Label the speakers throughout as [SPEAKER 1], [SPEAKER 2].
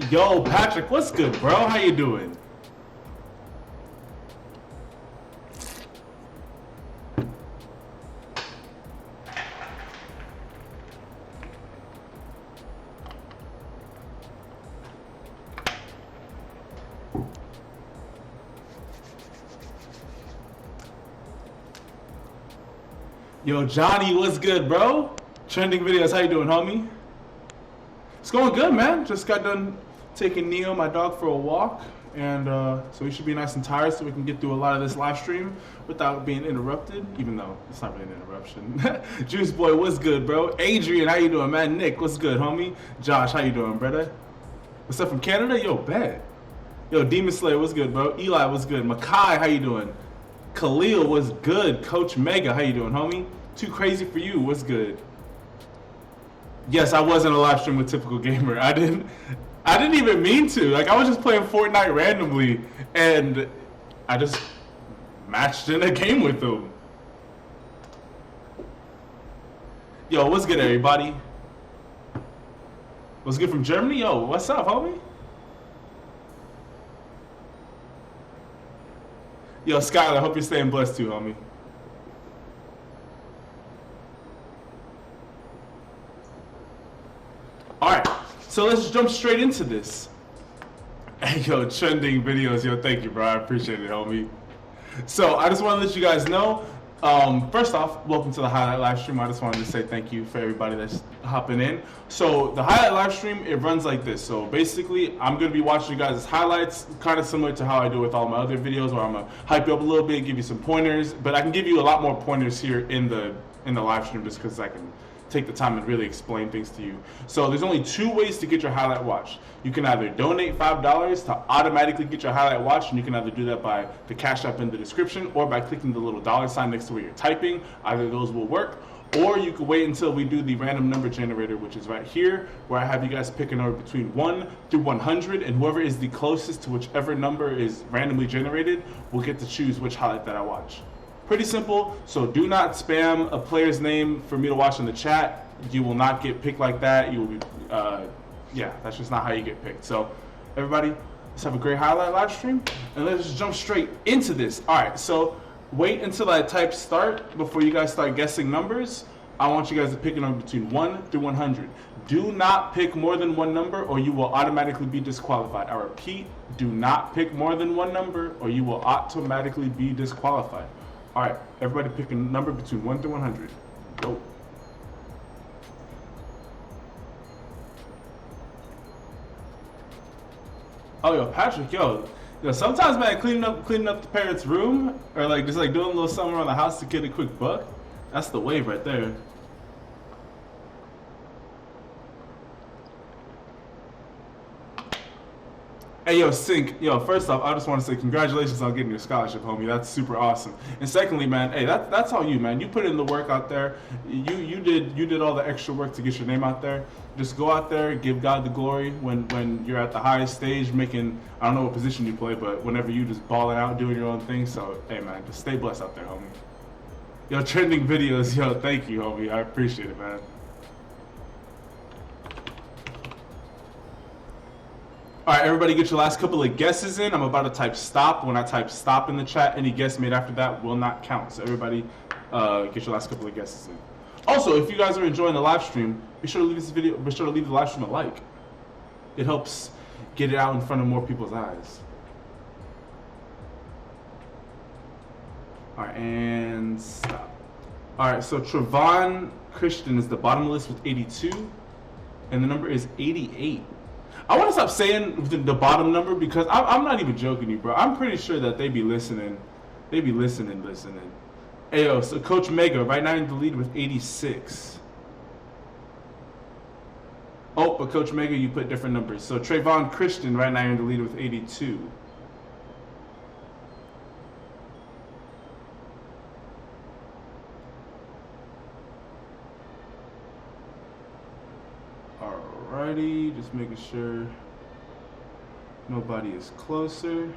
[SPEAKER 1] Yo, Patrick, what's good, bro? How you doing? Yo, Johnny, what's good, bro? Trending videos, how you doing, homie? It's going good, man. Just got done taking Neo, my dog, for a walk. And so we should be nice and tired so we can get through a lot of this live stream without being interrupted, even though it's not really an interruption. Juice Boy, what's good, bro? Adrian, how you doing, man? Nick, what's good, homie? Josh, how you doing, brother? What's up from Canada? Yo, bet. Yo, Demon Slayer, what's good, bro? Eli, what's good? Makai, how you doing? Khalil, what's good? Coach Mega, how you doing, homie? Too crazy for you, what's good? Yes, I was in a live stream with Typical Gamer. I didn't even mean to. Like, I was just playing Fortnite randomly, and I just matched in a game with him. Yo, what's good, everybody? What's good from Germany? Yo, what's up, homie? Yo, Skylar, hope you're staying blessed too, homie. Alright, so let's jump straight into this. Hey, yo, trending videos. Yo, thank you, bro. I appreciate it, homie. So, I just want to let you guys know, first off, welcome to the highlight live stream. I just wanted to say thank you for everybody that's hopping in. So, the highlight live stream, it runs like this. So, basically, I'm going to be watching you guys' highlights, kind of similar to how I do with all my other videos, where I'm going to hype you up a little bit, give you some pointers. But I can give you a lot more pointers here in the live stream just because I can take the time and really explain things to you. So there's only two ways to get your highlight watch. You can either donate $5 to automatically get your highlight watch, and you can either do that by the Cash App in the description or by clicking the little $ next to where you're typing. Either of those will work. Or you can wait until we do the random number generator, which is right here, where I have you guys pick a number between 1 through 100, and whoever is the closest to whichever number is randomly generated will get to choose which highlight that I watch. Pretty simple, so do not spam a player's name for me to watch in the chat. You will not get picked like that. You will be, yeah, that's just not how you get picked. So, everybody, let's have a great highlight live stream, and let's just jump straight into this. All right, so wait until I type start before you guys start guessing numbers. I want you guys to pick a number between 1 through 100. Do not pick more than one number or you will automatically be disqualified. I repeat, do not pick more than one number or you will automatically be disqualified. All right, everybody pick a number between 1 through 100. Go. Oh, yo, Patrick, yo, sometimes, man, cleaning up the parents' room or like just like doing a little something around the house to get a quick buck. That's the wave right there. Hey, yo, Sync. Yo, first off, I just want to say congratulations on getting your scholarship, homie. That's super awesome. And secondly, man, hey, that's all you, man. You put in the work out there. You did all the extra work to get your name out there. Just go out there, give God the glory when you're at the highest stage, making, I don't know what position you play, but whenever you just balling out, doing your own thing. So, hey, man, just stay blessed out there, homie. Yo, trending videos. Yo, thank you, homie. I appreciate it, man. All right, everybody get your last couple of guesses in. I'm about to type stop. When I type stop in the chat, any guess made after that will not count. So everybody get your last couple of guesses in. Also, if you guys are enjoying the live stream, be sure to leave the live stream a like. It helps get it out in front of more people's eyes. All right, and stop. All right, so Trevon Christian is the bottom of the list with 82, and the number is 88. I want to stop saying the bottom number because I'm not even joking you, bro. I'm pretty sure that they be listening. They be listening. Hey, yo, so Coach Mega, right now in the lead with 86. Oh, but Coach Mega, you put different numbers. So Trevon Christian, right now in the lead with 82. Alrighty, just making sure nobody is closer.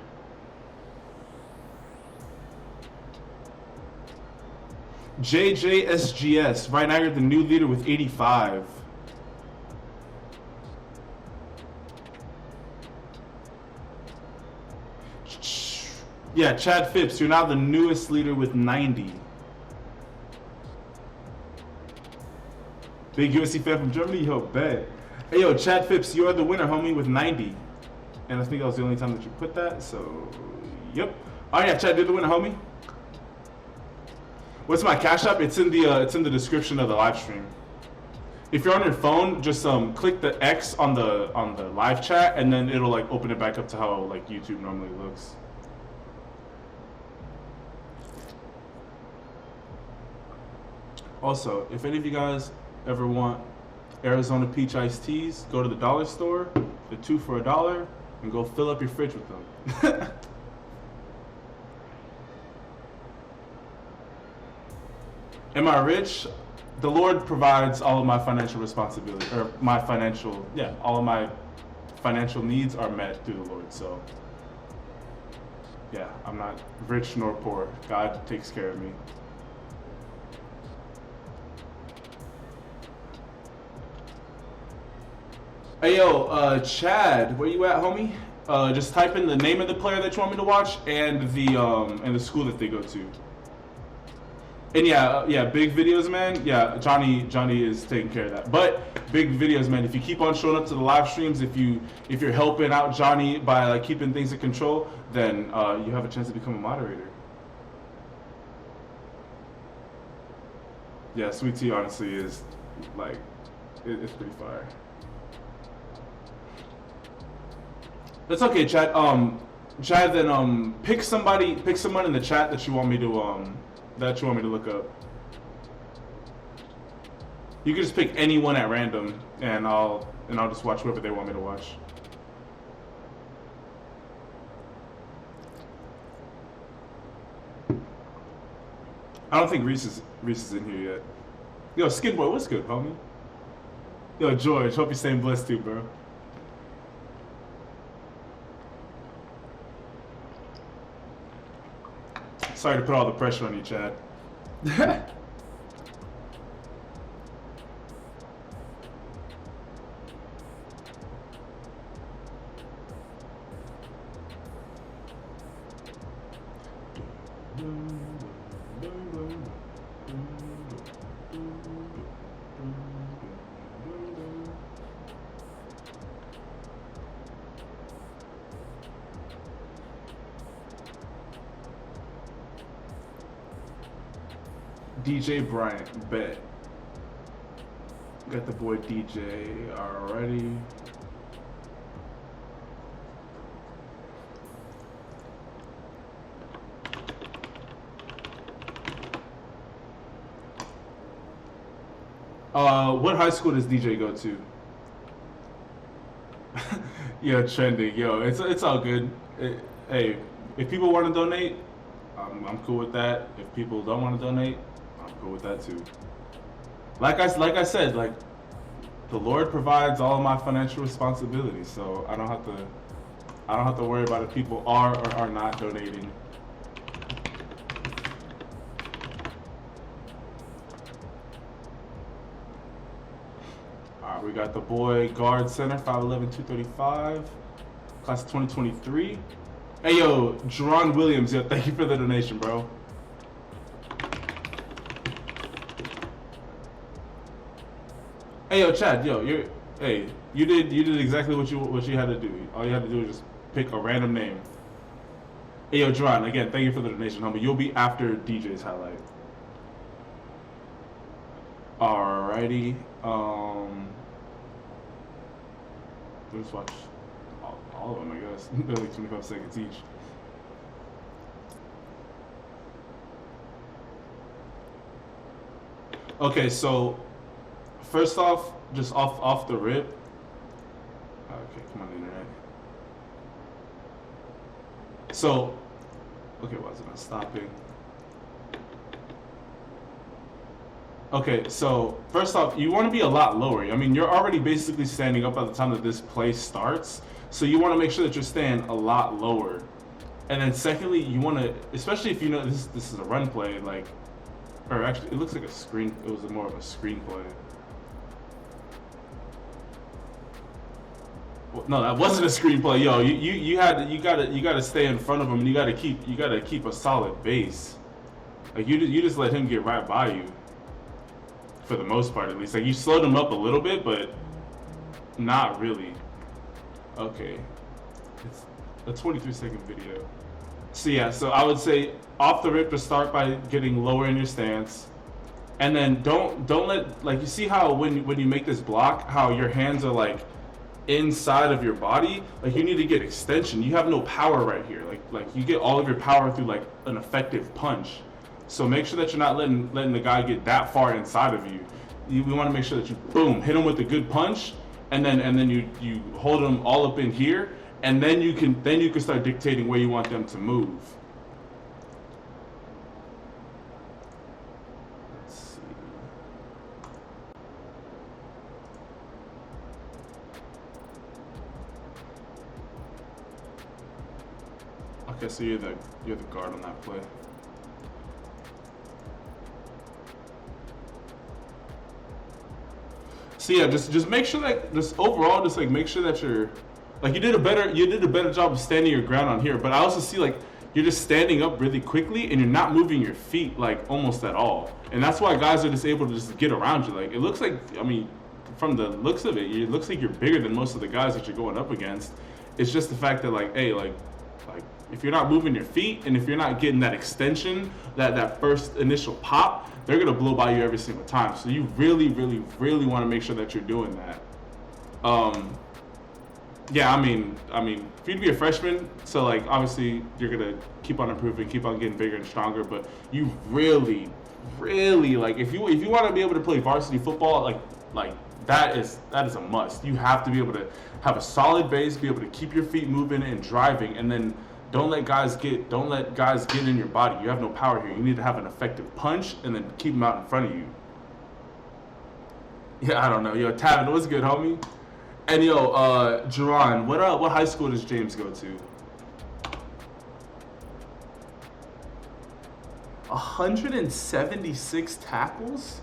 [SPEAKER 1] JJSGS, right now you're the new leader with 85. Yeah, Chad Phipps, you're now the newest leader with 90. Big USC fan from Germany, yo, bet. Hey, yo, Chad Phipps, you're the winner, homie, with 90. And I think that was the only time that you put that, so, yep. Oh yeah, Chad, you're the winner, homie. What's my Cash App? It's in the description of the live stream. If you're on your phone, just click the X on the live chat, and then it'll like open it back up to how like YouTube normally looks. Also, if any of you guys ever want Arizona peach iced teas, go to the dollar store, the 2 for $1, and go fill up your fridge with them. Am I rich? The Lord provides all of my financial responsibility, or all of my financial needs are met through the Lord. So, yeah, I'm not rich nor poor. God takes care of me. Hey yo, Chad, where you at, homie? Just type in the name of the player that you want me to watch and the school that they go to. And yeah, big videos, man. Yeah, Johnny is taking care of that. But big videos, man. If you keep on showing up to the live streams, if you're helping out Johnny by like keeping things in control, then you have a chance to become a moderator. Yeah, Sweet Tea honestly is like it's pretty fire. That's okay, Chad. Chad, then pick someone in the chat that you want me to look up. You can just pick anyone at random, and I'll just watch whoever they want me to watch. I don't think Reese is in here yet. Yo, Skin Boy, what's good, homie? Yo, George, hope you're staying blessed too, bro. Sorry to put all the pressure on you, Chad. DJ Bryant, bet. Got the boy DJ already. What high school does DJ go to? Yo, trending. Yo, it's all good. Hey, if people want to donate, I'm cool with that. If people don't want to donate, I'm cool with that too. Like I said, like the Lord provides all of my financial responsibilities, so I don't have to worry about if people are or are not donating. All right, we got the boy guard center 5'11", 235, class of 2023. Hey yo, Jaron Williams, yo, thank you for the donation, bro. Hey yo, Chad, yo, you did exactly what you had to do. All you had to do was just pick a random name. Hey yo, Jaron, again, thank you for the donation, homie. You'll be after DJ's highlight. Alrighty, let's watch all of them, I guess. They're like 25 seconds each. Okay, so first off, just off the rip. Okay, come on, internet. So, okay, why is it not stopping? Okay, so first off, you want to be a lot lower. I mean, you're already basically standing up at the time that this play starts, so you want to make sure that you're staying a lot lower. And then secondly, you want to, especially if you know this is a run play, like, or actually, it looks like a screen. It was more of a screen play. No, that wasn't a screenplay. Yo, you gotta stay in front of him, and you gotta keep a solid base. Like you just let him get right by you. For the most part, at least. Like you slowed him up a little bit, but not really. Okay, it's a 23-second video. So yeah, so I would say off the rip to start by getting lower in your stance. And then don't let, like, you see how when you make this block, how your hands are like inside of your body, like you need to get extension. You have no power right here. Like you get all of your power through like an effective punch. So make sure that you're not letting the guy get that far inside of you. We want to make sure that you hit him with a good punch, and then you hold him all up in here, and then you can start dictating where you want them to move. Okay, so you're the guard on that play. So yeah, just make sure that overall like make sure that you're like you did a better job of standing your ground on here. But I also see like you're just standing up really quickly and you're not moving your feet like almost at all. And that's why guys are just able to just get around you. Like it looks like, I mean, from the looks of it, it looks like you're bigger than most of the guys that you're going up against. It's just the fact that like, hey, like if you're not moving your feet and if you're not getting that extension, that first initial pop, they're gonna blow by you every single time. So you really, really, really want to make sure that you're doing that. Yeah, I mean, for you to be a freshman, so like obviously you're gonna keep on improving, keep on getting bigger and stronger. But you really, really like if you want to be able to play varsity football, like that is a must. You have to be able to have a solid base, be able to keep your feet moving and driving, and then don't let guys get in your body. You have no power here. You need to have an effective punch and then keep them out in front of you. Yeah, I don't know. Yo, Tavin, what's good, homie? And yo, Jerron, what high school does James go to? 176 tackles?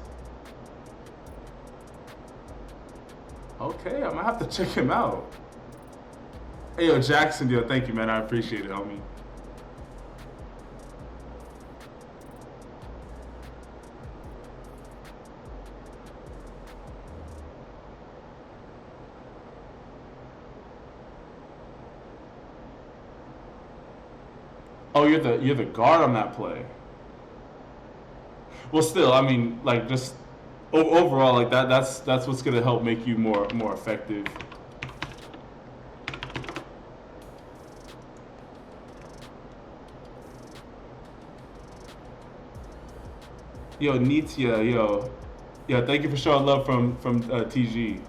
[SPEAKER 1] Okay, I'm gonna have to check him out. Hey, yo, Jackson, yo, thank you, man. I appreciate it, homie. Oh, you're the guard on that play. Well, still, I mean, like just overall, like that's what's gonna help make you more effective. Yo, Nitya, yo, thank you for showing love from TG.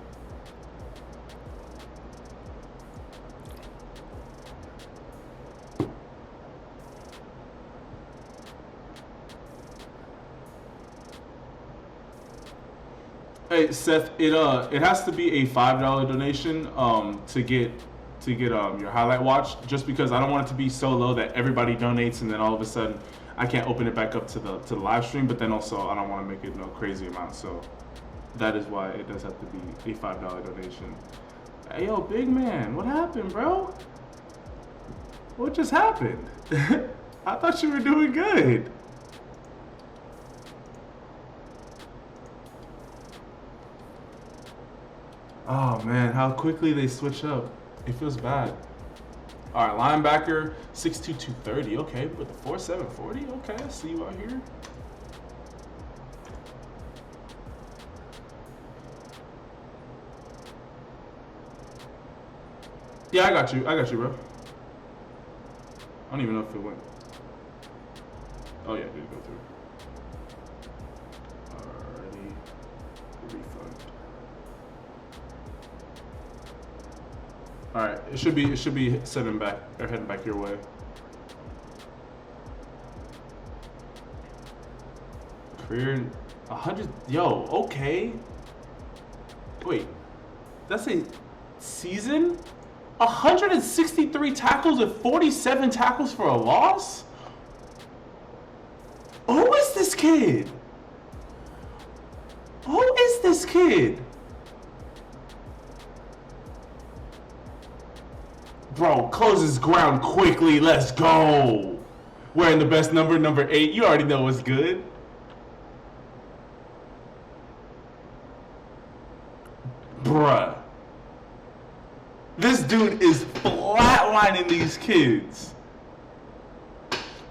[SPEAKER 1] Hey Seth, it has to be a $5 donation to get your highlight watch, just because I don't want it to be so low that everybody donates and then all of a sudden I can't open it back up to the live stream, but then also I don't want to make it no crazy amount, so that is why it does have to be a $5 donation. Hey yo, big man, what happened, bro? What just happened? I thought you were doing good. Oh man, how quickly they switch up. It feels bad. All right, linebacker, 6'2", 230. Okay, with the 4'7", 40. Okay, I see you out here. Yeah, I got you, bro. I don't even know if it went. Oh yeah, it did go through. Alrighty, refund. All right, it should be sending back or heading back your way. Career 100. Yo, okay. Wait, that's a season. 163 tackles and 47 tackles for a loss. Who is this kid? Who is this kid? Bro, closes ground quickly. Let's go. Wearing the best number 8. You already know what's good. Bruh. This dude is flatlining these kids.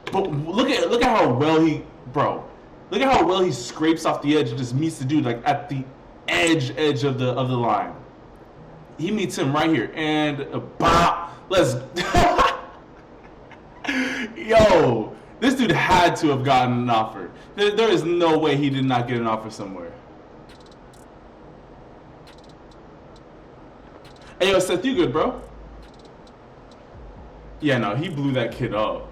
[SPEAKER 1] But look at how well he, bro. Look at how well he scrapes off the edge and just meets the dude like at the edge of the line. He meets him right here and bop. Let's. Yo, this dude had to have gotten an offer. There is no way he did not get an offer somewhere. Hey, yo, Seth, you good, bro? Yeah, no, he blew that kid up.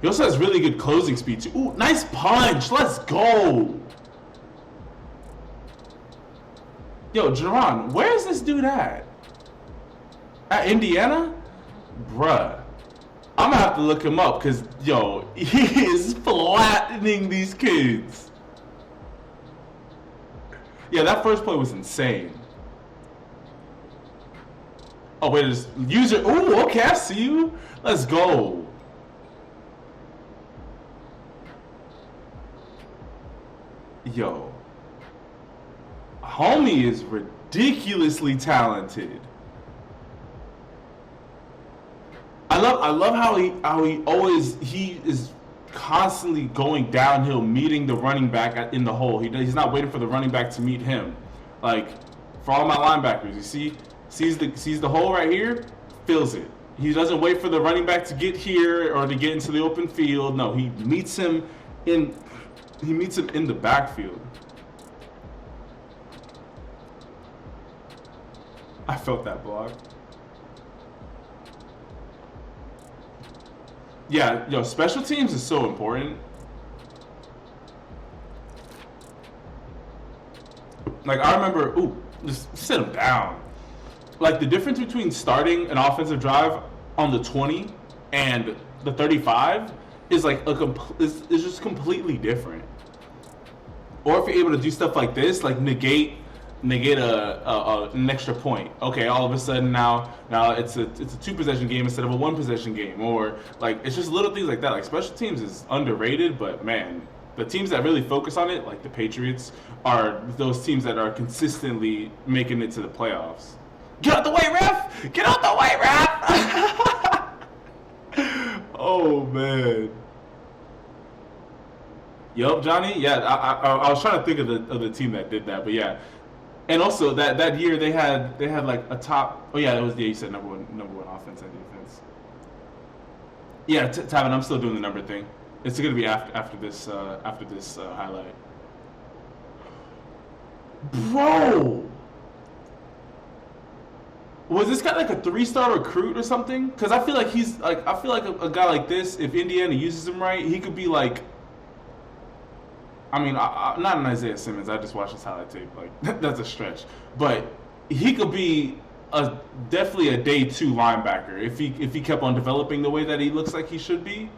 [SPEAKER 1] He also has really good closing speed, too. Ooh, nice punch. Let's go. Yo, Jerron, where is this dude at? At Indiana? Bruh. I'm gonna have to look him up because, yo, he is flattening these kids. Yeah, that first play was insane. Oh, wait, there's user. Ooh, okay, I see you. Let's go. Yo. Homie is ridiculously talented. I love how he is constantly going downhill, meeting the running back in the hole. He's not waiting for the running back to meet him. Like for all my linebackers, you sees the hole right here, fills it. He doesn't wait for the running back to get here or to get into the open field. No, he meets him in the backfield. I felt that block. Yeah, yo, special teams is so important. Like, I remember, just sit him down. Like, the difference between starting an offensive drive on the 20 and the 35 is like is just completely different. Or if you're able to do stuff like this, like negate an extra point. Okay, all of a sudden now it's a 2-possession game instead of a 1-possession game, or like it's just little things like that. Like special teams is underrated, but man, the teams that really focus on it, like the Patriots, are those teams that are consistently making it to the playoffs. Get out the way, ref! Get out the way, ref! Oh man. Yup, Johnny. Yeah, I was trying to think of the team that did that, but yeah. And also that year they had like a top. Oh yeah, that was the you said number one offense and defense. Yeah, Tavin, I'm still doing the number thing. It's gonna be after this highlight. Bro, was this guy like a 3-star recruit or something? Because I feel like a guy like this, if Indiana uses him right, he could be like. I mean, not an Isaiah Simmons. I just watched his highlight tape. Like that's a stretch, but he could be definitely a day 2 linebacker if he kept on developing the way that he looks like he should be.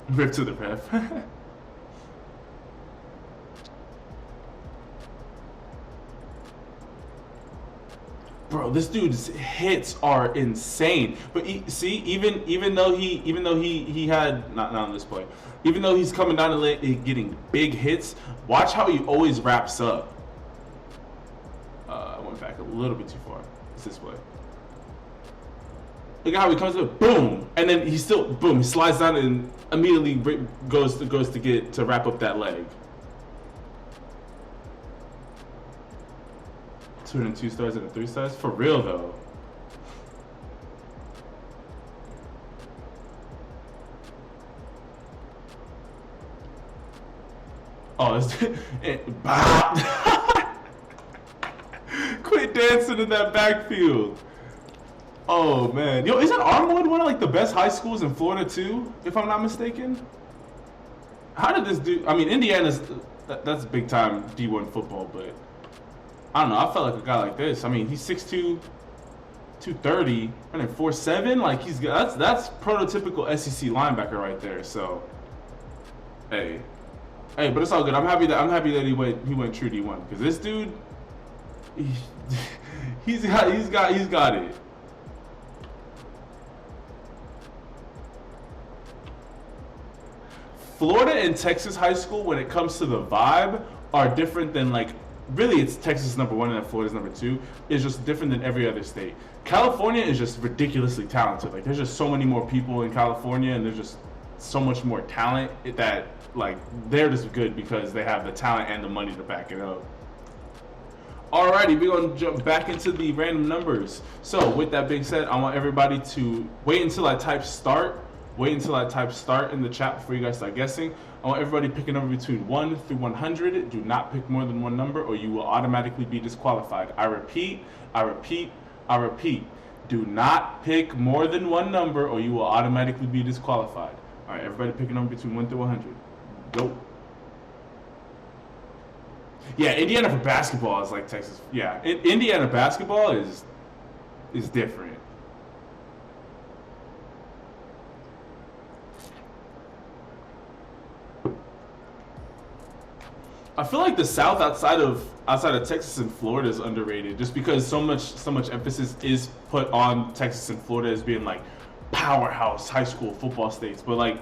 [SPEAKER 1] Rip to the ref. Bro, this dude's hits are insane. But even though he had not on this play, even though he's coming down and getting big hits, watch how he always wraps up. I went back a little bit too far. It's this play. Look at how he comes to boom, and then he still boom. He slides down and immediately goes to wrap up that leg. 2 stars and a 3 stars? For real though. Oh, quit dancing in that backfield. Oh man. Yo, isn't Armwood one of like the best high schools in Florida too, if I'm not mistaken? How did this do? I mean, Indiana's that's big time D1 football, but I don't know. I felt like a guy like this. I mean, he's 6'2", 230, running 4.7. Like that's prototypical SEC linebacker right there. So, hey, Hey, but it's all good. I'm happy that he went true D1 because this dude, he, he's got it. Florida and Texas high school, when it comes to the vibe, are different than like. Really, it's Texas number 1 and Florida's number 2. It's just different than every other state. California is just ridiculously talented. Like, there's just so many more people in California, and there's just so much more talent that, like, they're just good because they have the talent and the money to back it up. Alrighty, we're going to jump back into the random numbers. So, with that being said, I want everybody to wait until I type start. Wait until I type start in the chat before you guys start guessing. I want everybody to pick a number between 1 through 100. Do not pick more than one number or you will automatically be disqualified. I repeat. Do not pick more than one number or you will automatically be disqualified. All right, everybody pick a number between 1 through 100. Go. Yeah, Indiana for basketball is like Texas. Yeah, Indiana basketball is different. I feel like the South outside of Texas and Florida is underrated, just because so much emphasis is put on Texas and Florida as being like powerhouse high school football states. But like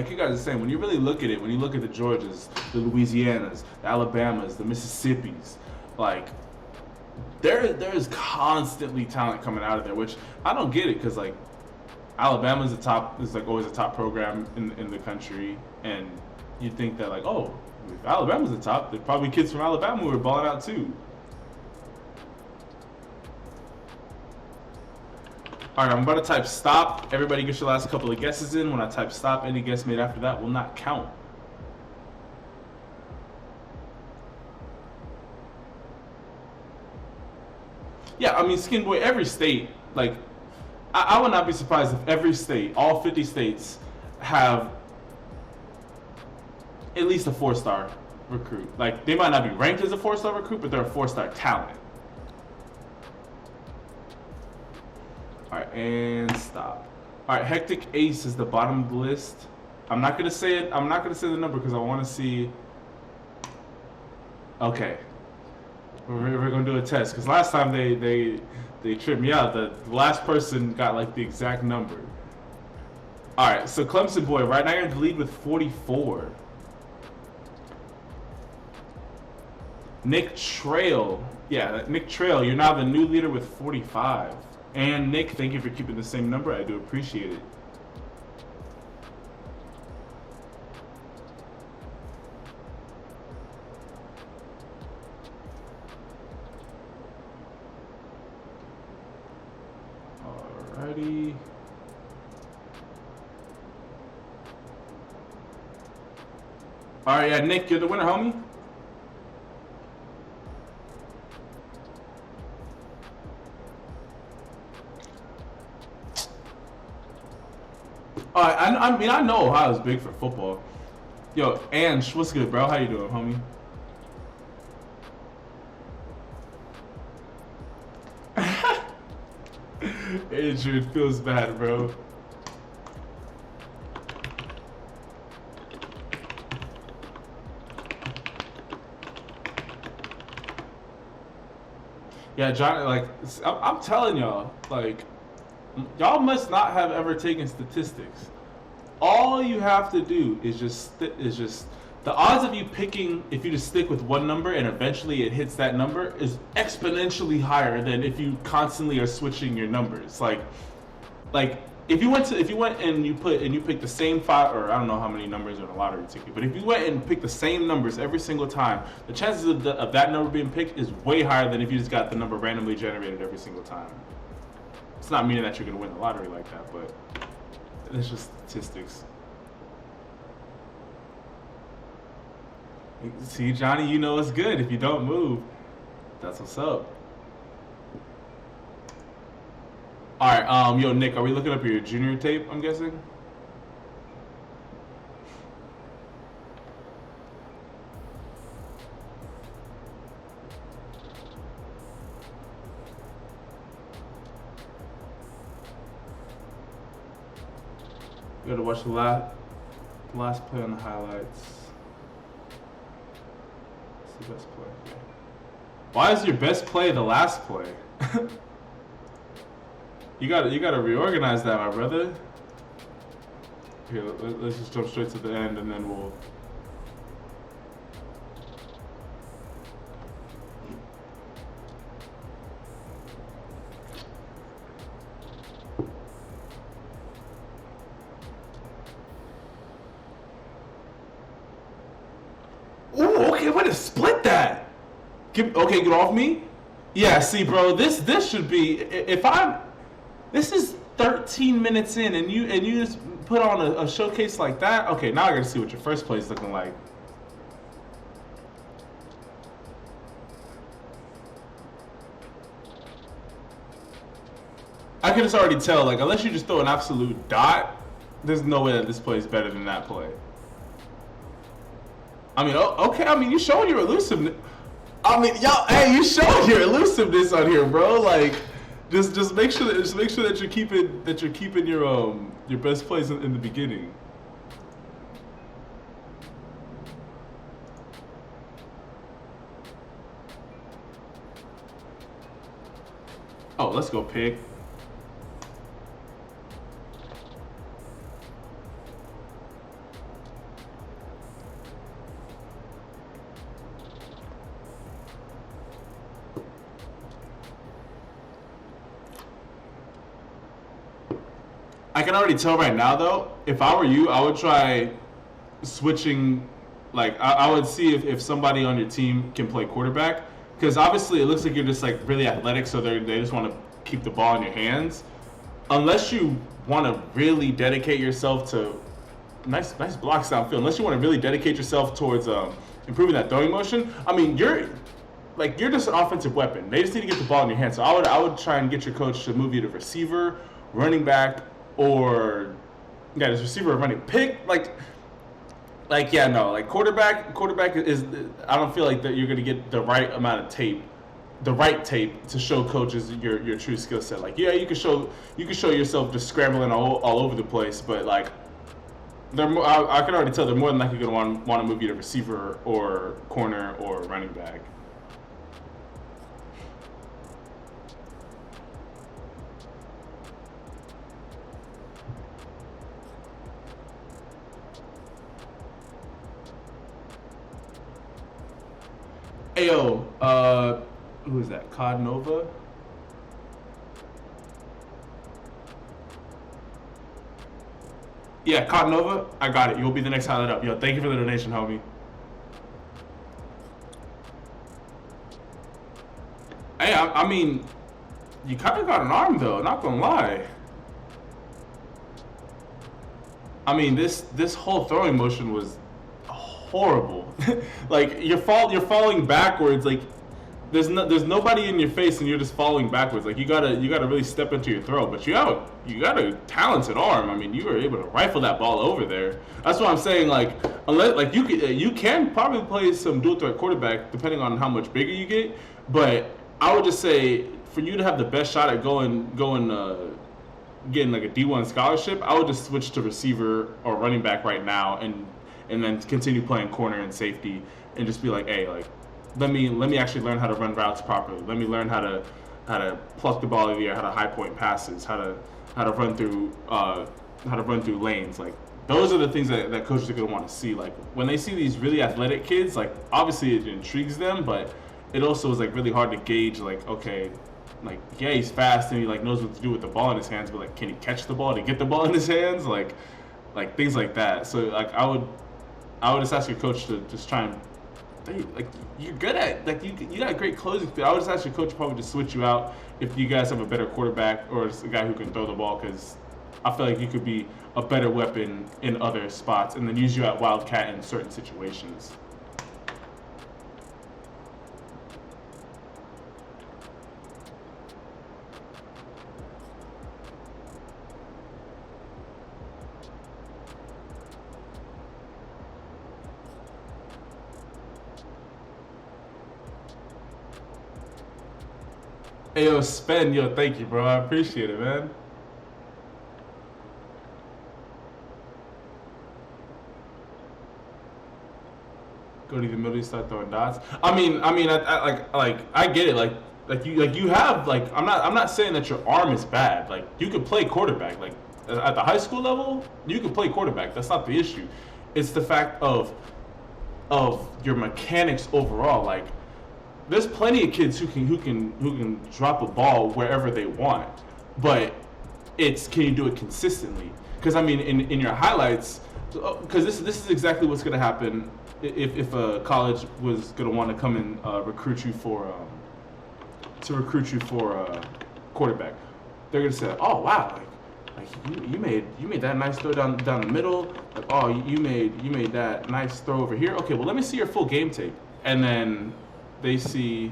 [SPEAKER 1] you guys are saying, when you really look at it, when you look at the Georgias, the Louisianas, the Alabamas, the Mississippis, like there is constantly talent coming out of there, which I don't get it because like Alabama's like always a top program in the country, and you'd think that like, oh, if Alabama's the top, there's probably kids from Alabama who are balling out too. All right, I'm about to type stop. Everybody get your last couple of guesses in. When I type stop, any guess made after that will not count. Yeah, I mean, Skin Boy, every state, like, I would not be surprised if every state, all 50 states, have at least a 4-star recruit. Like, they might not be ranked as a 4-star recruit, but they're a 4-star talent. All right, and stop. All right, Hectic Ace is the bottom of the list. I'm not gonna say it. I'm not gonna say the number because I want to see. Okay, we're gonna do a test because last time they tripped me out. The last person got like the exact number. All right, so Clemson Boy, right now you're in the lead with 44. Nick Trail, yeah, Nick Trail, you're now the new leader with 45. And Nick, thank you for keeping the same number. I do appreciate it. Alrighty. Alright, yeah, Nick, you're the winner, homie. I mean, I know Ohio's big for football. Yo, Ange, what's good, bro? How you doing, homie? Adrian feels bad, bro. Yeah, John, like, I'm telling y'all, like, y'all must not have ever taken statistics. All you have to do is just the odds of you picking, if you just stick with one number and eventually it hits that number, is exponentially higher than if you constantly are switching your numbers. Like if you went and you picked the same 5, or I don't know how many numbers are in a lottery ticket, but if you went and picked the same numbers every single time, the chances of that number being picked is way higher than if you just got the number randomly generated every single time. It's not meaning that you're going to win the lottery like that, but it's just statistics. See, Johnny, you know it's good if you don't move. That's what's up. All right, yo, Nick, are we looking up your junior tape, I'm guessing? You gotta watch the last play on the highlights. the best play? Okay. Why is your best play the last play? You gotta reorganize that, my brother. Here, let's just jump straight to the end, and then we'll. Ooh, okay, way to split that. Okay, get off me. Yeah, see, bro, this should be. If I'm, this is 13 minutes in, and you just put on a showcase like that. Okay, now I gotta see what your first play is looking like. I can just already tell, like, unless you just throw an absolute dot, there's no way that this play is better than that play. I mean, okay, I mean, you showing your elusiveness. I mean, y'all, hey, you showing your elusiveness on here, bro. Like, just make sure that you're keeping your best plays in the beginning. Oh, let's go pick. I can already tell right now, though, if I were you, I would try switching. Like, I would see if somebody on your team can play quarterback. Because obviously it looks like you're just, like, really athletic, so they just want to keep the ball in your hands. Unless you want to really dedicate yourself to nice blocks downfield. Unless you want to really dedicate yourself towards improving that throwing motion. I mean, you're just an offensive weapon. They just need to get the ball in your hands. So I would try and get your coach to move you to receiver, running back, or this receiver or running. Pick like quarterback is. I don't feel like that you're gonna get the right amount of tape, the right tape to show coaches your true skill set. Like, yeah, you can show yourself just scrambling all over the place, but like I can already tell they're more than likely gonna want to move you to receiver or corner or running back. Ayo, who is that? Cod Nova? Yeah, Cod Nova, I got it. You'll be the next highlight up. Yo, thank you for the donation, homie. Hey, I mean, you kind of got an arm, though, not gonna lie. I mean, this whole throwing motion was horrible. Like, you're falling backwards. Like, there's nobody in your face, and you're just falling backwards. Like, you gotta really step into your throw. But you got a talented arm. I mean, you were able to rifle that ball over there. That's what I'm saying. Like, unless like you can probably play some dual threat quarterback depending on how much bigger you get. But I would just say for you to have the best shot at getting like a D1 scholarship, I would just switch to receiver or running back right now, and then continue playing corner and safety, and just be like, hey, like, let me actually learn how to run routes properly. Let me learn how to pluck the ball in the air, how to high point passes, how to run through lanes. Like, those are the things that coaches are gonna want to see. Like, when they see these really athletic kids, like, obviously it intrigues them, but it also is like really hard to gauge. Like, okay, like, yeah, he's fast and he like knows what to do with the ball in his hands, but like, can he catch the ball to get the ball in his hands? Like things like that. So like, I would just ask your coach to just try and, like, you're good at, like, you got a great closing field. I would just ask your coach probably to switch you out if you guys have a better quarterback or a guy who can throw the ball, because I feel like you could be a better weapon in other spots, and then use you at Wildcat in certain situations. Hey, yo, Spen, yo, thank you, bro. I appreciate it, man. Go to the middle, you start throwing dots. I get it. You have like I'm not saying that your arm is bad. Like you could play quarterback. Like at the high school level, you could play quarterback. That's not the issue. It's the fact of your mechanics overall. Like there's plenty of kids who can drop a ball wherever they want, but it's can you do it consistently? Because I mean, in your highlights, because this is exactly what's going to happen if a college was going to want to come and recruit you for quarterback. They're going to say, oh wow, like you made that nice throw down the middle. Like, oh, you made that nice throw over here. Okay, well let me see your full game tape, and then they see.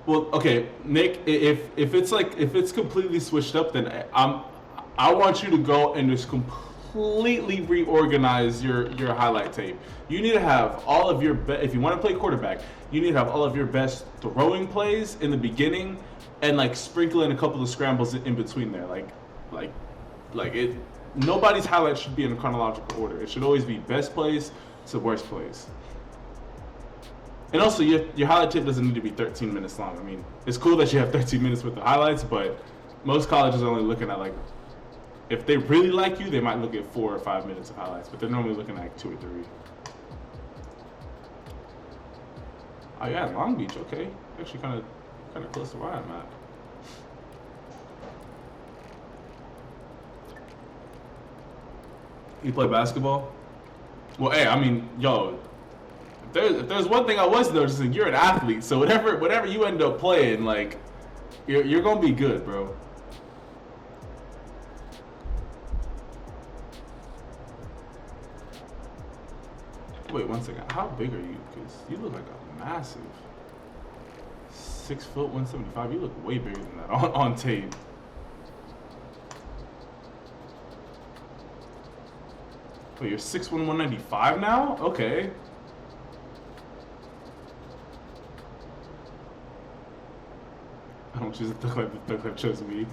[SPEAKER 1] Well, okay, Nick. If it's completely switched up, then I want you to go and just completely reorganize your highlight tape. You need to have all of your if you want to play quarterback, you need to have all of your best throwing plays in the beginning, and like sprinkle in a couple of scrambles in between there. Like it. Nobody's highlight should be in chronological order. It should always be best plays to worst plays. And also, your highlight tape doesn't need to be 13 minutes long. I mean, it's cool that you have 13 minutes with the highlights, but most colleges are only looking at, like, if they really like you, they might look at 4 or 5 minutes of highlights, but they're normally looking at like 2 or 3. Oh yeah, Long Beach, okay. Actually kind of close to where I'm at. You play basketball? Well, hey, I mean, yo, if there's one thing I was noticing, you're an athlete. So whatever you end up playing, like, you're gonna be good, bro. Wait 1 second. How big are you? Because you look like a massive 6 foot 175. You look way bigger than that on tape. Wait, you're 6'1", 195 now? Okay. I don't choose to look like the Thug chose me.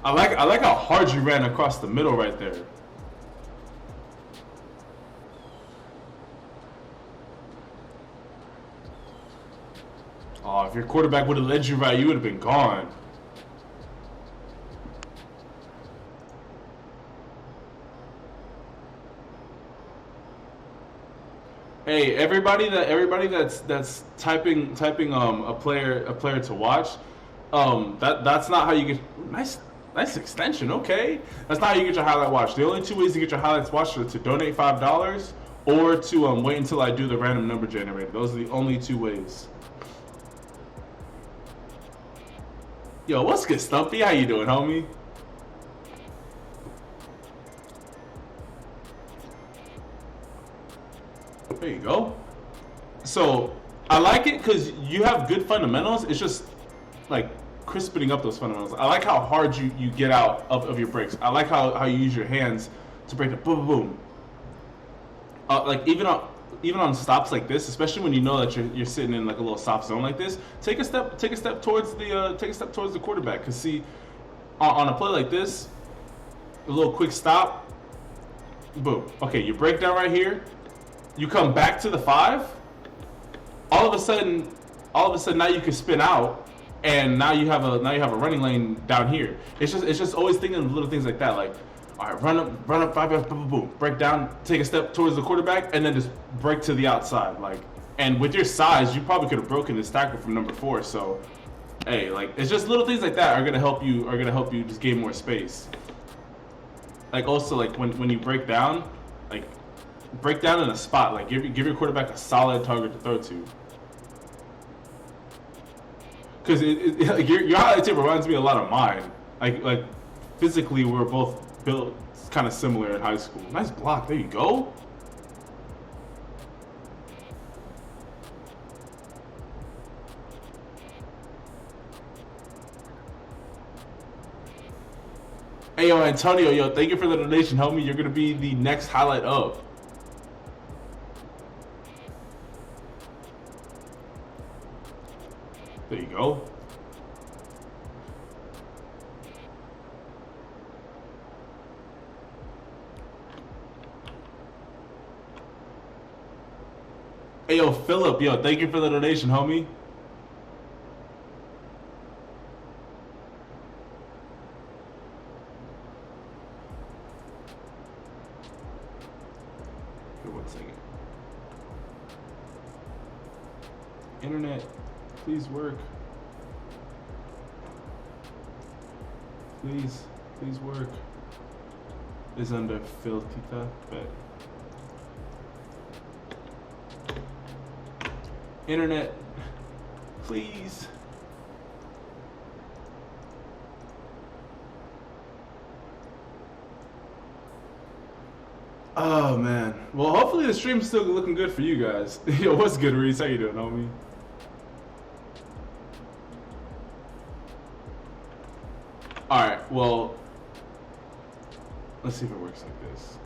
[SPEAKER 1] I like how hard you ran across the middle right there. Oh, if your quarterback would have led you right, you would have been gone. Hey, everybody that's typing a player to watch, that's not how you get nice extension. Okay, that's not how you get your highlight watch. The only 2 ways to get your highlights watched are to donate $5 or to wait until I do the random number generator. Those are the only 2 ways. Yo, what's good, Stumpy? How you doing, homie? There you go. So I like it because you have good fundamentals. It's just like crisping up those fundamentals. I like how hard you get out of your breaks. I like how you use your hands to break the boom, boom. Like even on stops like this, especially when you know that you're sitting in like a little soft zone like this, take a step towards the quarterback. Cause see, on a play like this, a little quick stop, boom. Okay, you break down right here. You come back to the 5. All of a sudden now you can spin out, and now you have a running lane down here. It's just always thinking of little things like that. Like, all right, run up 5 yards, boom, boom, boom, break down, take a step towards the quarterback, and then just break to the outside. Like, and with your size, you probably could have broken this tackle from number 4. So, hey, like, it's just little things like that are gonna help you just gain more space. Like also, like when you break down, like. Break down in a spot, like give your quarterback a solid target to throw to. Because like your highlight tape reminds me a lot of mine. Like physically, we're both built kind of similar in high school. Nice block, there you go. Hey yo, Antonio, yo, thank you for the donation, homie. You're gonna be the next highlight up. There you go. Hey, yo, Philip, yo, thank you for the donation, homie. Here, 1 second. Internet, please work. Please work. Is under Filtita, but internet, please. Oh man. Well, hopefully the stream's still looking good for you guys. Yo, what's good, Reese? How you doing, homie? All right. Well, let's see if it works like this.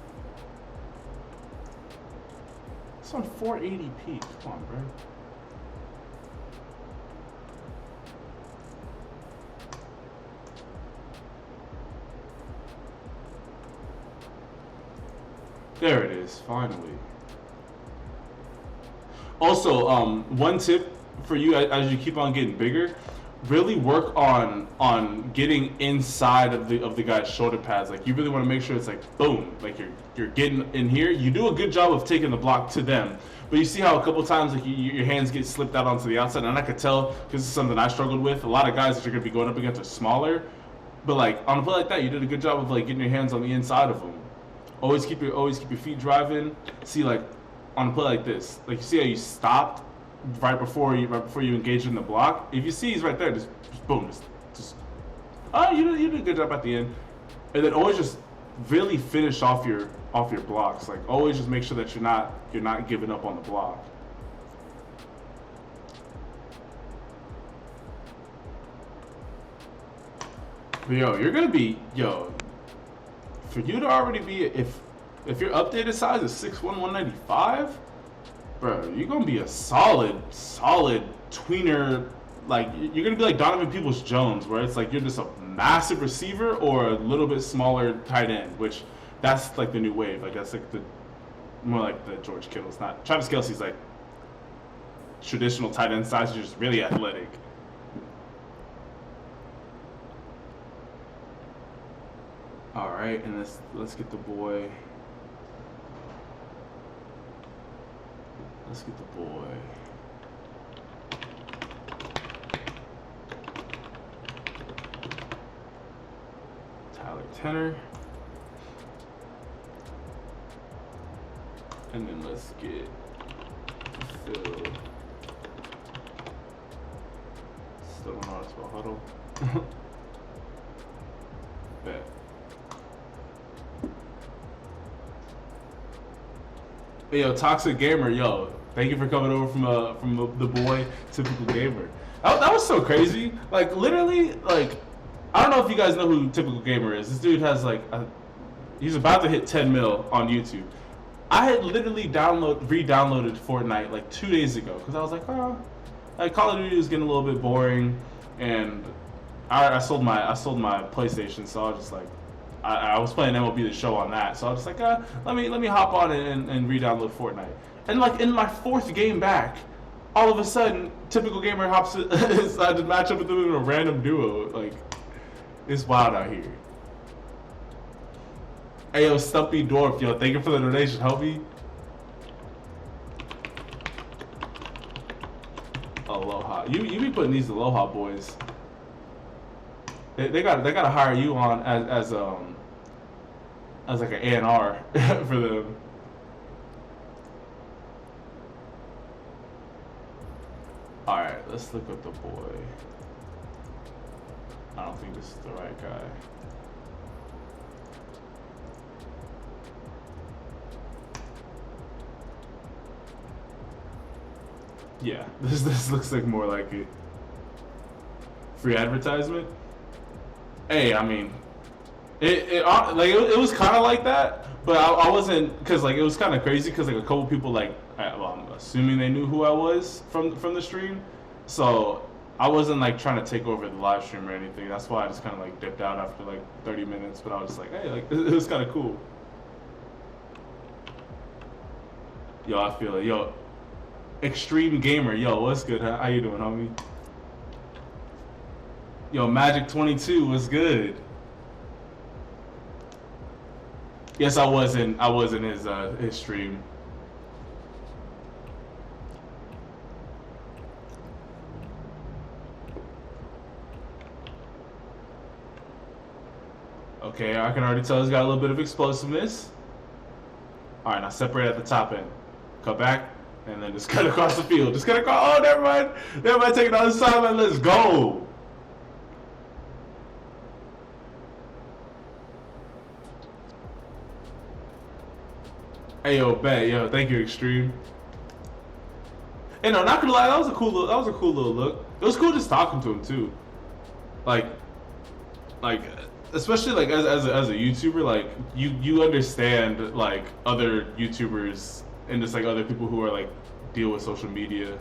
[SPEAKER 1] It's on 480p. Come on, bro. There it is, finally. Also, one tip for you as you keep on getting bigger, really work on getting inside of the guy's shoulder pads. Like, you really want to make sure it's like boom, like you're getting in here. You do a good job of taking the block to them, but you see how a couple times like your hands get slipped out onto the outside, and I could tell because this is something I struggled with. A lot of guys that you're gonna be going up against are smaller, but like on a play like that, you did a good job of like getting your hands on the inside of them. Always keep your feet driving. See, like on a play like this, like you see how you stopped right before you engage in the block. If you see he's right there, just boom, just oh, you did a good job at the end. And then always just really finish off your blocks. Like always just make sure that you're not giving up on the block. But yo, you're gonna be for you to already be, if your updated size is 6'1", 195, bro, you're gonna be a solid tweener. Like you're gonna be like Donovan Peoples-Jones, where it's like you're just a massive receiver or a little bit smaller tight end, which that's like the new wave. Like that's like the more like the George Kittle's. Not Travis Kelce's like traditional tight end size. You're just really athletic. All right, and let's get the boy. Let's get the boy. Tyler Tenner. And then let's get Phil. Still don't know how to spell huddle. Bet. Hey, yo, Toxic Gamer, yo, thank you for coming over from the boy, Typical Gamer. That was so crazy. Like, literally, like, I don't know if you guys know who Typical Gamer is. This dude has, like, he's about to hit 10 mil on YouTube. I had literally re-downloaded Fortnite, like, 2 days ago, because I was like, oh, like, Call of Duty was getting a little bit boring, and I sold my PlayStation, so I was just like, I was playing MLB The Show on that, so I was just like, let me hop on and re-download Fortnite. And like in my 4th game back, all of a sudden, Typical Gamer decided to match up with them in a random duo. Like, it's wild out here. Hey yo, Stumpy Dwarf, yo, thank you for the donation, homie. Aloha, you be putting these Aloha boys. They gotta hire you on as like an A&R for them. All right, let's look at the boy. I don't think this is the right guy. Yeah, this looks like more like it. Free advertisement. Hey, I mean, it was kind of like that, but I wasn't, because like it was kind of crazy because like a couple people like I'm assuming they knew who I was from the stream, so I wasn't like trying to take over the live stream or anything. That's why I just kind of like dipped out after like 30 minutes. But I was just like, hey, like it was kind of cool. Yo, I feel it. Yo, Extreme Gamer. Yo, what's good? How you doing, homie? Yo, Magic 22, what's good? Yes, I was in his stream. Okay, I can already tell he's got a little bit of explosiveness. All right, now separate at the top end. Cut back, and then just cut across the field. Just cut across. Oh, never mind. Never mind. Take it on the sideline. Let's go. Hey, yo, bet, yo, thank you, Extreme. Hey, no, not gonna lie, that was a cool little look. It was cool just talking to him too. Like, especially like as a YouTuber, like you understand like other YouTubers and just like other people who are like deal with social media.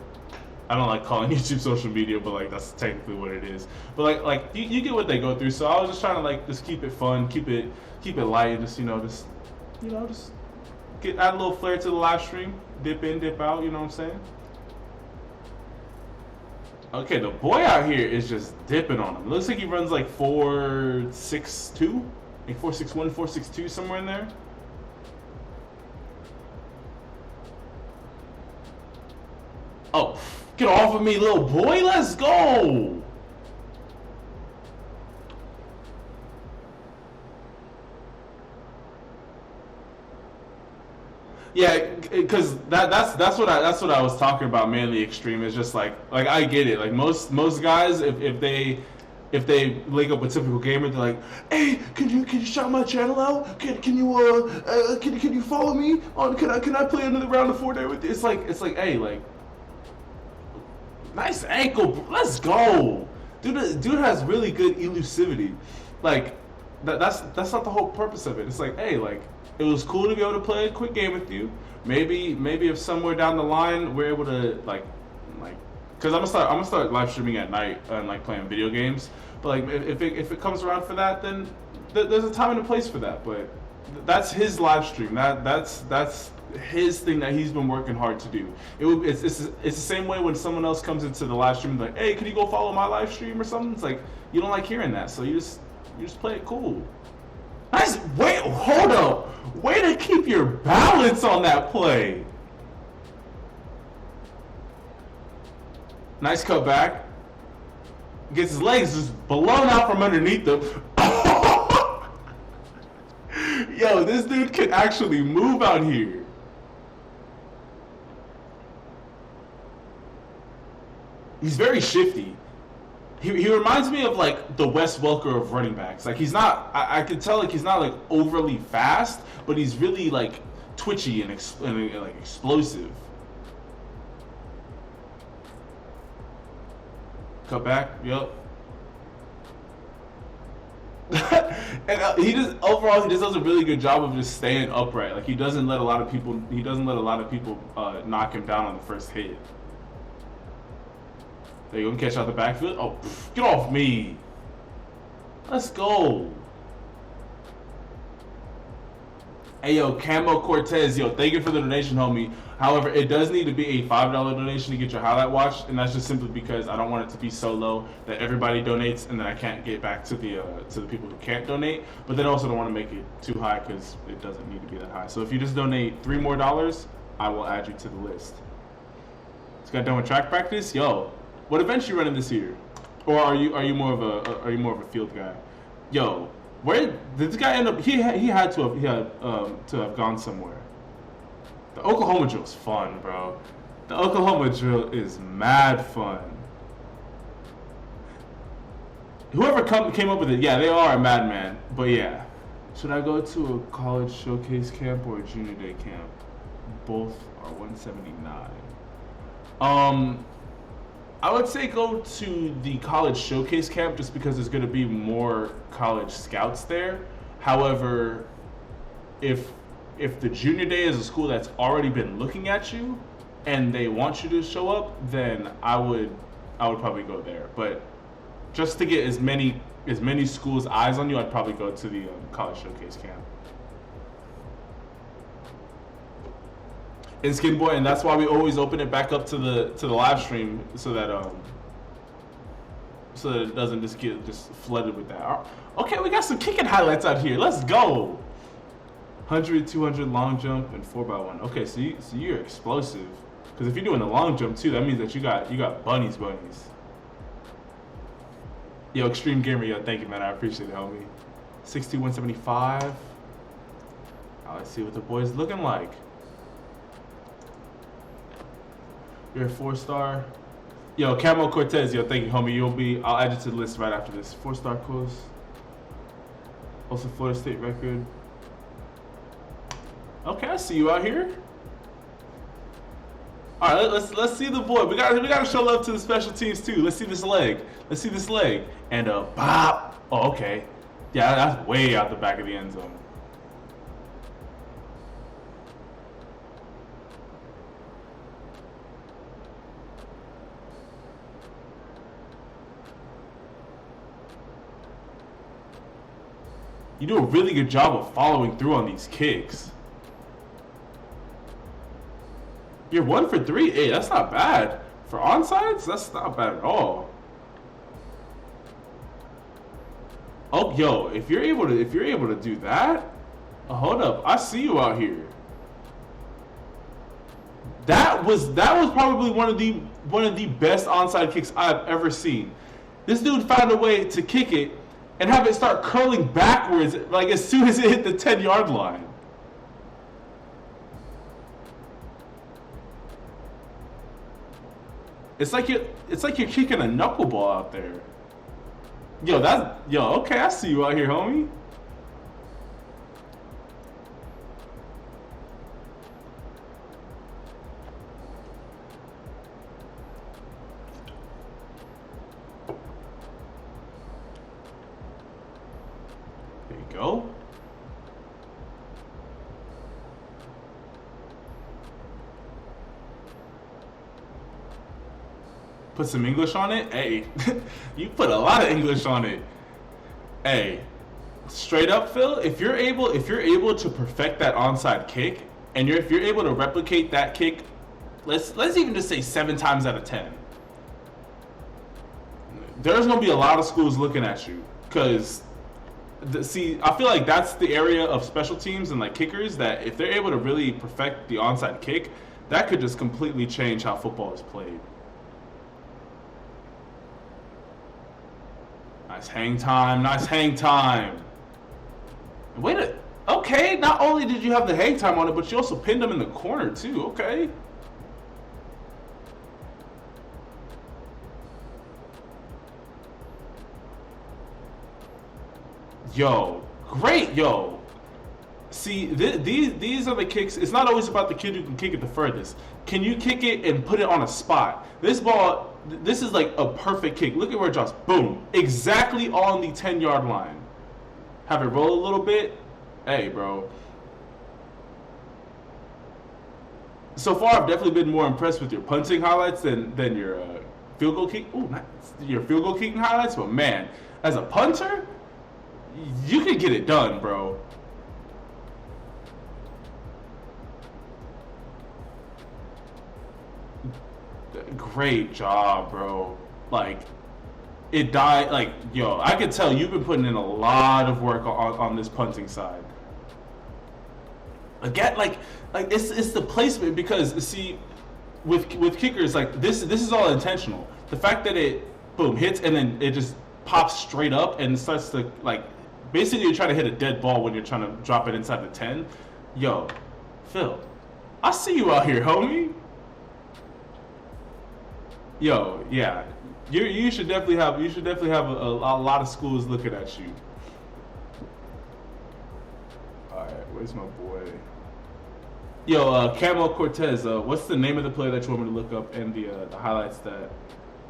[SPEAKER 1] I don't like calling YouTube social media, but like that's technically what it is. But like you get what they go through. So I was just trying to like just keep it fun, keep it light, and just just add a little flair to the live stream, dip in, dip out. You know what I'm saying? Okay, the boy out here is just dipping on him. It looks like he runs like 4.62, like 4.61, 4.62, somewhere in there. Oh, get off of me, little boy. Let's go. Yeah, because that's what I was talking about mainly. Extreme is just like I get it. Like most guys, if they link up with typical gamer, they're like, hey, can you shout my channel out? Can you follow me on? Can I play another round of Fortnite with you? It's like hey, like, nice ankle, let's go, dude has really good elusivity. Like that's not the whole purpose of it. It's like, hey, like, it was cool to be able to play a quick game with you. Maybe if somewhere down the line we're able to like, because I'm gonna start live streaming at night and like playing video games. But like if it comes around for that, then there's a time and a place for that. But that's his live stream. That's his thing that he's been working hard to do. It's the same way when someone else comes into the live stream like, hey, can you go follow my live stream or something? It's like you don't like hearing that, so you just play it cool. Nice. Wait, hold up. Way to keep your balance on that play. Nice cutback. Gets his legs just blown out from underneath him. Yo, this dude can actually move out here. He's very shifty. He reminds me of like the Wes Welker of running backs. Like he's not, I can tell like he's not like overly fast, but he's really like twitchy and like explosive. Cut back, yep. And he just does a really good job of just staying upright. Like he doesn't let a lot of people knock him down on the first hit. There you go, catch out the backfield. Oh, get off me. Let's go. Hey, yo, Camo Cortez, yo, thank you for the donation, homie. However, it does need to be a $5 donation to get your highlight watched, and that's just simply because I don't want it to be so low that everybody donates and then I can't get back to the people who can't donate. But then I also don't want to make it too high because it doesn't need to be that high. So if you just donate $3 more, I will add you to the list. Just got done with track practice, yo. What events you running this year, or are you more of a field guy? Yo, where did this guy end up? He had to have gone somewhere. The Oklahoma drill is fun, bro. The Oklahoma drill is mad fun. Whoever came up with it, yeah, they are a madman. But yeah, should I go to a college showcase camp or a junior day camp? Both are 179. I would say go to the college showcase camp just because there's going to be more college scouts there. However, if the junior day is a school that's already been looking at you and they want you to show up, then I would probably go there. But just to get as many schools' eyes on you, I'd probably go to the college showcase camp. in Skin Boy, and that's why we always open it back up to the live stream so that it doesn't just get flooded with that. Okay, we got some kicking highlights out here. Let's go. 100, 200 long jump and 4x1. Okay, so you're explosive. Because if you're doing the long jump too, that means that you got bunnies. Yo, Extreme Gamer, yo, thank you, man. I appreciate it, homie. 6175. Let's see what the boys looking like. You're a 4-star. Yo, Camo Cortez, yo, thank you, homie. I'll add you to the list right after this. 4-star course. Also Florida State record. Okay, I see you out here. All right, let's see the boy. We gotta show love to the special teams too. Let's see this leg. And bop. Oh, okay. Yeah, that's way out the back of the end zone. You do a really good job of following through on these kicks. You're 1 for 3. Hey, that's not bad. For onsides, that's not bad at all. Oh, yo, if you're able to do that, hold up. I see you out here. That was probably one of the best onside kicks I've ever seen. This dude found a way to kick it and have it start curling backwards, like as soon as it hit the 10-yard line. It's like you're kicking a knuckleball out there. Okay, I see you out here, homie. There you go. Put some English on it? Hey, you put a lot of English on it. Hey, straight up, Phil, if you're able to perfect that onside kick, and if you're able to replicate that kick, let's even just say 7 times out of 10. There's gonna be a lot of schools looking at you, because I feel like that's the area of special teams and like kickers that if they're able to really perfect the onside kick, that could just completely change how football is played. Nice hang time. Okay, not only did you have the hang time on it, but you also pinned him in the corner too, okay. Yo, great, yo. See, these are the kicks. It's not always about the kid who can kick it the furthest. Can you kick it and put it on a spot? This is like a perfect kick. Look at where it drops. Boom. Exactly on the 10-yard line. Have it roll a little bit. Hey, bro. So far, I've definitely been more impressed with your punting highlights than your field goal kick. Ooh, nice. Your field goal kicking highlights. But man, as a punter, you can get it done, bro. Great job, bro. Like, it died. Like, yo, I could tell you've been putting in a lot of work on this punting side. Again, like it's the placement, because see, with kickers, like this is all intentional. The fact that it boom hits and then it just pops straight up and starts to like basically you're trying to hit a dead ball when you're trying to drop it inside the 10. Yo, Phil, I see you out here, homie. Yo, yeah, you should definitely have a lot of schools looking at you. All right, where's my boy? Yo, Camo Cortez, what's the name of the player that you want me to look up and the highlights that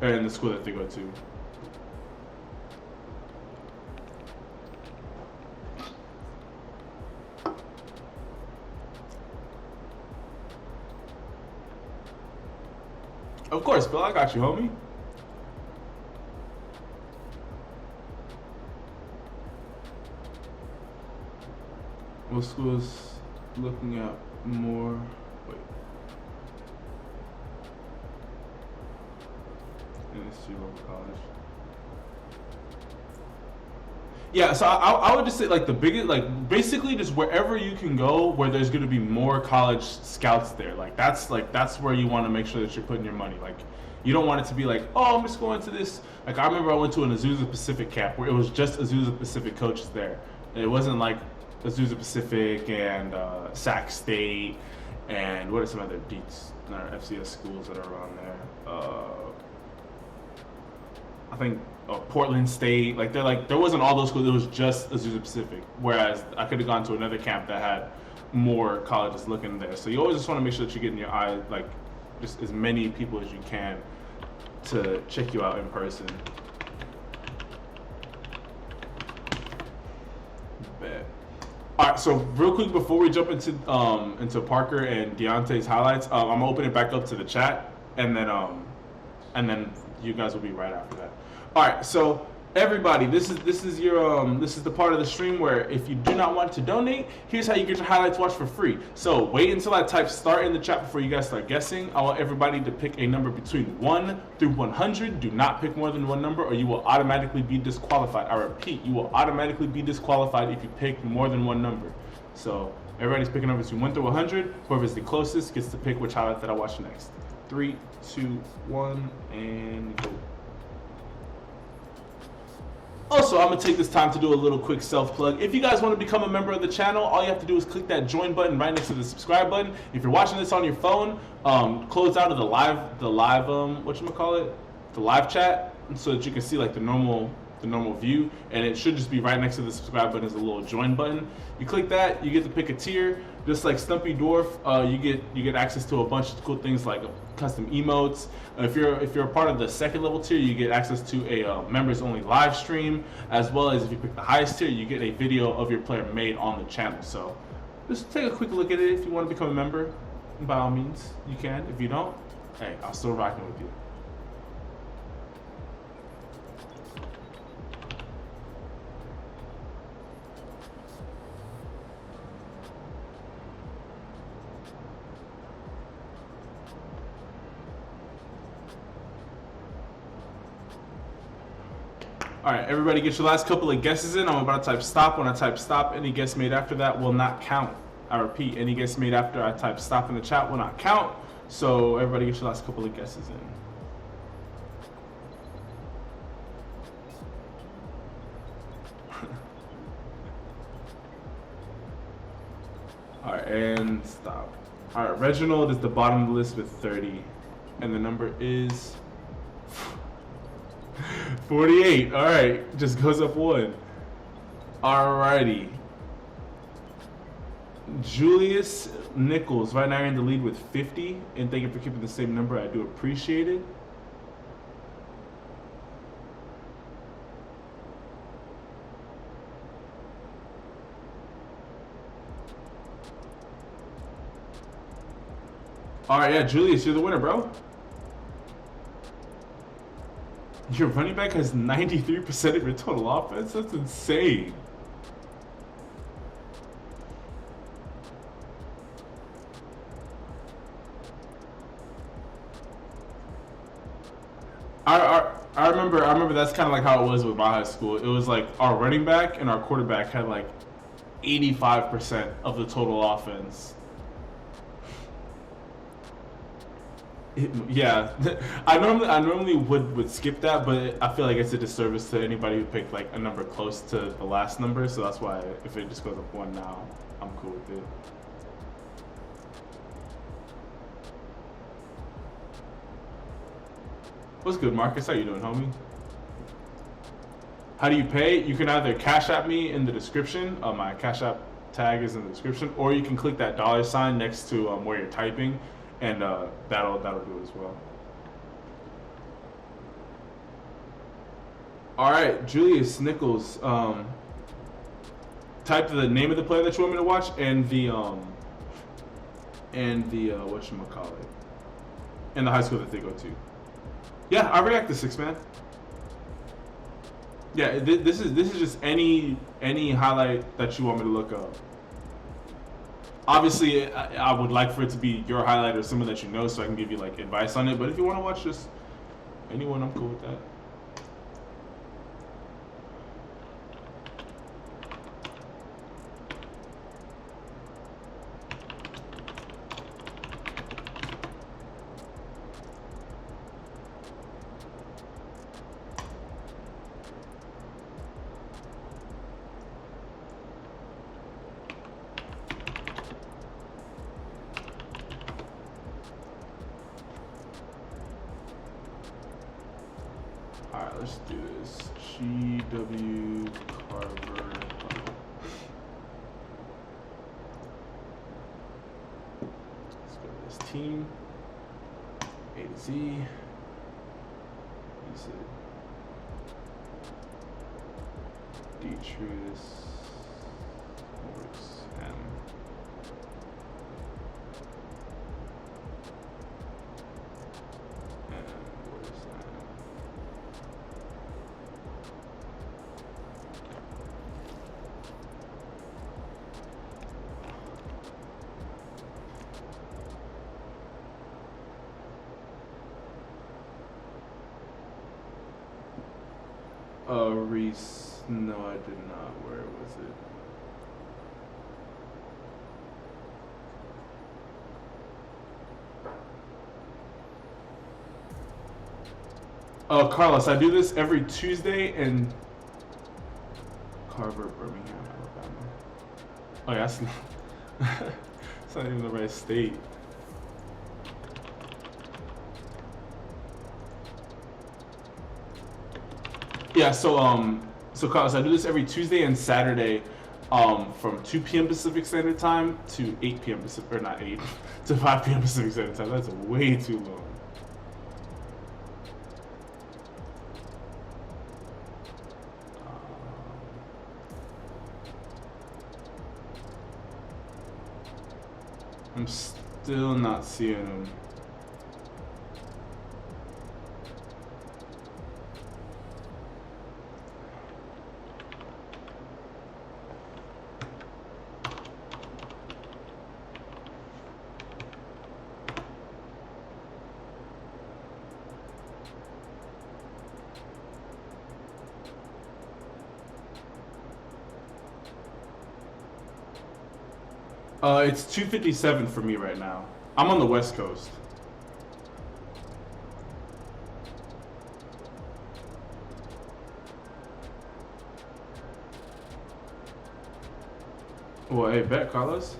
[SPEAKER 1] are in the school that they go to? Of course, Bill, I got you, homie. What schools looking at more? Wait. history, local college. Yeah, so I would just say like the biggest, like basically just wherever you can go where there's going to be more college scouts there. Like that's where you want to make sure that you're putting your money. Like you don't want it to be like, oh, I'm just going to this. Like I remember I went to an Azusa Pacific camp where it was just Azusa Pacific coaches there. It wasn't like Azusa Pacific and Sac State and what are some other beats, FCS schools that are around there. I think Portland State, like there wasn't all those schools. It was just Azusa Pacific. Whereas I could have gone to another camp that had more colleges looking there. So you always just want to make sure that you're getting your eye, like just as many people as you can to check you out in person. Bet. All right, so real quick before we jump into Parker and Deontay's highlights, I'm gonna open it back up to the chat, and then you guys will be right after that. All right, so everybody, this is the part of the stream where if you do not want to donate, here's how you get your highlights watched for free. So wait until I type start in the chat before you guys start guessing. I want everybody to pick a number between 1 through 100. Do not pick more than one number or you will automatically be disqualified. I repeat, you will automatically be disqualified if you pick more than one number. So everybody's picking numbers between 1 through 100. Whoever's the closest gets to pick which highlight that I watch next. 3, 2, 1, and go. Also, I'm going to take this time to do a little quick self-plug. If you guys want to become a member of the channel, all you have to do is click that join button right next to the subscribe button. If you're watching this on your phone, close out of the live chat so that you can see like the normal view, and it should just be right next to the subscribe button is a little join button. You click that, you get to pick a tier. Just like Stumpy Dwarf, you get access to a bunch of cool things like custom emotes. If you're a part of the second level tier, you get access to a members only live stream, as well as if you pick the highest tier, you get a video of your player made on the channel. So just take a quick look at it. If you want to become a member, by all means you can. If you don't, hey, I'm still rocking with you. All right, everybody get your last couple of guesses in. I'm about to type stop. When I type stop, any guess made after that will not count. I repeat, any guess made after I type stop in the chat will not count. So everybody get your last couple of guesses in. All right, and stop. All right, Reginald is the bottom of the list with 30, and the number is 48. All right, just goes up one. All righty. Julius Nichols right now in the lead with 50, and thank you for keeping the same number. I do appreciate it. All right, yeah, Julius, you're the winner, bro. Your running back has 93% of your total offense? That's insane. I remember that's kind of like how it was with my high school. It was like our running back and our quarterback had like 85% of the total offense. Yeah, I normally would skip that, but I feel like it's a disservice to anybody who picked like a number close to the last number, so that's why if it just goes up one now, I'm cool with it. What's good, Marcus? How you doing, homie? How do you pay? You can either Cash App me in the description. My Cash App tag is in the description, or you can click that $ next to where you're typing, and that'll do it as well. All right, Julius Nichols. Type the name of the player that you want me to watch and the whatchamacallit, and the high school that they go to. Yeah, I react to 6 man. Yeah, this is just any highlight that you want me to look up. Obviously, I would like for it to be your highlight or someone that you know, so I can give you like advice on it. But if you want to watch just Anyone, I'm cool with that. Alright, let's do this. GW Carver. Let's go to this team. A to Z. Is it Detrius? Maurice M. And what is that? Reese, no, I did not. Where was it? Carlos, I do this every Tuesday in Carver, Birmingham, Alabama. Oh, yeah, that's not, it's not even the right state. Yeah, so Carlos, I do this every Tuesday and Saturday, from 2 p.m. Pacific Standard Time to 8 p.m. Pacific, or not 8, to 5 p.m. Pacific Standard Time. That's way too long. I'm still not seeing him. It's 2:57 for me right now. I'm on the West Coast. Well, hey, bet, Carlos.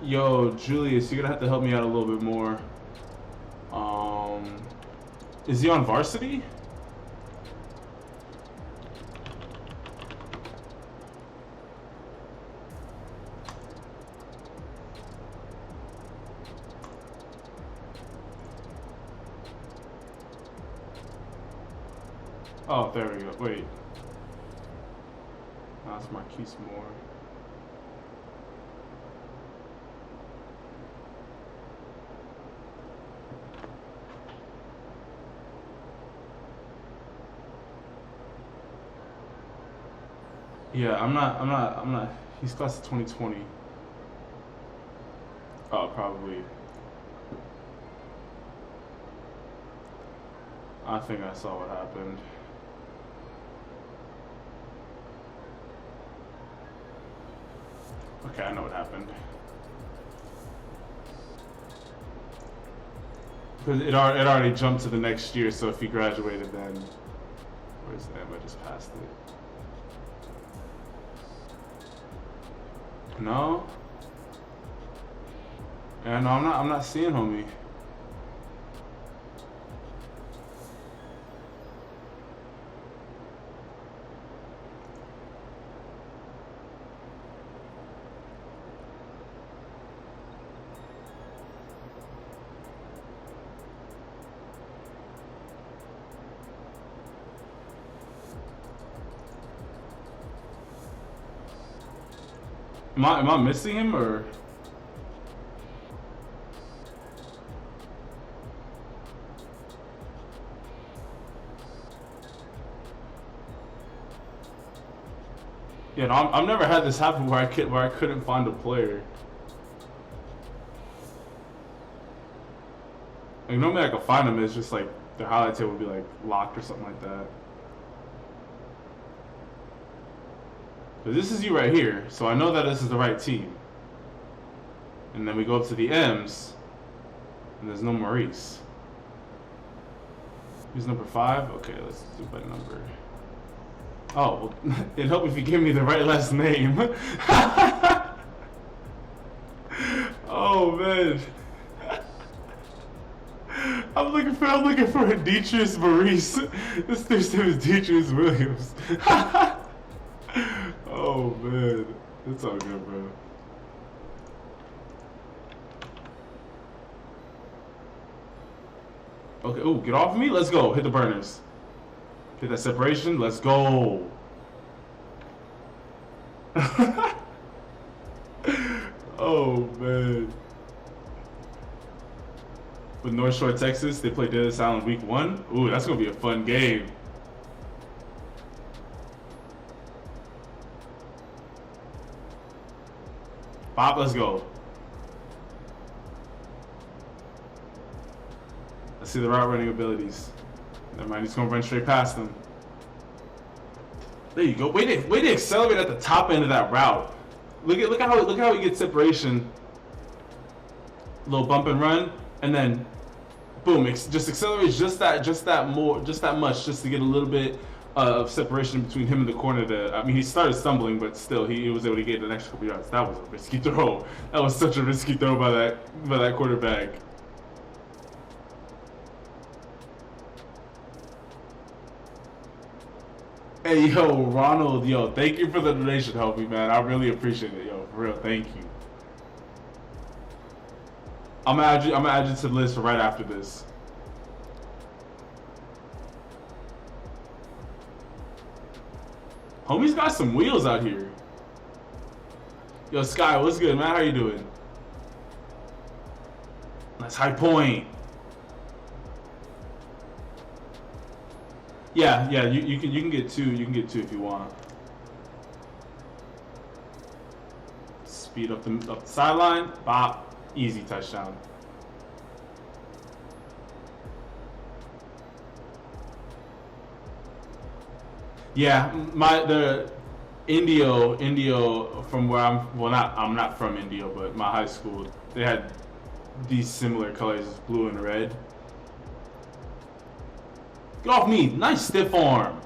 [SPEAKER 1] Yo, Julius, you're gonna have to help me out a little bit more. Is he on varsity? Oh, there we go. Wait. That's Marquise Moore. Yeah, I'm not. He's class of 2020. Oh, probably. I think I saw what happened. Okay, I know what happened. Because it already jumped to the next year, so if he graduated then... Where's that? I just passed it. No? Yeah, no, I'm not seeing homie. Am I missing him or? Yeah, no, I've never had this happen where I couldn't find a player. Like normally I can find them. It's just like their highlight tape would be like locked or something like that. But this is you right here, so I know that this is the right team. And then we go up to the M's, and there's no Maurice. Who's number 5? Okay, let's do by number. Oh, well, it'd help if you give me the right last name. Oh man. I'm looking for a Detrius Maurice. This dude's name is Maurice Williams. Oh man, it's all good, bro. Okay, ooh, get off of me. Let's go. Hit the burners. Hit that separation. Let's go. Oh man. With North Shore, Texas, they play Desert Island week 1. Ooh, that's gonna be a fun game. Bob, let's go. Let's see the route running abilities. Never mind, he's gonna run straight past them. There you go. Wait to accelerate at the top end of that route. Look how he gets separation. Little bump and run, and then boom, just accelerates just that much, just to get a little bit of separation between him and the corner. I mean, he started stumbling, but still, he was able to get an extra couple yards. That was a risky throw. That was such a risky throw by that quarterback. Hey, yo, Ronald, yo, thank you for the donation, homie, man. I really appreciate it, yo, for real, thank you. I'm gonna add you to the list for right after this. Homie's got some wheels out here. Yo, Sky, what's good, man? How you doing? That's high point. Yeah, you can get 2. You can get 2 if you want. Speed up the sideline. Bop. Easy touchdown. Yeah, the Indio from where I'm not from Indio, but my high school, they had these similar colors, blue and red. Get off me! Nice stiff arm.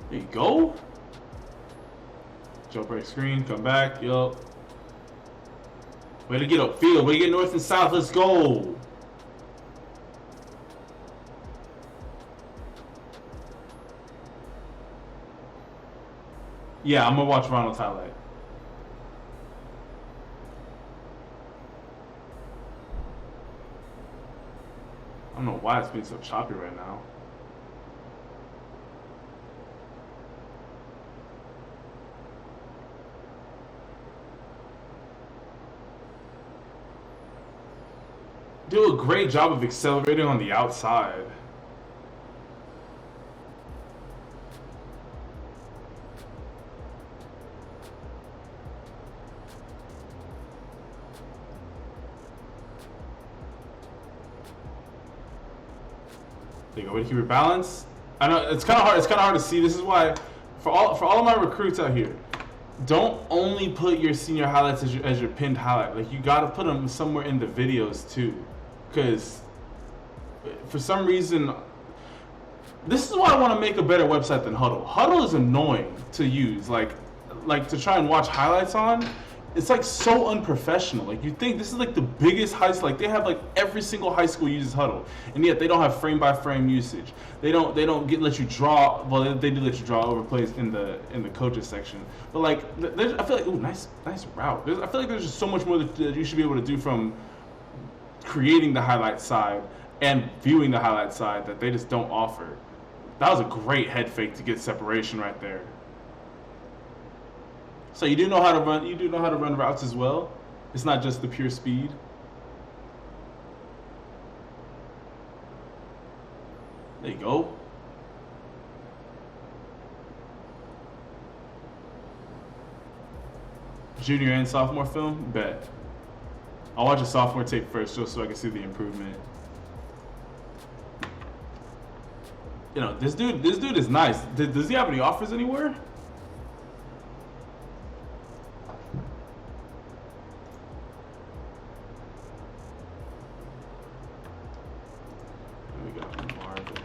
[SPEAKER 1] There you go. Jump break screen, come back, yup. Way to get upfield, way to get north and south, let's go. Yeah, I'm gonna watch Ronald's highlight. I don't know why it's being so choppy right now. Do a great job of accelerating on the outside. There you go. Way to keep your balance. I know it's kind of hard. It's kind of hard to see. This is why, for all of my recruits out here, don't only put your senior highlights as your pinned highlight. Like, you gotta put them somewhere in the videos too, because for some reason, this is why I want to make a better website than Huddle. Huddle is annoying to use. Like to try and watch highlights on. It's like so unprofessional. Like, you think this is like the biggest high school. Like, they have like every single high school uses Huddle, and yet they don't have frame by frame usage. They don't let you draw. Well, they do let you draw over plays in the coaches section. But like, I feel like, ooh, nice route. I feel like there's just so much more that you should be able to do from creating the highlight side and viewing the highlight side that they just don't offer. That was a great head fake to get separation right there. So you do know how to run. You do know how to run routes as well. It's not just the pure speed. There you go. Junior and sophomore film? Bet. I'll watch a sophomore tape first just so I can see the improvement. You know, this dude is nice. Does he have any offers anywhere? We got Marvin.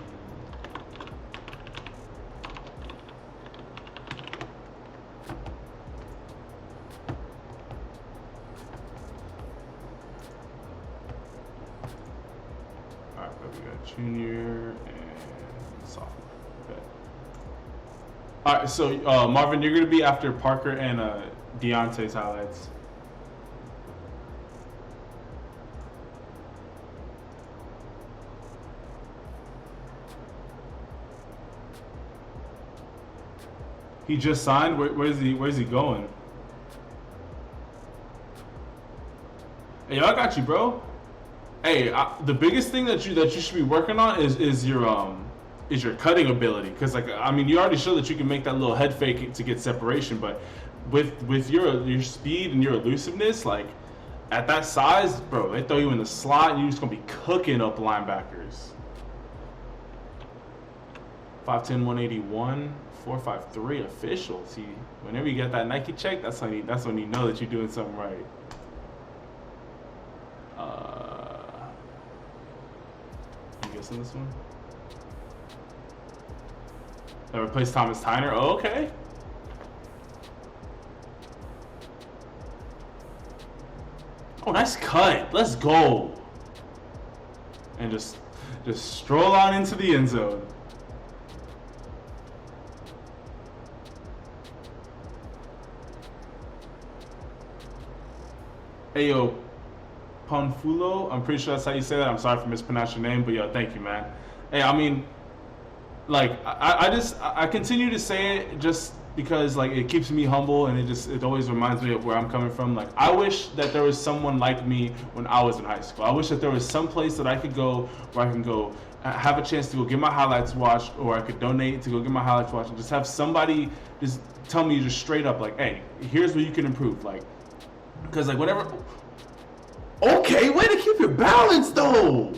[SPEAKER 1] All right, but we got junior and sophomore. Okay. All right, so Marvin, you're gonna be after Parker and Deontay's highlights. He just signed. Where's he going? Hey, I got you, bro. Hey, the biggest thing that you should be working on is your cutting ability, because like, I mean, you already showed that you can make that little head fake to get separation, but with your speed and your elusiveness, like at that size, bro, they throw you in the slot and you're just gonna be cooking up linebackers. 5'10", 181, 4.53 official. See, whenever you get that Nike check, that's when you know that you're doing something right. You guessing this one? That replaced Thomas Tyner. Oh, okay. Oh, nice cut. Let's go. And just stroll on into the end zone. Hey, yo, Panfulo. I'm pretty sure that's how you say that. I'm sorry for mispronouncing your name, but yo, thank you, man. Hey, I mean, like, I continue to say it just because like it keeps me humble, and it always reminds me of where I'm coming from. Like, I wish that there was someone like me when I was in high school. I wish that there was some place that I could go where I can go have a chance to go get my highlights watched, or I could donate to go get my highlights watched, and just have somebody just tell me just straight up like, hey, here's where you can improve. Like, because like whatever. Okay, way to keep your balance though.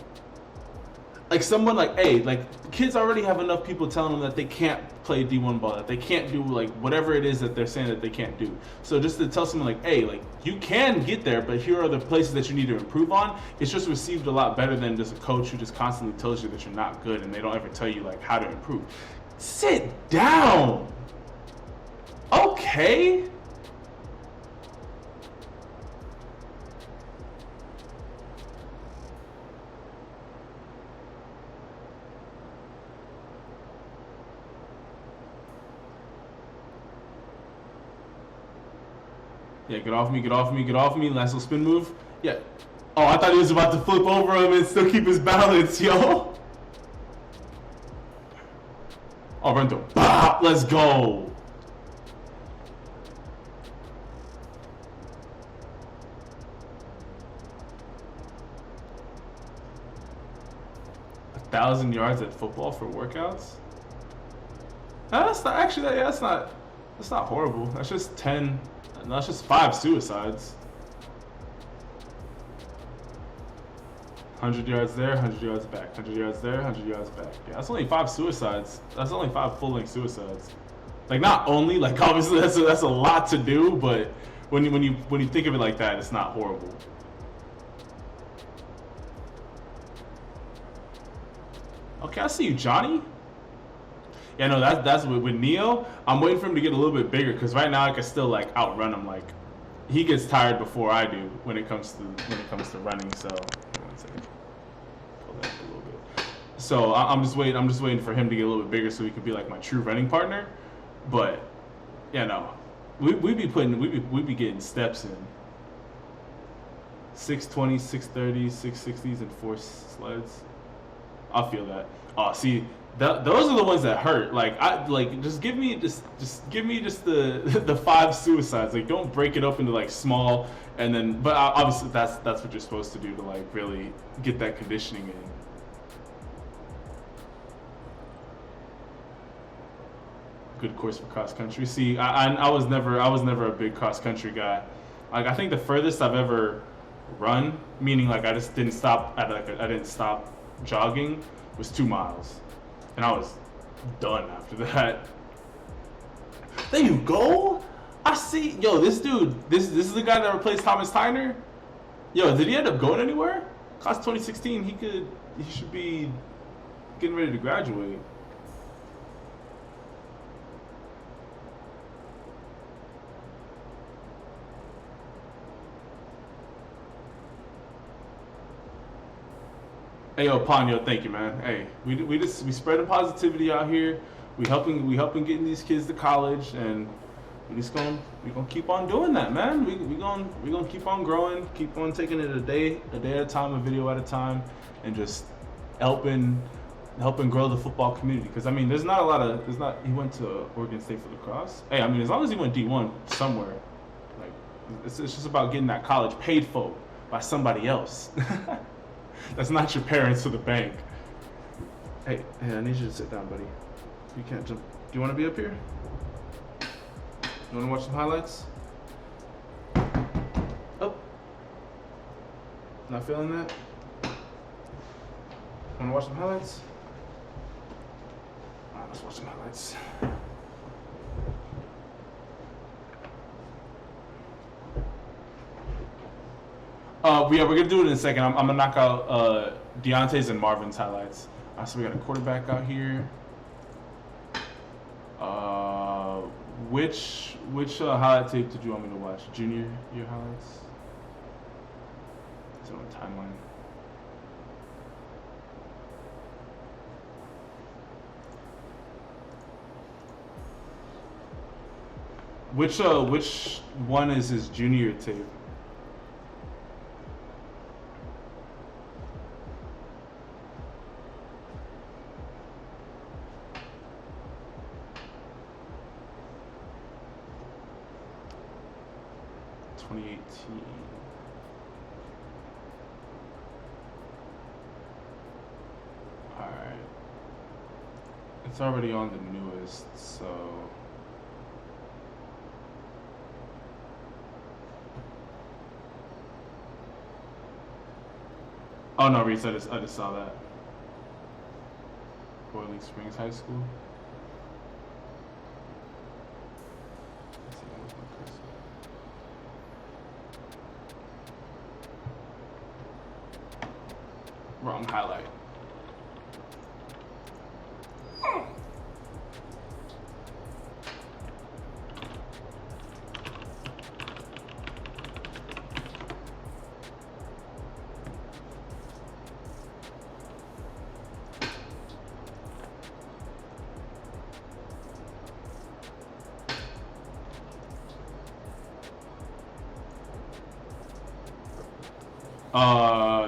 [SPEAKER 1] Like someone like, hey, like kids already have enough people telling them that they can't play D1 ball, that they can't do like whatever it is that they're saying that they can't do. So just to tell someone like, hey, like you can get there, but here are the places that you need to improve on. It's just received a lot better than just a coach who just constantly tells you that you're not good and they don't ever tell you like how to improve. Sit down. Okay. Yeah, get off me, get off me, get off me. Last little spin move. Yeah. Oh, I thought he was about to flip over him and still keep his balance, yo. Oh, run through. Bop, let's go. A 1,000 yards at football for workouts? That's not actually. Yeah, that's not horrible. That's just 10. No, that's just 5 suicides. 100 yards there, 100 yards back. 100 yards there, 100 yards back. Yeah, that's only 5 suicides. That's only 5 full-length suicides. Like, not only, like, obviously that's a lot to do, but when you think of it like that, it's not horrible. Okay, I see you, Johnny. Yeah, no, that's with Neo. I'm waiting for him to get a little bit bigger, because right now I can still like outrun him. Like, he gets tired before I do when it comes to running. So, one second. Pull that up a little bit. So I'm just waiting for him to get a little bit bigger so he could be like my true running partner. But yeah, no, we be getting steps in. 620, 630, 660s, and 4 sleds. I feel that. Oh, see. Those are the ones that hurt. Like just give me just the 5 suicides. Like, don't break it up into like small, and then but obviously that's what you're supposed to do to like really get that conditioning in. good course for cross country. See, I was never a big cross country guy. Like I think the furthest I've ever run, meaning like I just didn't stop at I didn't stop jogging, was 2 miles, and I was done after that. There you go. I see. Yo, this dude. This is the guy that replaced Thomas Tyner. Yo, did he end up going anywhere? Class 2016. He should be getting ready to graduate. Hey yo, Ponyo, thank you, man. Hey, we spreading positivity out here. We helping getting these kids to college, and we gonna keep on doing that, man. We gonna keep on growing, keep on taking it a day at a time, a video at a time, and just helping grow the football community. Because I mean, he went to Oregon State for lacrosse. Hey, I mean, as long as he went D1 somewhere, like it's just about getting that college paid for by somebody else. That's not your parents or the bank. Hey, I need you to sit down, buddy. You can't jump. Do you want to be up here? You want to watch some highlights? Oh. Not feeling that? Want to watch some highlights? Alright, let's watch some highlights. Yeah, we're gonna do it in a second. I'm gonna knock out Deontay's and Marvin's highlights. So we got a quarterback out here. Which highlight tape did you want me to watch? Junior year highlights? Is it on the timeline? Which one is his junior tape? Alright. It's already on the newest, so oh no, Reese, I just saw that. Boiling Springs High School. Wrong highlight.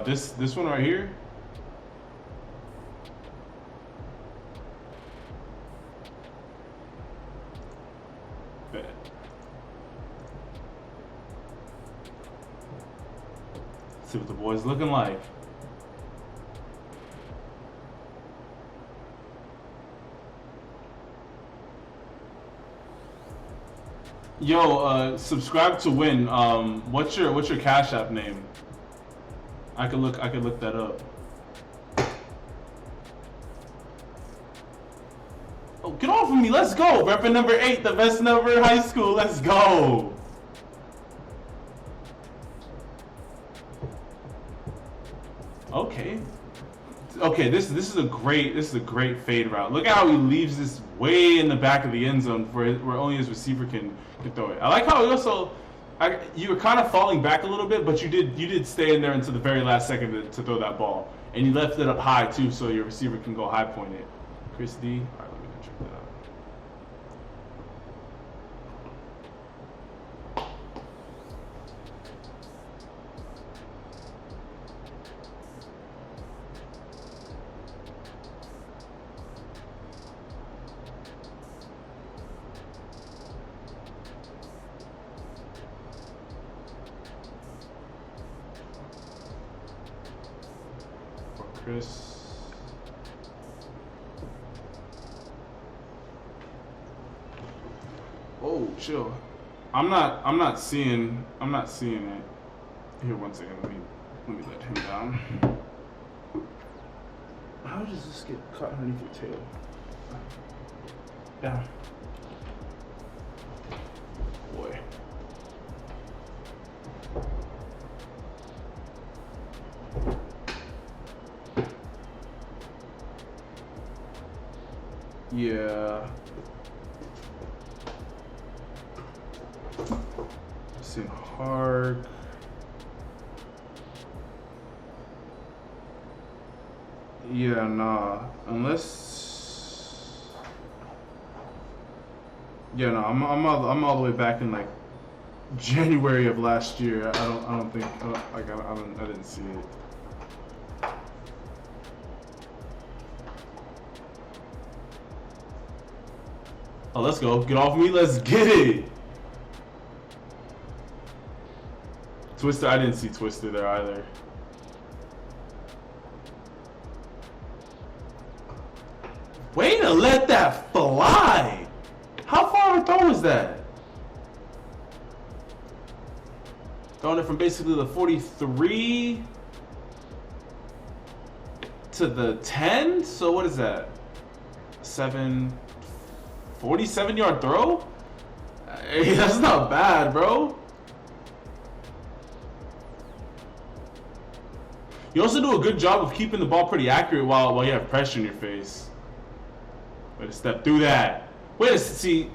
[SPEAKER 1] This one right here. Bet. See what the boys looking like. Yo, subscribe to win. What's your Cash App name? I could look that up. Oh, get off of me! Let's go. Repping number 8, the best number in high school. Let's go. Okay. Okay, this is a great fade route. Look at how he leaves this way in the back of the end zone where only his receiver can throw it. I like how he also. You were kind of falling back a little bit, but you did stay in there until the very last second to throw that ball, and you left it up high too, so your receiver can go high point it. Chris D. All right, let me check that out. Chris. 1 Oh, chill. I'm not seeing it. Here, one second. Let me let him down. How does this get caught underneath your tail? Down. Boy. Yeah. Seeing hard. Yeah, nah. Unless. Yeah, no. I'm all the way back in like January of last year. I don't think I didn't see it. Oh, let's go. Get off me. Let's get it. Twister. I didn't see Twister there either. Way to let that fly. How far of a throw is that? Throwing it from basically the 43 to the 10. So what is that? 47-yard throw? Hey, that's not bad, bro. You also do a good job of keeping the ball pretty accurate while you have pressure in your face. Way to step through that. Wait to see.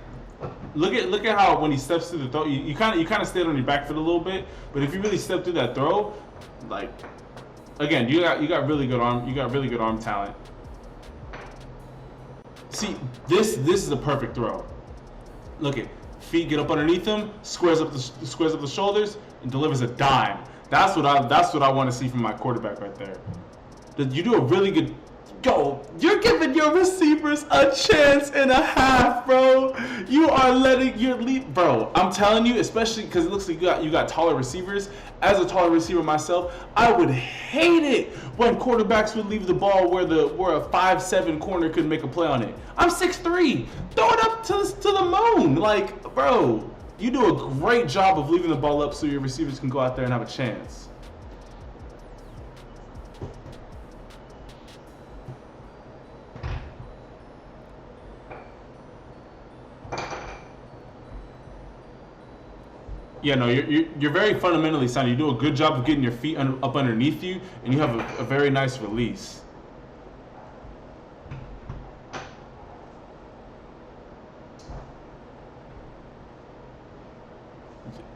[SPEAKER 1] Look at how when he steps through the throw, you kind of stayed on your back foot a little bit. But if you really step through that throw, like again, you got really good arm. You got really good arm talent. See, this is a perfect throw. Look at feet get up underneath him, squares up the shoulders, and delivers a dime. That's what I want to see from my quarterback right there. You do a really good. Yo, you're giving your receivers a chance and a half, bro. You are letting your lead, bro. I'm telling you, especially because it looks like you got taller receivers. As a taller receiver myself, I would hate it when quarterbacks would leave the ball where a 5'7" corner could make a play on it. I'm 6'3". Throw it up to the moon, like, bro. You do a great job of leaving the ball up so your receivers can go out there and have a chance. Yeah, no, you're very fundamentally sound. You do a good job of getting your feet up underneath you, and you have a very nice release.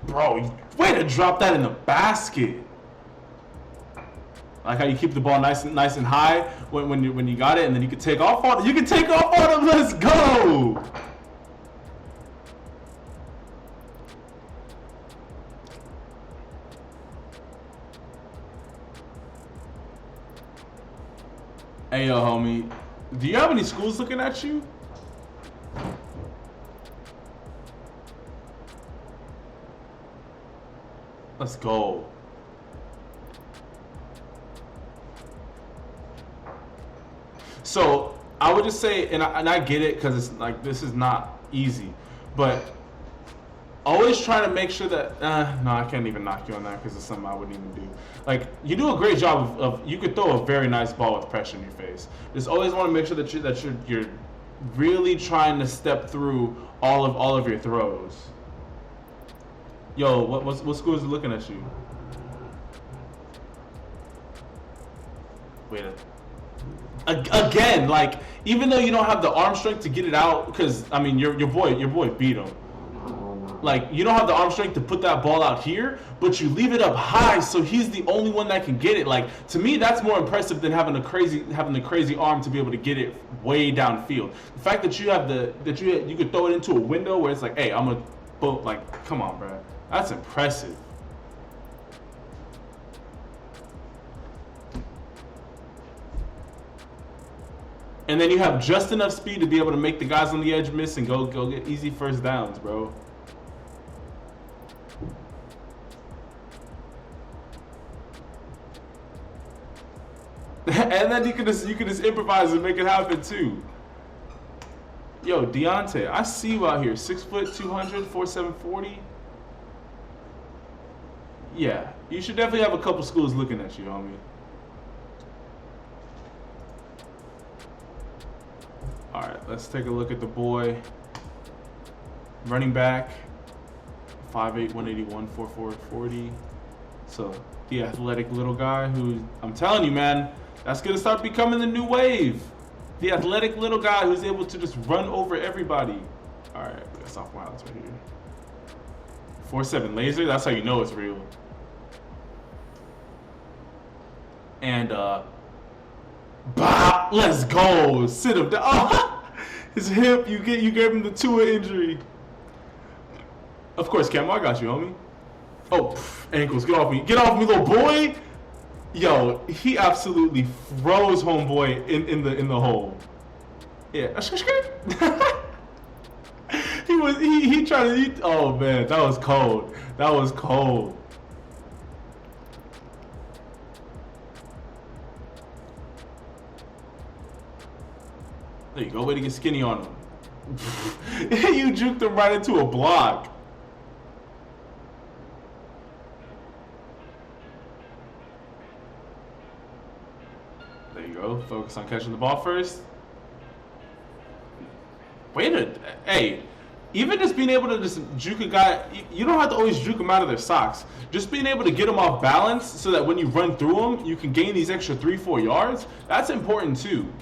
[SPEAKER 1] Bro, way to drop that in the basket. Like how you keep the ball nice and high when you got it, and then you can take off on it. You can take off on it. Let's go. Hey, yo, homie, do you have any schools looking at you? Let's go. So I would just say, and I get it because it's like this is not easy, but always try to make sure that no, I can't even knock you on that because it's something I wouldn't even do. Like you do a great job of you could throw a very nice ball with pressure in your face. Just always want to make sure that you're really trying to step through all of your throws. Yo, what school is looking at you? Wait. Again, like even though you don't have the arm strength to get it out, because I mean your boy beat him. Like you don't have the arm strength to put that ball out here, but you leave it up high, so he's the only one that can get it. Like to me, that's more impressive than having the crazy arm to be able to get it way downfield. The fact that you could throw it into a window where it's like, hey, I'm gonna boat. Like, come on, bro, that's impressive. And then you have just enough speed to be able to make the guys on the edge miss and go get easy first downs, bro. And then you can just improvise and make it happen too. Yo, Deontay, I see you out here. 6 foot, 200, 4'7", 40. Yeah, you should definitely have a couple schools looking at you, homie. All right, let's take a look at the boy. Running back, 5'8", 181, 4'4", 40. So the athletic little guy who, I'm telling you, man, that's gonna start becoming the new wave. The athletic little guy who's able to just run over everybody. All right, we got sophomore highlights right here. 4'7" laser, that's how you know it's real. And bah, let's go. Sit him down. Oh, his hip, you gave him the Tua injury. Of course, Camo, I got you, homie. Oh, ankles, get off me. Get off me, little boy. Yo, he absolutely froze homeboy in the hole. Yeah. he tried to eat. Oh man, that was cold. That was cold. There you go, way to get skinny on him. You juked him right into a block. There you go, focus on catching the ball first. Hey, even just being able to just juke a guy, you don't have to always juke them out of their socks. Just being able to get them off balance so that when you run through them, you can gain these extra 3-4 yards. That's important too.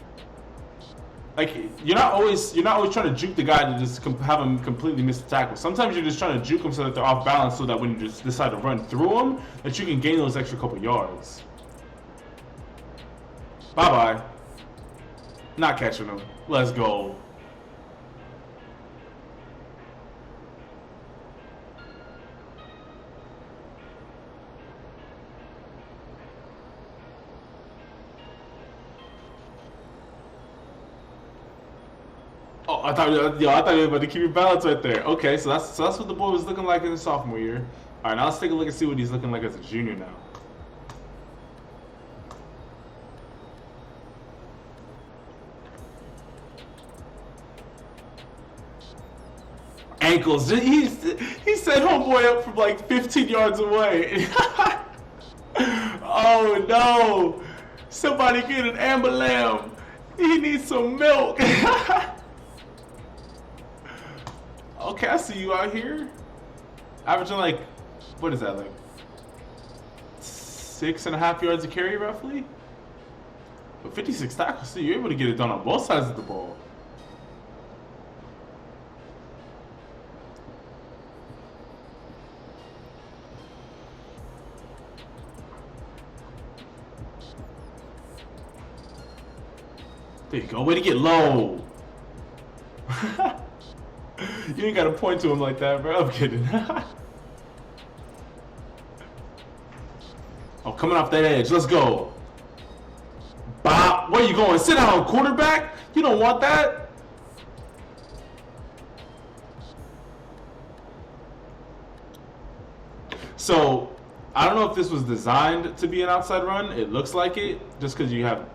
[SPEAKER 1] Like, you're not always trying to juke the guy to just have him completely miss the tackle. Sometimes you're just trying to juke them so that they're off balance, so that when you just decide to run through them, that you can gain those extra couple yards. Bye-bye. Not catching him. Let's go. Oh, I thought you were about to keep your balance right there. Okay, so that's what the boy was looking like in his sophomore year. All right, now let's take a look and see what he's looking like as a junior now. Ankles. He set homeboy up from like 15 yards away. Oh no! Somebody get an Amber Lamb. He needs some milk. Okay, I see you out here. Averaging like, what is that, like 6.5 yards a carry roughly? But 56 tackles, so you're able to get it done on both sides of the ball. There you go, way to get low. You ain't gotta point to him like that, bro. I'm kidding. Oh, coming off that edge. Let's go. Bop. Where you going? Sit down, quarterback. You don't want that. So, I don't know if this was designed to be an outside run. It looks like it, just because you got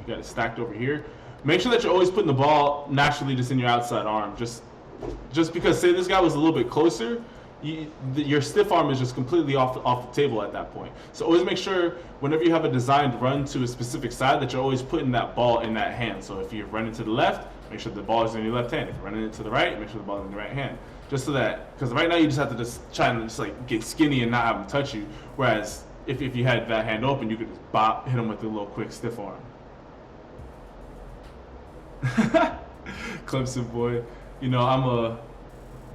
[SPEAKER 1] it stacked over here. Make sure that you're always putting the ball naturally just in your outside arm. Just because, say this guy was a little bit closer, your stiff arm is just completely off the table at that point. So always make sure whenever you have a designed run to a specific side that you're always putting that ball in that hand. So if you're running to the left, make sure the ball is in your left hand. If you're running it to the right, make sure the ball is in your right hand. Just so that, because right now you just have to just try and just like get skinny and not have him touch you. Whereas if you had that hand open, you could just bop, hit him with a little quick stiff arm. Clemson boy. You know,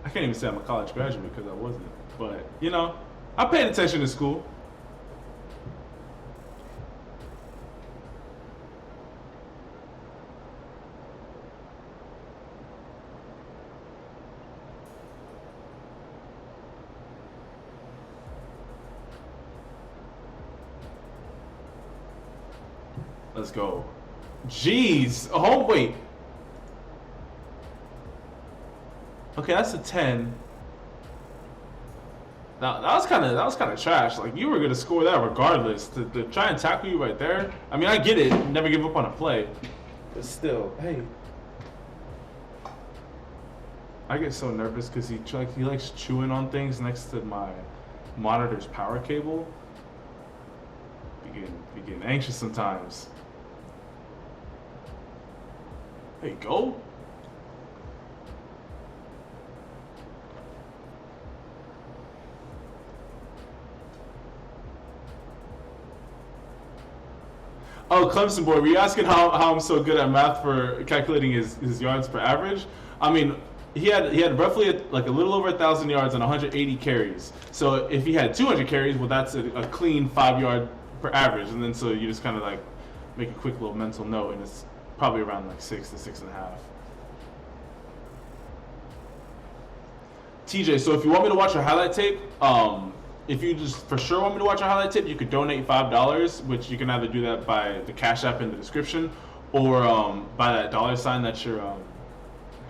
[SPEAKER 1] I can't even say I'm a college graduate because I wasn't. But, you know, I paid attention to school. Let's go. Jeez. Oh, wait. Okay, that's a 10. Now that was kind of trash. Like, you were gonna score that regardless. To try and tackle you right there. I mean, I get it. Never give up on a play, but still, hey. I get so nervous because he likes chewing on things next to my monitor's power cable. Be getting anxious sometimes. There you go. Oh, Clemson boy, were you asking how I'm so good at math for calculating his yards per average? I mean, he had roughly like a little over 1,000 yards and 180 carries. So if he had 200 carries, well, that's a clean 5-yard per average. And then so you just kind of like make a quick little mental note, and it's probably around like 6 to 6.5. TJ, so if you want me to watch a highlight tape, if you just for sure want me to watch a highlight tape, you could donate $5, which you can either do that by the Cash App in the description, or by that $sign that you're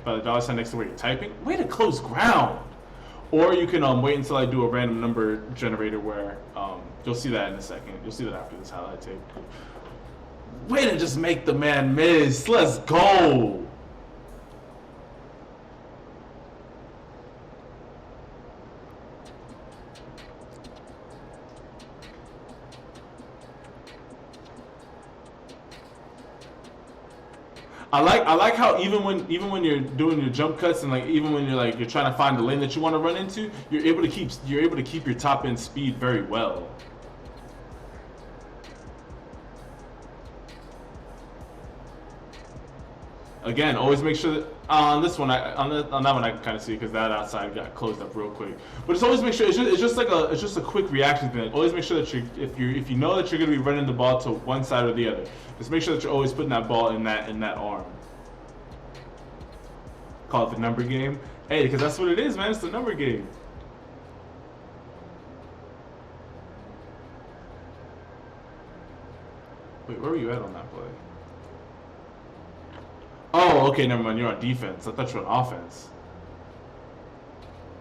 [SPEAKER 1] by the $sign next to where you're typing. Way to close ground. Or you can wait until I do a random number generator where you'll see that in a second. You'll see that after this highlight tape. Way to just make the man miss. Let's go. I like how even when you're doing your jump cuts and like even when you're trying to find the lane that you want to run into, you're able to keep your top end speed very well. Again, always make sure that on this one, on that one I can kind of see because that outside got closed up real quick. But just always make sure it's just a quick reaction thing. Always make sure that if you know that you're going to be running the ball to one side or the other, just make sure that you're always putting that ball in that arm. Call it the number game. Hey, because that's what it is, man. It's the number game. Wait, where were you at on that play? Oh, okay, never mind. You're on defense. I thought you were on offense.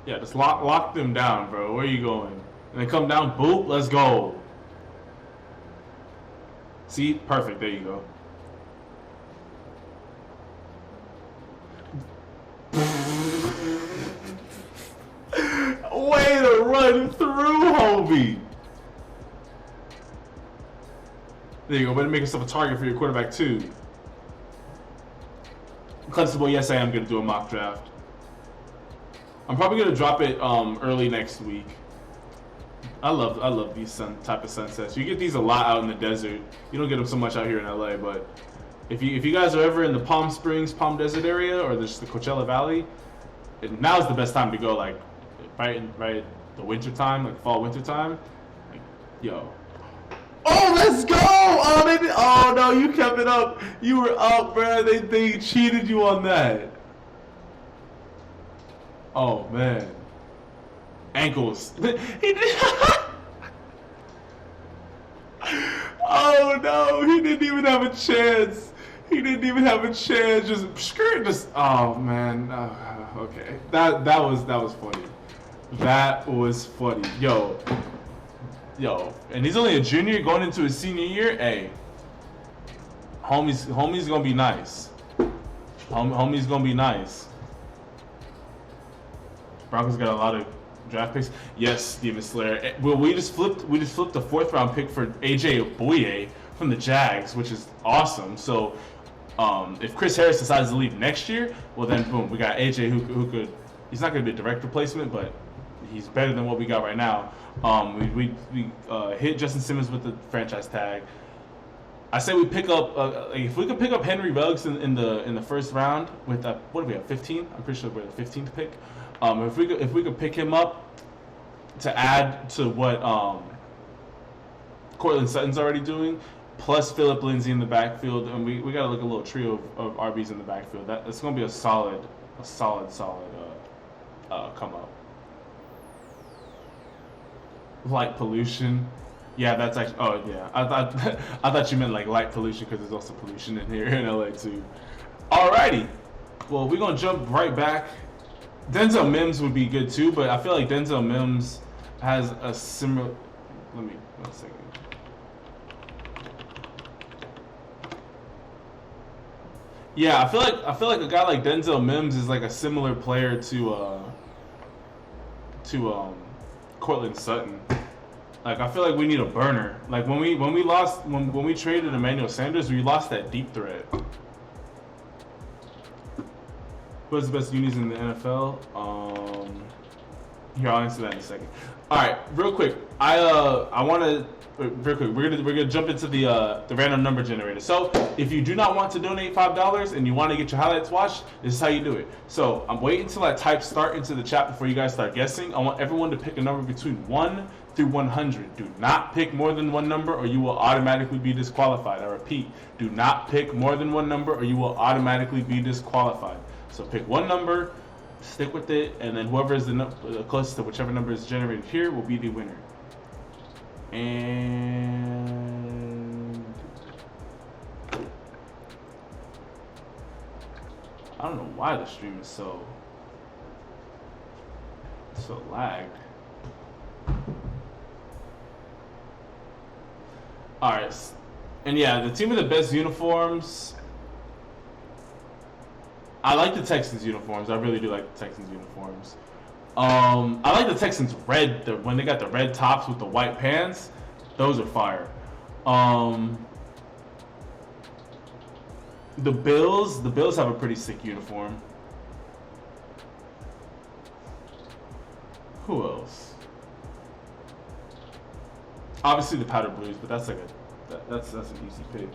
[SPEAKER 1] Yeah, just lock them down, bro. Where are you going? And then come down, boop, let's go. See? Perfect. There you go. Way to run through, homie. There you go. Better make yourself a target for your quarterback, too. Clemson boy, yes, I am going to do a mock draft. I'm probably going to drop it early next week. I love these type of sunsets. You get these a lot out in the desert. You don't get them so much out here in LA, but if you guys are ever in the Palm Springs, Palm Desert area, or just the Coachella Valley, now's the best time to go. Like right the winter time, like fall winter time. Like, yo. Oh, let's go! Oh no, you kept it up. You were up, bro. They cheated you on that. Oh man, ankles. He did. Oh no, he didn't even have a chance. He didn't even have a chance. Just. Oh man. Okay. That was funny. That was funny. Yo, and he's only a junior going into his senior year. Hey, homie's gonna be nice. Homie's gonna be nice. Broncos got a lot of draft picks. Yes, Demon Slayer. Well, we just flipped a 4th round pick for AJ Oboye from the Jags, which is awesome. So, if Chris Harris decides to leave next year, well then boom, we got AJ who could. He's not gonna be a direct replacement, but he's better than what we got right now. We hit Justin Simmons with the franchise tag. I say we pick up if we could pick up Henry Ruggs in the first round with what do we have, 15? I'm pretty sure we're the 15th pick. If we could pick him up to add to what Cortland Sutton's already doing, plus Phillip Lindsay in the backfield, and we got like a little trio of RBs in the backfield. That's going to be a solid come up. Light pollution. Yeah, that's actually. Oh yeah, I thought you meant like light pollution because there's also pollution in here in LA too. Alrighty, well we're gonna jump right back. Denzel Mims would be good too, but I feel like Denzel Mims has a similar. Let me 1 second. Yeah, I feel like a guy like Denzel Mims is like a similar player to Cortland Sutton. Like I feel like we need a burner. Like when we traded Emmanuel Sanders, we lost that deep threat. What's the best unis in the NFL? Here, I'll answer that in a second. All right, real quick. I want to real quick. We're gonna jump into the random number generator. So if you do not want to donate $5 and you want to get your highlights watched, this is how you do it. So I'm waiting until I type start into the chat before you guys start guessing. I want everyone to pick a number between 1 through 100. Do not pick more than one number or you will automatically be disqualified. I repeat, do not pick more than one number or you will automatically be disqualified. So pick one number, stick with it, and then whoever is the closest to whichever number is generated here will be the winner. And I don't know why the stream is so lagged. All right, and yeah, the team with the best uniforms. I like the Texans uniforms. I really do like the Texans uniforms. I like the Texans red. When they got the red tops with the white pants, those are fire. The Bills have a pretty sick uniform. Who else? Obviously the powder blues, but that's like that's an easy pick.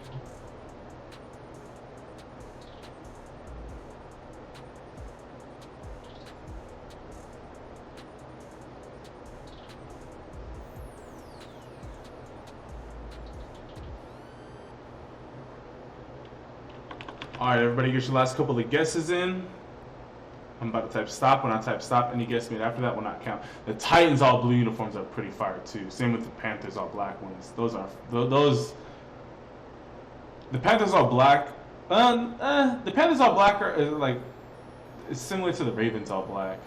[SPEAKER 1] All right, everybody, get your last couple of guesses in. I'm about to type stop. When I type stop, any guess made after that will not count. The Titans all blue uniforms are pretty fire too. Same with the Panthers all black ones. Those. The Panthers all black. The Panthers all black are like it's similar to the Ravens all black.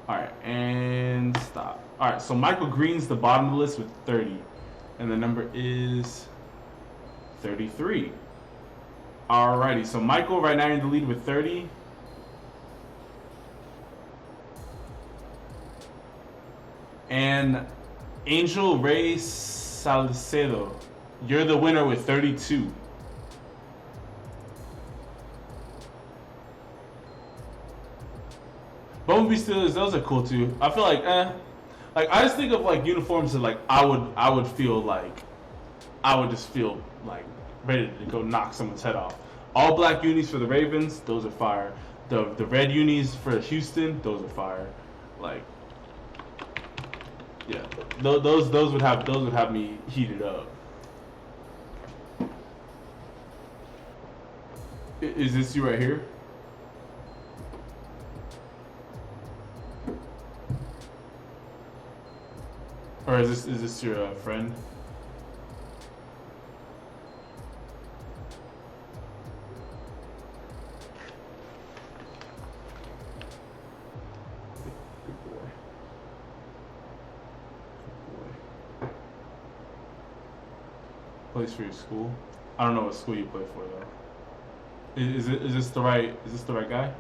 [SPEAKER 1] All right, and stop. All right, so Michael Green's the bottom of the list with 30, and the number is 33. Alrighty, so Michael right now in the lead with 30. And Angel Ray Salcedo, you're the winner with 32. Bumblebee Steelers, those are cool too. I feel like, like I just think of like uniforms that like I would feel like, I would just feel like ready to go knock someone's head off. All black unis for the Ravens, those are fire. The red unis for Houston, those are fire. Like, yeah, those would have me heated up. Is this you right here? Or is this your friend? Plays for your school? I don't know what school you play for though. Is this the right guy?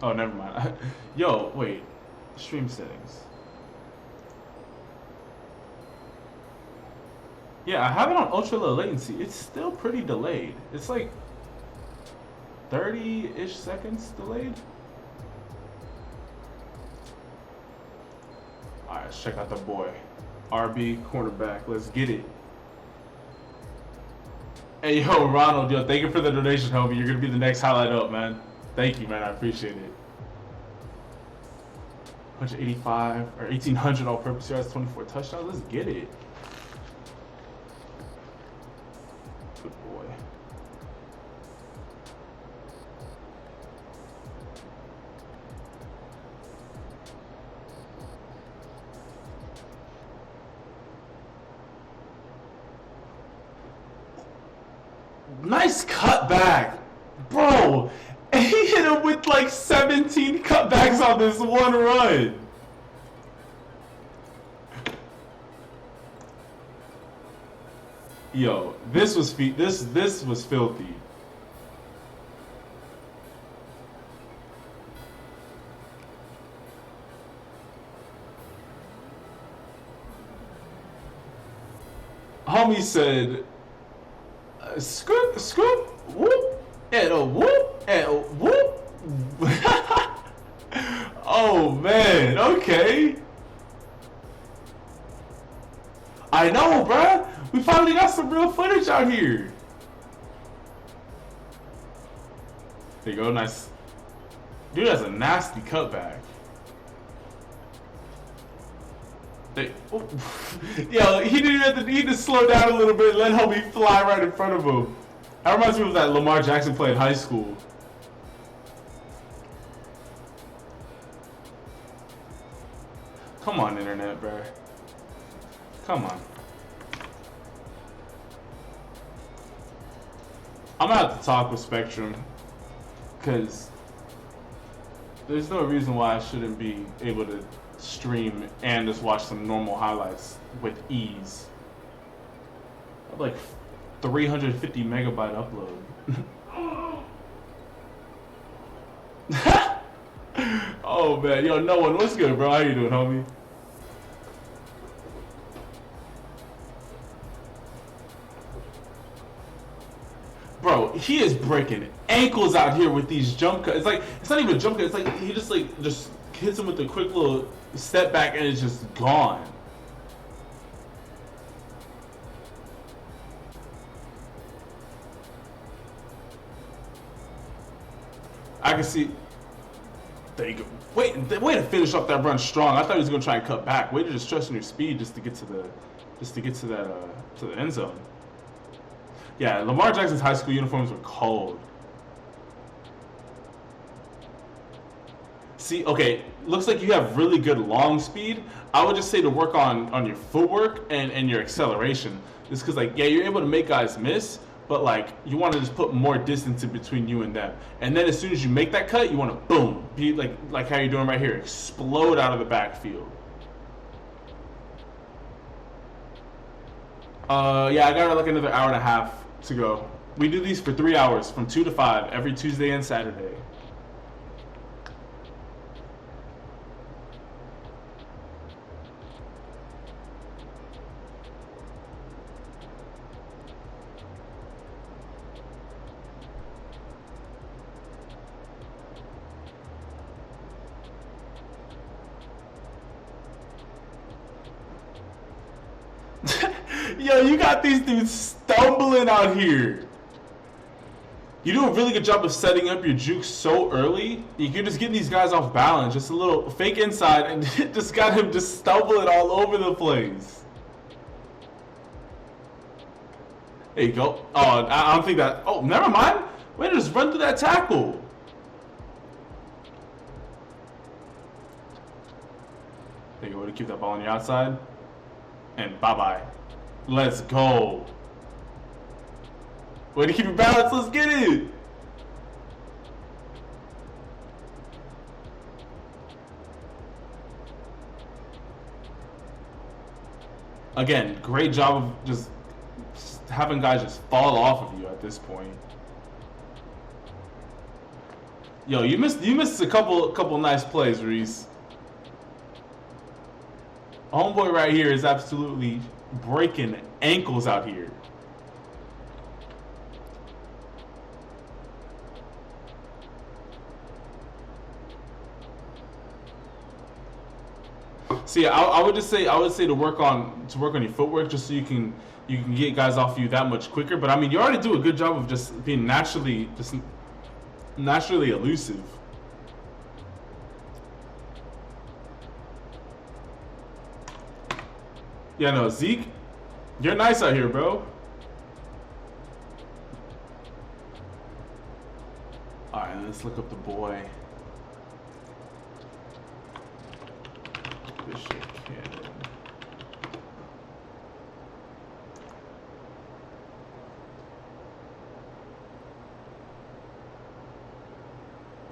[SPEAKER 1] Oh, never mind. Yo, wait. Stream settings. Yeah, I have it on ultra low latency. It's still pretty delayed. It's like 30-ish seconds delayed. Alright, let's check out the boy. RB cornerback. Let's get it. Hey, yo, Ronald, yo, thank you for the donation, homie. You're going to be the next highlight up, man. Thank you, man. I appreciate it. 185 or 1,800 all-purpose yards, 24 touchdowns. Let's get it. Good boy. Nice cutback, bro. He hit him with like 17 cutbacks on this one run. Yo, this was this was filthy. Homie said, scoop, scoop, whoop, and a whoop, and a whoop. Oh man, okay. I know, bruh. We finally got some real footage out here. There you go, nice. Dude, that's a nasty cutback. Yo, he didn't have to, he just slow down a little bit, let homie fly right in front of him. That reminds me of that Lamar Jackson play in high school. Come on, internet, bro. Come on. I'm gonna have to talk with Spectrum, because there's no reason why I shouldn't be able to stream and just watch some normal highlights with ease. Like 350 megabyte upload. Oh man, yo, no one, what's good, bro? How you doing, homie? Bro, he is breaking ankles out here with these jump cuts. It's like, it's not even a jump cut. It's like he just hits him with a quick little step back and it's just gone. I can see. There you go. Wait, way to finish off that run strong. I thought he was gonna try and cut back. Way to just trust in your speed just to get to the end zone. Yeah, Lamar Jackson's high school uniforms were cold. See, okay, looks like you have really good long speed. I would just say to work on your footwork and your acceleration. Just because, like, yeah, you're able to make guys miss, but, like, you want to just put more distance in between you and them. And then as soon as you make that cut, you want to, boom, be like how you're doing right here, explode out of the backfield. Yeah, I got like another hour and a half to go. We do these for 3 hours, from 2 to 5, every Tuesday and Saturday. Yo, you got these dudes stumbling out here. You do a really good job of setting up your juke so early. You can just get these guys off balance. Just a little fake inside and just got him just stumbling all over the place. There you go. Oh, I don't think that. Oh, never mind. Way to just run through that tackle. There you go. Way to keep that ball on your outside. And bye-bye. Let's go. Way to keep it balanced. Let's get it. Again, great job of just having guys just fall off of you at this point. Yo, you missed a couple nice plays, Reese. Homeboy right here is absolutely breaking ankles out here. See, I would say to work on your footwork just so you can get guys off you that much quicker. But I mean, you already do a good job of just being naturally elusive. Yeah, no, Zeke, you're nice out here, bro. All right, let's look up the boy. Bishop Cannon.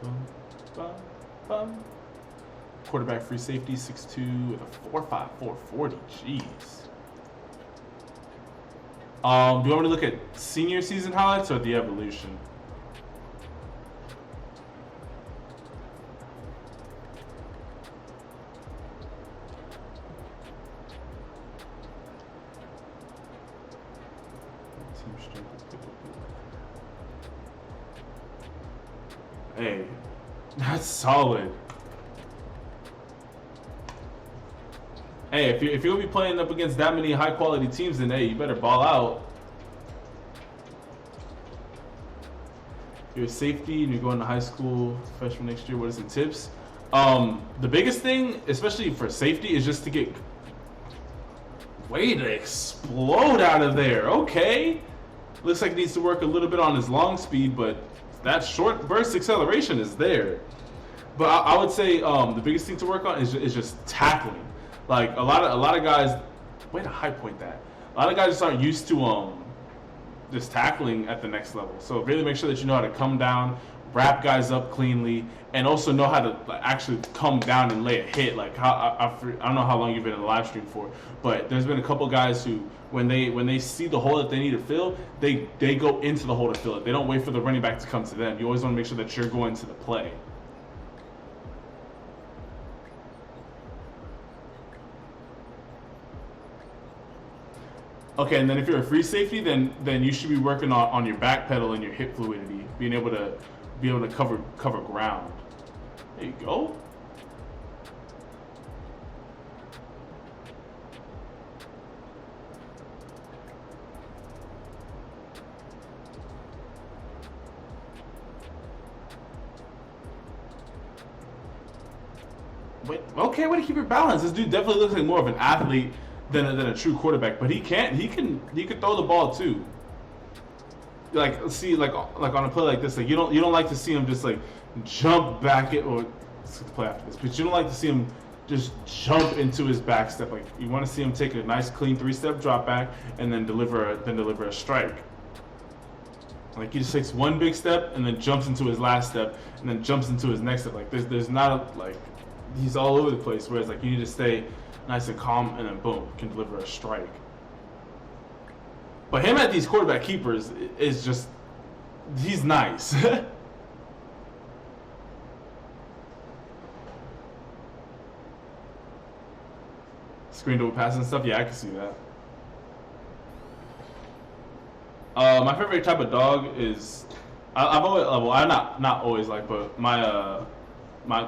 [SPEAKER 1] Bum, bum, bum. Quarterback free safety, 6'2", with a 4.54 40. Jeez. Do you want me to look at senior season highlights or the evolution? Hey, that's solid. Hey, if you're gonna be playing up against that many high quality teams, then hey, you better ball out. You're a safety and you're going to high school, freshman next year. What are some tips? The biggest thing, especially for safety, is just to get way to explode out of there. Okay, looks like he needs to work a little bit on his long speed, but that short burst acceleration is there. But I would say the biggest thing to work on is just tackling. Like a lot of guys, way to high point that. A lot of guys just aren't used to just tackling at the next level. So really make sure that you know how to come down, wrap guys up cleanly, and also know how to actually come down and lay a hit. Like I don't know how long you've been in the live stream for, but there's been a couple guys who when they see the hole that they need to fill, they go into the hole to fill it. They don't wait for the running back to come to them. You always want to make sure that you're going to the play. Okay, and then if you're a free safety, then you should be working on your back pedal and your hip fluidity, being able to cover ground. There you go. Wait, okay, way to keep your balance. This dude definitely looks like more of an athlete than a true quarterback, but he can throw the ball too. Like see, like on a play like this, like you don't like to see him just like jump back it, or let's play after this, but you don't like to see him just jump into his back step. Like you want to see him take a nice clean 3-step drop back and then deliver a strike. Like he just takes one big step and then jumps into his last step and then jumps into his next step. Like there's not like he's all over the place. Whereas like you need to stay nice and calm, and then boom, can deliver a strike. But him at these quarterback keepers is just, he's nice. Screen over passes and stuff, yeah, I can see that. My favorite type of dog is, I've always, well, I'm not always like, but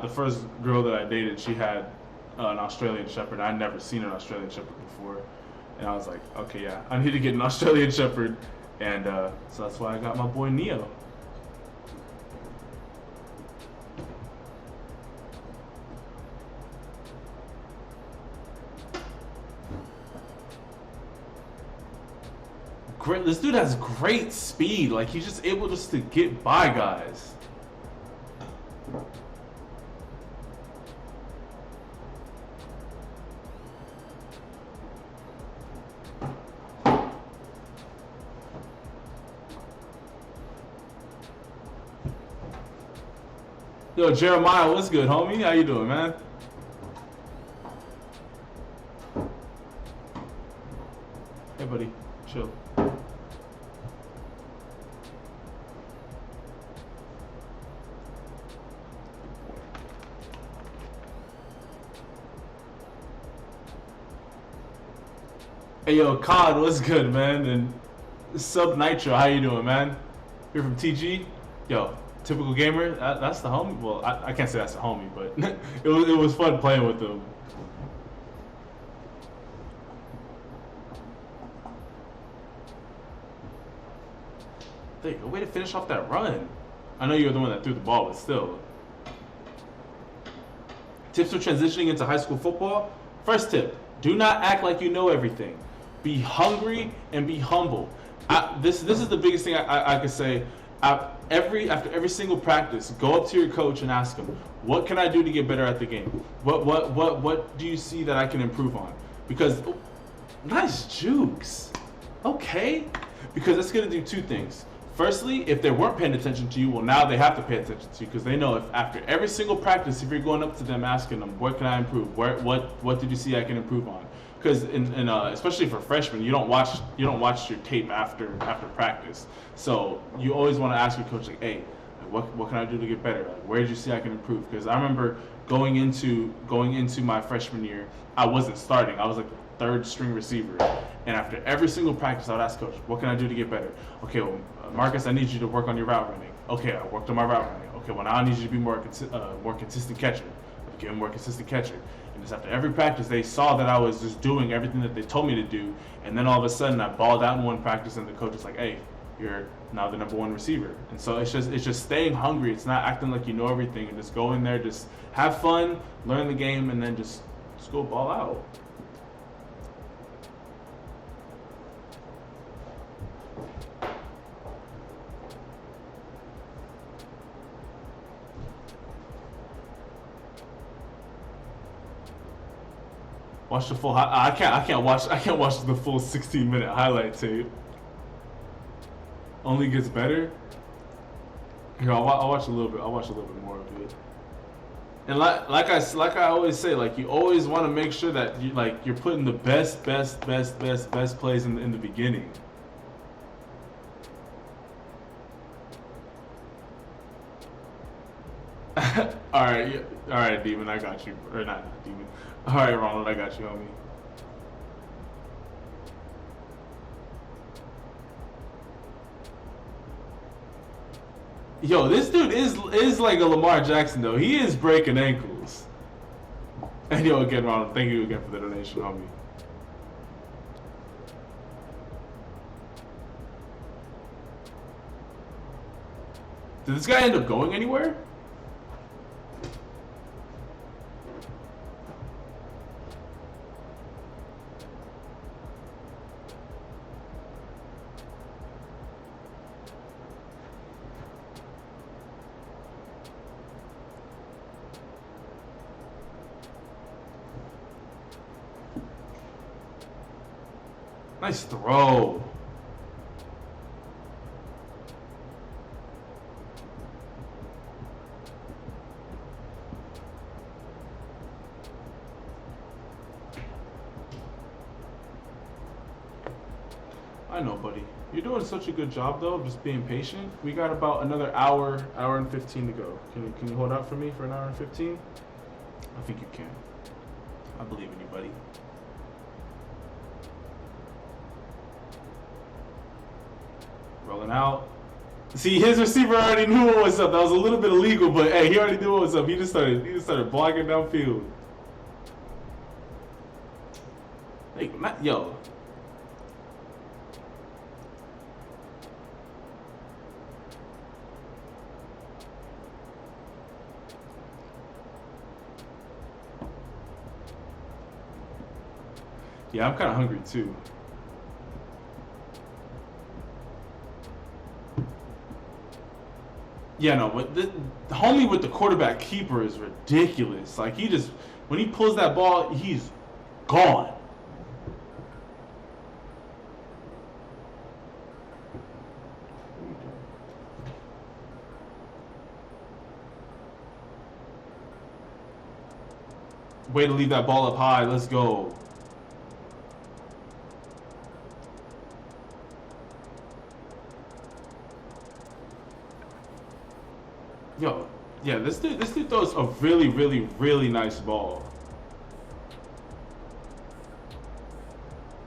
[SPEAKER 1] the first girl that I dated, she had an Australian Shepherd. I'd never seen an Australian Shepherd before, and I was like, okay, yeah, I need to get an Australian Shepherd, and so that's why I got my boy Neo. Great, this dude has great speed. Like he's just able just to get by guys. Yo, Jeremiah, what's good, homie? How you doing, man? Hey, buddy. Chill. Hey, yo, COD, what's good, man? And Sub Nitro, how you doing, man? You're from TG? Yo. Typical gamer, that's the homie. Well, I can't say that's the homie, but it was fun playing with them. There you go, way to finish off that run. I know you're the one that threw the ball, but still. Tips for transitioning into high school football. First tip, do not act like you know everything. Be hungry and be humble. This is the biggest thing I could say. After every single practice, go up to your coach and ask him, what can I do to get better at the game? What do you see that I can improve on? Because, nice jukes. Okay. Because it's going to do two things. Firstly, if they weren't paying attention to you, well, now they have to pay attention to you, because they know if after every single practice, if you're going up to them asking them, what can I improve? What did you see I can improve on? because especially for freshmen, you don't watch your tape after practice. So you always want to ask your coach, like, hey, what can I do to get better? Like, where did you see I can improve? Because I remember going into my freshman year, I wasn't starting. I was like third string receiver, and after every single practice, I would ask coach, what can I do to get better? Okay, well, Marcus, I need you to work on your route running. Okay, I worked on my route running. Okay, well, now I need you to be more consistent catcher. I became a more consistent catcher. And just after every practice, they saw that I was just doing everything that they told me to do, and then all of a sudden I balled out in one practice, and the coach was like, hey, you're now the #1 receiver. And so it's just staying hungry. It's not acting like you know everything, and just go in there, just have fun, learn the game, and then just go ball out. Watch the full. I can't watch the full 16-minute highlight tape. Only gets better. Here, I'll watch a little bit. I'll watch a little bit more of it. And like I always say, like, you always want to make sure that you're putting the best plays in the beginning. all right, Demon, I got you. Or not Demon. All right, Ronald, I got you, homie. Yo, this dude is like a Lamar Jackson though. He is breaking ankles. And yo, again, Ronald, thank you again for the donation, homie. Did this guy end up going anywhere? Nice throw. I know, buddy. You're doing such a good job, though, of just being patient. We got about another hour and 15 to go. Can you hold out for me for an hour and 15? I think you can. I believe in you, buddy. Rolling out. See, his receiver already knew what was up. That was a little bit illegal, but hey, he already knew what was up. He just started blocking downfield. Hey, yo. Yeah, I'm kind of hungry too. Yeah, no, but the homie with the quarterback keeper is ridiculous. Like, when he pulls that ball, he's gone. Way to leave that ball up high. Let's go. Yo, yeah, this dude throws a really nice ball.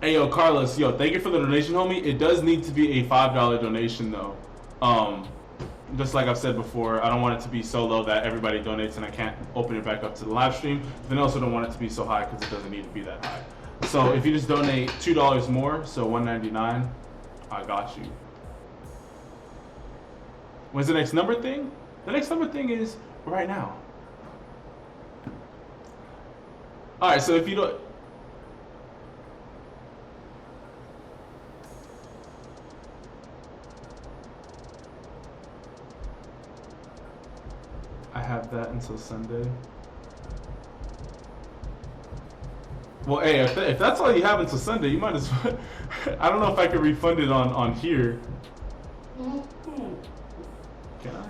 [SPEAKER 1] Hey, yo, Carlos, yo, thank you for the donation, homie. It does need to be a $5 donation, though. Just like I've said before, I don't want it to be so low that everybody donates and I can't open it back up to the live stream. Then I also don't want it to be so high because it doesn't need to be that high. So if you just donate $2 more, so $1.99, I got you. When's the next number thing? The next number thing is right now. All right, so if you don't, I have that until Sunday. Well, hey, if that's all you have until Sunday, you might as well. I don't know if I can refund it on here. Can I?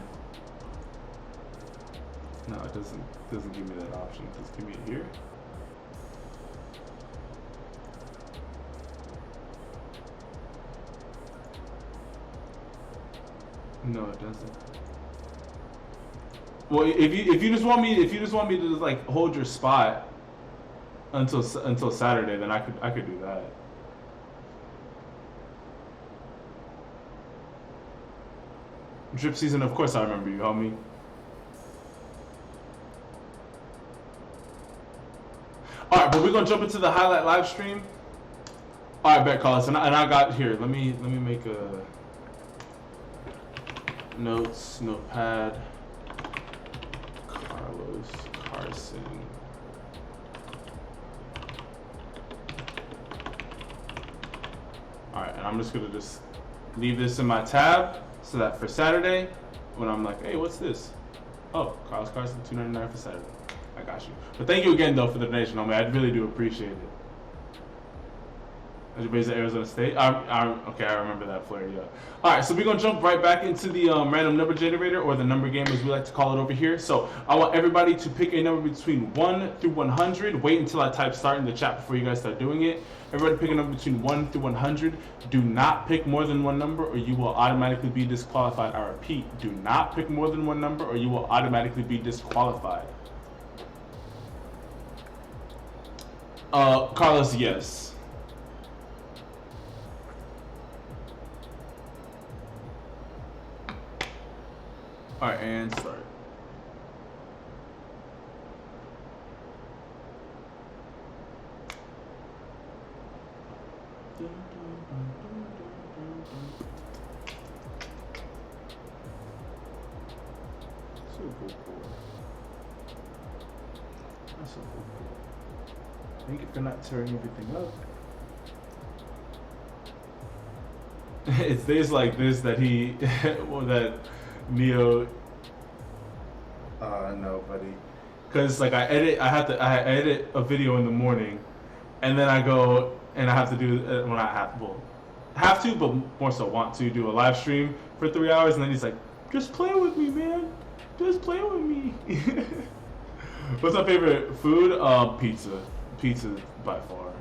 [SPEAKER 1] No, it doesn't give me that option. Just give me it here. No, it doesn't. Well, if you just want me to just like hold your spot until Saturday, then I could do that. Drip season, of course I remember you, homie. All right, but we're gonna jump into the highlight live stream. All right, bet, Carlos, and I got here. Let me make a notes notepad. Carlos Carson. All right, and I'm just gonna leave this in my tab so that for Saturday, when I'm like, hey, what's this? Oh, Carlos Carson, $2.99 for Saturday. I got you. But thank you again, though, for the donation, homie. I really do appreciate it. As you based at Arizona State? Okay, I remember that player, yeah. All right, so we're going to jump right back into the random number generator, or the number game as we like to call it over here. So I want everybody to pick a number between 1 through 100. Wait until I type start in the chat before you guys start doing it. Everybody pick a number between 1 through 100. Do not pick more than one number or you will automatically be disqualified. I repeat, do not pick more than one number or you will automatically be disqualified. Carlos, yes. All right, and start. So good boy. That's so good boy. Thank you for not tearing everything up. It's days like this that he, well, that Neo. No, buddy. Cause like I edit a video in the morning, and then I go and I have to do when I have to, but more so want to do a live stream for 3 hours, and then he's like, just play with me, man. Just play with me. What's my favorite food? Pizza. Pizza by far.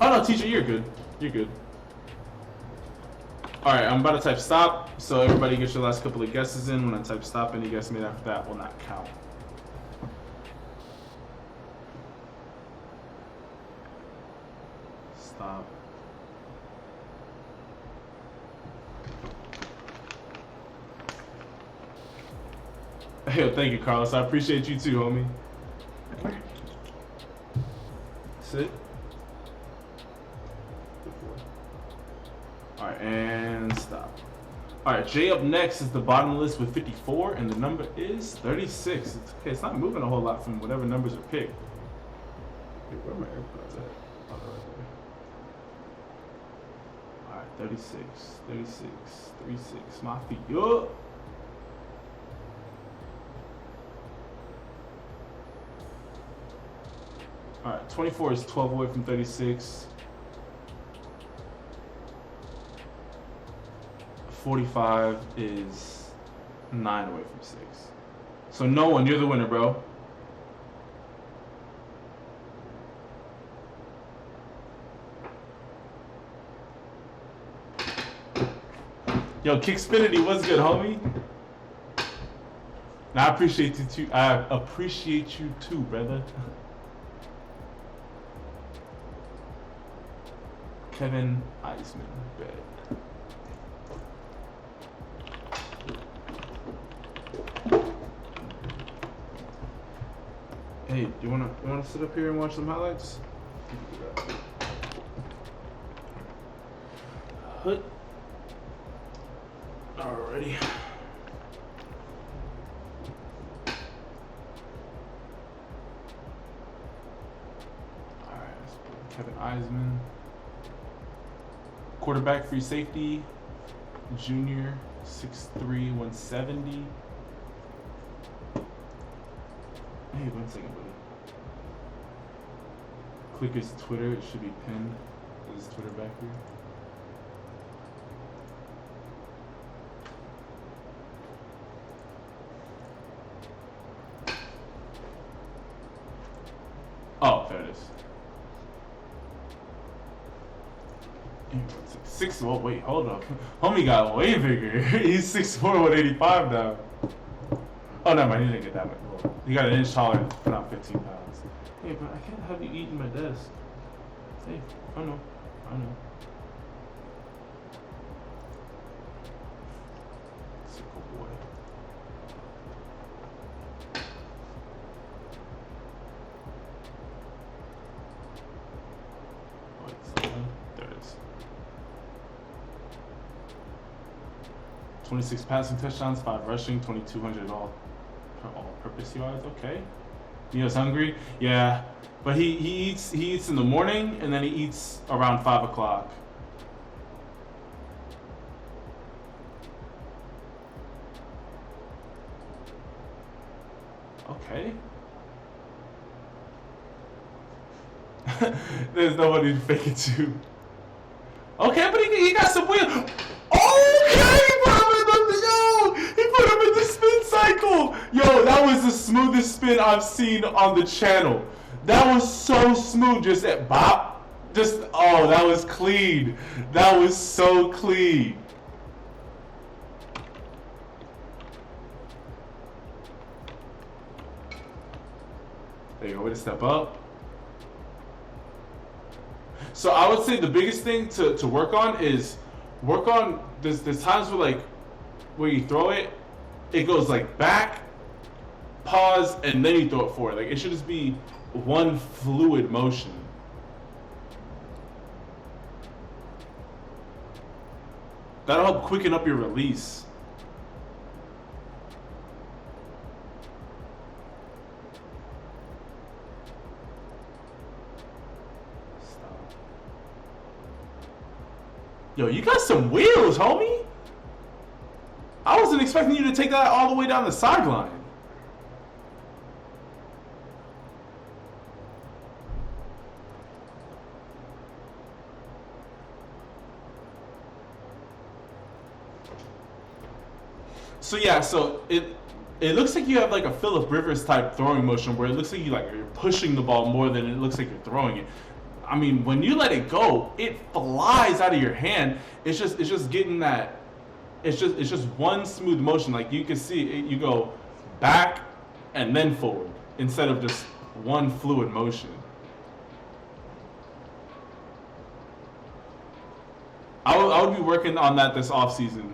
[SPEAKER 1] Oh no, teacher, you're good. You're good. Alright, I'm about to type stop, so everybody get your last couple of guesses in. When I type stop, any guess made after that will not count. Stop. Hey, thank you, Carlos. I appreciate you too, homie. Sit. Alright, and stop. Alright, Jay up next is the bottom of the list with 54, and the number is 36. It's okay, it's not moving a whole lot from whatever numbers are picked. Wait, where are my AirPods at? Oh, they're right there. Alright, 36, 36, 36. My feet up. Alright, 24 is 12 away from 36. 45 is 9 away from 6. So no one, you're the winner, bro. Yo, Kickspinity, what's good, homie? And I appreciate you too. I appreciate you too, brother. Kevin Eisman, bet. Hey, do you wanna sit up here and watch some highlights? Alrighty. Alright, Kevin Eisman. Quarterback, free safety, junior, 6'3", 170. Hey, 1 second, buddy. Click his Twitter, it should be pinned. Is his Twitter back here? Oh, there it is. Six. Oh wait, hold up. Homie got way bigger. He's 6'4", 185 now. Oh no, man, he didn't get that much. He got an inch taller and put on 15 pounds. Hey, but I can't have you eating my desk. Hey, I know. Sickle boy. There it is. 26 passing touchdowns, 5 rushing, 2,200 all-purpose yards. Okay. Neo's hungry. Yeah, but he eats in the morning and then he eats around 5 o'clock. Okay. There's nobody to fake it to. Okay, but he got some wheels. Okay, yo, he put him in the spin cycle. Yo, that was the smoothest spin I've seen on the channel. That was so smooth, just at bop. Oh, that was clean. That was so clean. There you go, way to step up. So I would say the biggest thing to work on is there's times where you throw it, it goes like back, pause, and then you throw it forward. Like it should just be one fluid motion. That'll help quicken up your release. Yo, you got some wheels, homie. I wasn't expecting you to take that all the way down the sideline. So yeah, so it looks like you have like a Phillip Rivers type throwing motion where it looks like you're pushing the ball more than it looks like you're throwing it. I mean, when you let it go, it flies out of your hand. It's just getting that. It's just one smooth motion. Like you can see, you go back and then forward instead of just one fluid motion. I would be working on that this off season.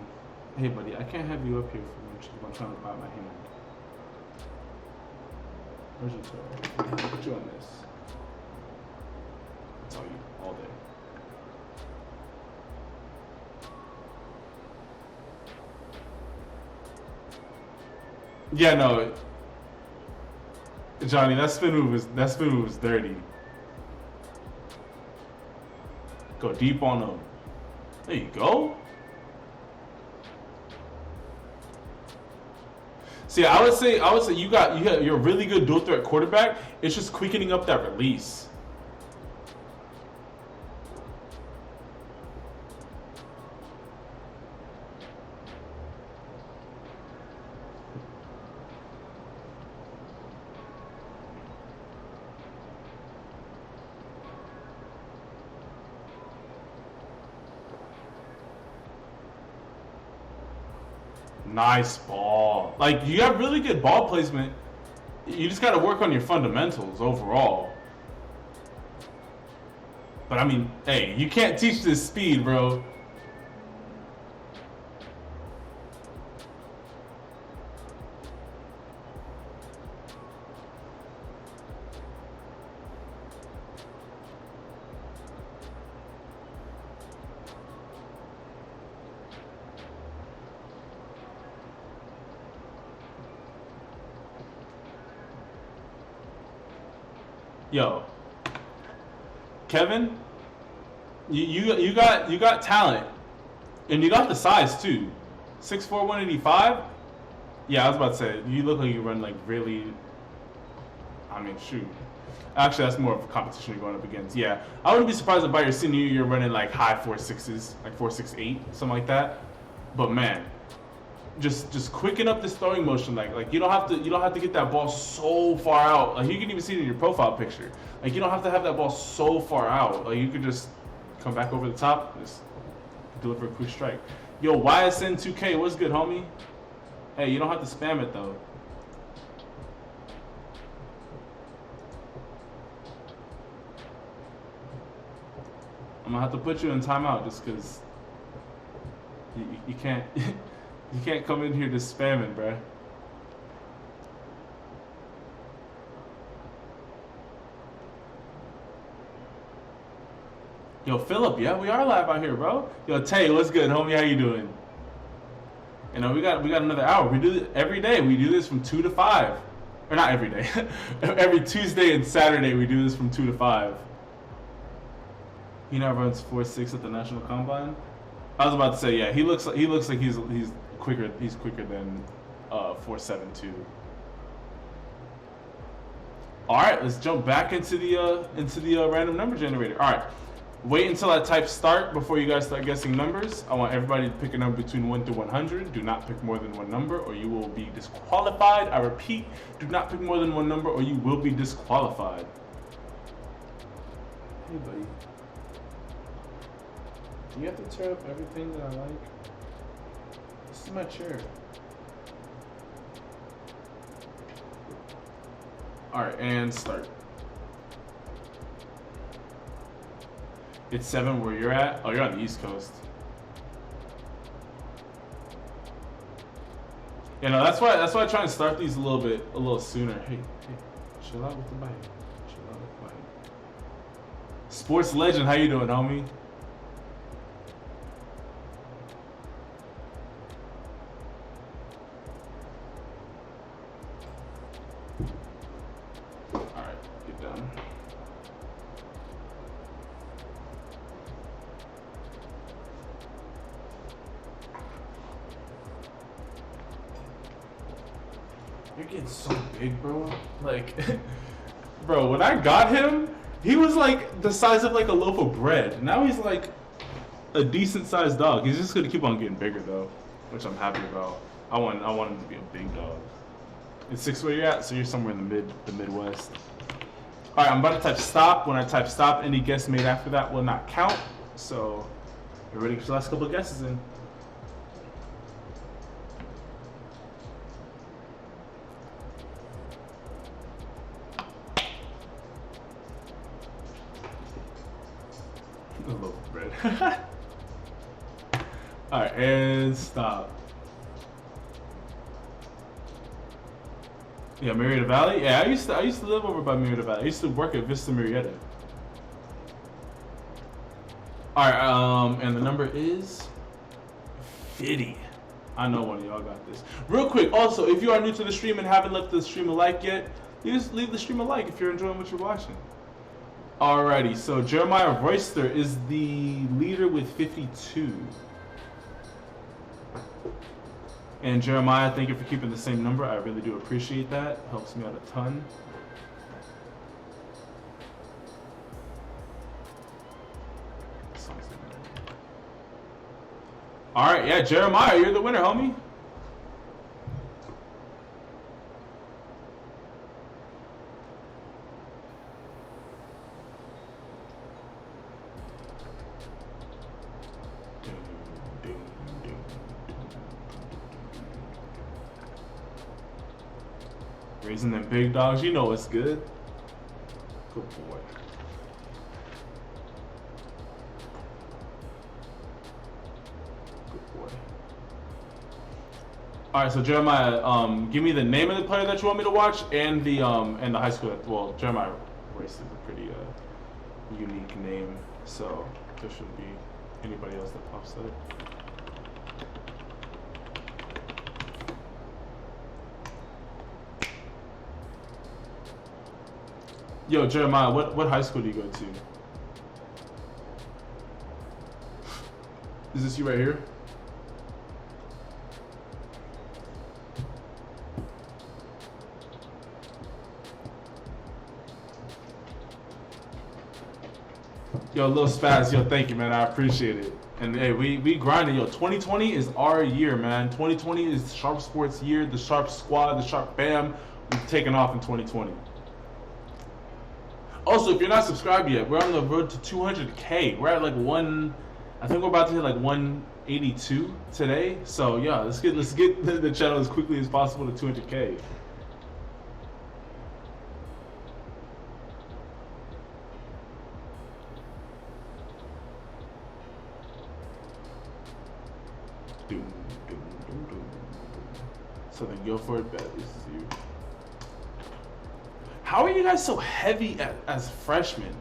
[SPEAKER 1] Hey, buddy, I can't have you up here for much. I'm trying to bite my hand. Where's your toe? Put you on this. That's all you, all day. Yeah, no, Johnny, that spin move was dirty. Go deep on them. There you go. See, I would say you're a really good dual threat quarterback. It's just quickening up that release. Nice ball. Like, you have really good ball placement. You just got to work on your fundamentals overall. But, I mean, hey, you can't teach this speed, bro. Yo, Kevin, you got talent, and you got the size too. 6'4", 185. Yeah, I was about to say you look like you run like really. I mean, shoot. Actually, that's more of a competition you're going up against. Yeah, I wouldn't be surprised if by your senior year you're running like high 4.6s, like 4.68, something like that. But man, just quicken up this throwing motion. Like you don't have to get that ball so far out. Like you can even see it in your profile picture. Like you don't have to have that ball so far out. Like you could just come back over the top, just deliver a quick strike. Yo, YSN2K, what's good, homie? Hey, you don't have to spam it though. I'm gonna have to put you in timeout just because you can't you can't come in here just spamming, bruh. Yo, Philip, yeah, we are live out here, bro. Yo, Tay, what's good, homie? How you doing? You know, we got another hour. We do it every day. We do this from 2 to 5, or not every day. Every Tuesday and Saturday, we do this from 2 to 5. He now runs 4.6 at the National Combine. I was about to say, yeah, he looks like he's quicker. He's quicker than 4.7 All right, let's jump back into the random number generator. All right, wait until I type start before you guys start guessing numbers. I want everybody to pick a number between 1 to 100. Do not pick more than one number, or you will be disqualified. I repeat, do not pick more than one number, or you will be disqualified. Hey, buddy. Do you have to tear up everything that I like? This is my chair. Alright, and start. It's 7 where you're at? Oh, you're on the East Coast. You know, that's why I try and start these a little sooner. Hey, chill out with the bite. Chill out with the bite. Sports Legend, how you doing, homie? You're getting so big, bro. Like, bro, when I got him, he was like the size of like a loaf of bread. Now he's like a decent sized dog. He's just gonna keep on getting bigger though, which I'm happy about. I want him to be a big dog. It's 6 where you're at, so you're somewhere in the Midwest. All right, I'm about to type stop. When I type stop, any guess made after that will not count. So, you're ready for the last couple of guesses in. A loaf of bread. All right, and stop. Yeah, Marietta Valley. Yeah, I used to live over by Marietta Valley. I used to work at Vista Marietta. All right, and the number is 50. I know one of y'all got this. Real quick, also, if you are new to the stream and haven't left the stream a like yet, just leave the stream a like if you're enjoying what you're watching. Alrighty, so Jeremiah Royster is the leader with 52. And Jeremiah, thank you for keeping the same number. I really do appreciate that. Helps me out a ton. Alright, yeah, Jeremiah, you're the winner, homie. Raising them big dogs, you know it's good. Good boy. Good boy. All right, so Jeremiah, give me the name of the player that you want me to watch and the high school. Well, Jeremiah Royce is a pretty unique name, so there shouldn't be anybody else that pops up. Yo, Jeremiah, what high school do you go to? Is this you right here? Yo, Lil Spaz, yo, thank you, man. I appreciate it. And hey, we grinding. Yo, 2020 is our year, man. 2020 is SharpeSports year, the Sharpe squad, the Sharpe fam. We've taken off in 2020. Also, if you're not subscribed yet, we're on the road to 200K. We're at like I think we're about to hit like 182 today. So yeah, let's get the channel as quickly as possible to 200K. Southern Guilford, bet this is you. How are you guys so heavy as freshmen?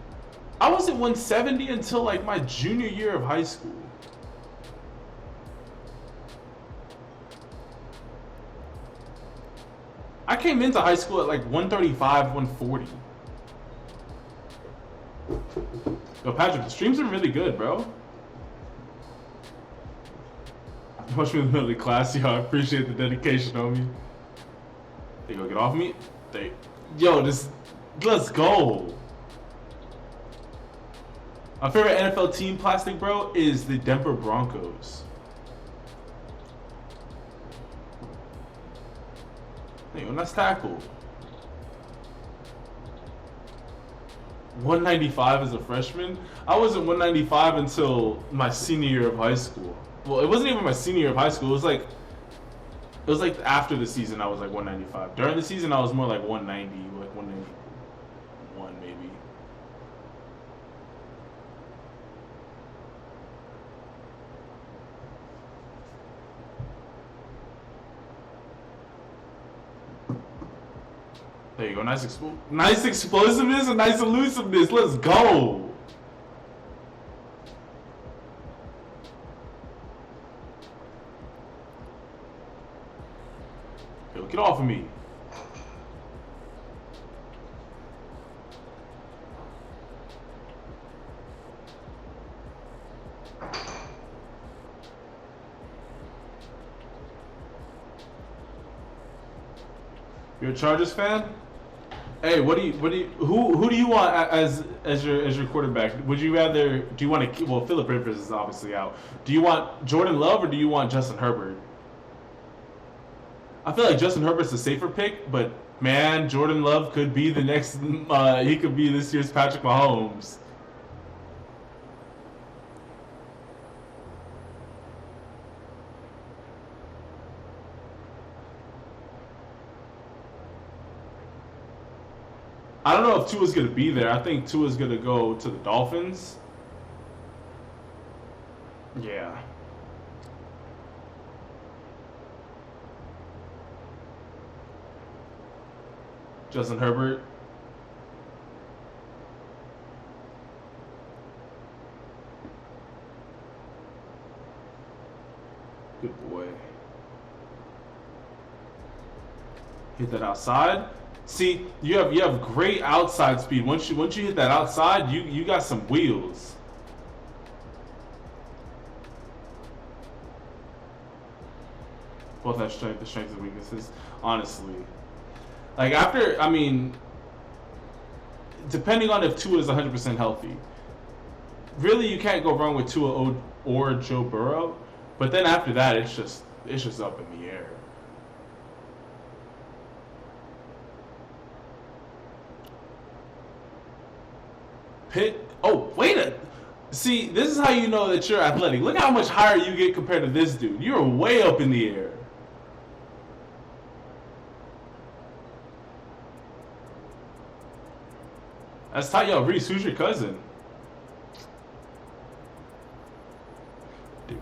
[SPEAKER 1] I wasn't 170 until like my junior year of high school. I came into high school at like 135, 140. Yo, Patrick, the streams are really good, bro. Much in the middle of the class, yo. I appreciate the dedication, homie. There you go, get off me. Yo, let's go. My favorite NFL team plastic, bro, is the Denver Broncos. There you go, nice tackle. 195 as a freshman? I wasn't 195 until my senior year of high school. Well, it wasn't even my senior year of high school. It was like after the season I was like 195. During the season I was more like 190, like 191 maybe. There you go, nice explosiveness and nice elusiveness. Let's go. Yo, get off of me. You're a Chargers fan? Hey, who do you want as your quarterback? Would you rather, do you want to, well, Phillip Rivers is obviously out. Do you want Jordan Love or do you want Justin Herbert? I feel like Justin Herbert's a safer pick, but man, Jordan Love could be the next, he could be this year's Patrick Mahomes. I don't know if Tua's going to be there. I think Tua's going to go to the Dolphins. Yeah. Justin Herbert. Good boy. Hit that outside. See, you have great outside speed. Once you hit that outside, you got some wheels. Both have strengths and weaknesses, honestly. Like after, I mean, depending on if Tua is 100% healthy, really you can't go wrong with Tua or Joe Burrow. But then after that, it's just up in the air. Pitt. Oh, wait a. See, this is how you know that you're athletic. Look how much higher you get compared to this dude. You're way up in the air. That's tight, yo. Reese, who's your cousin? Oh,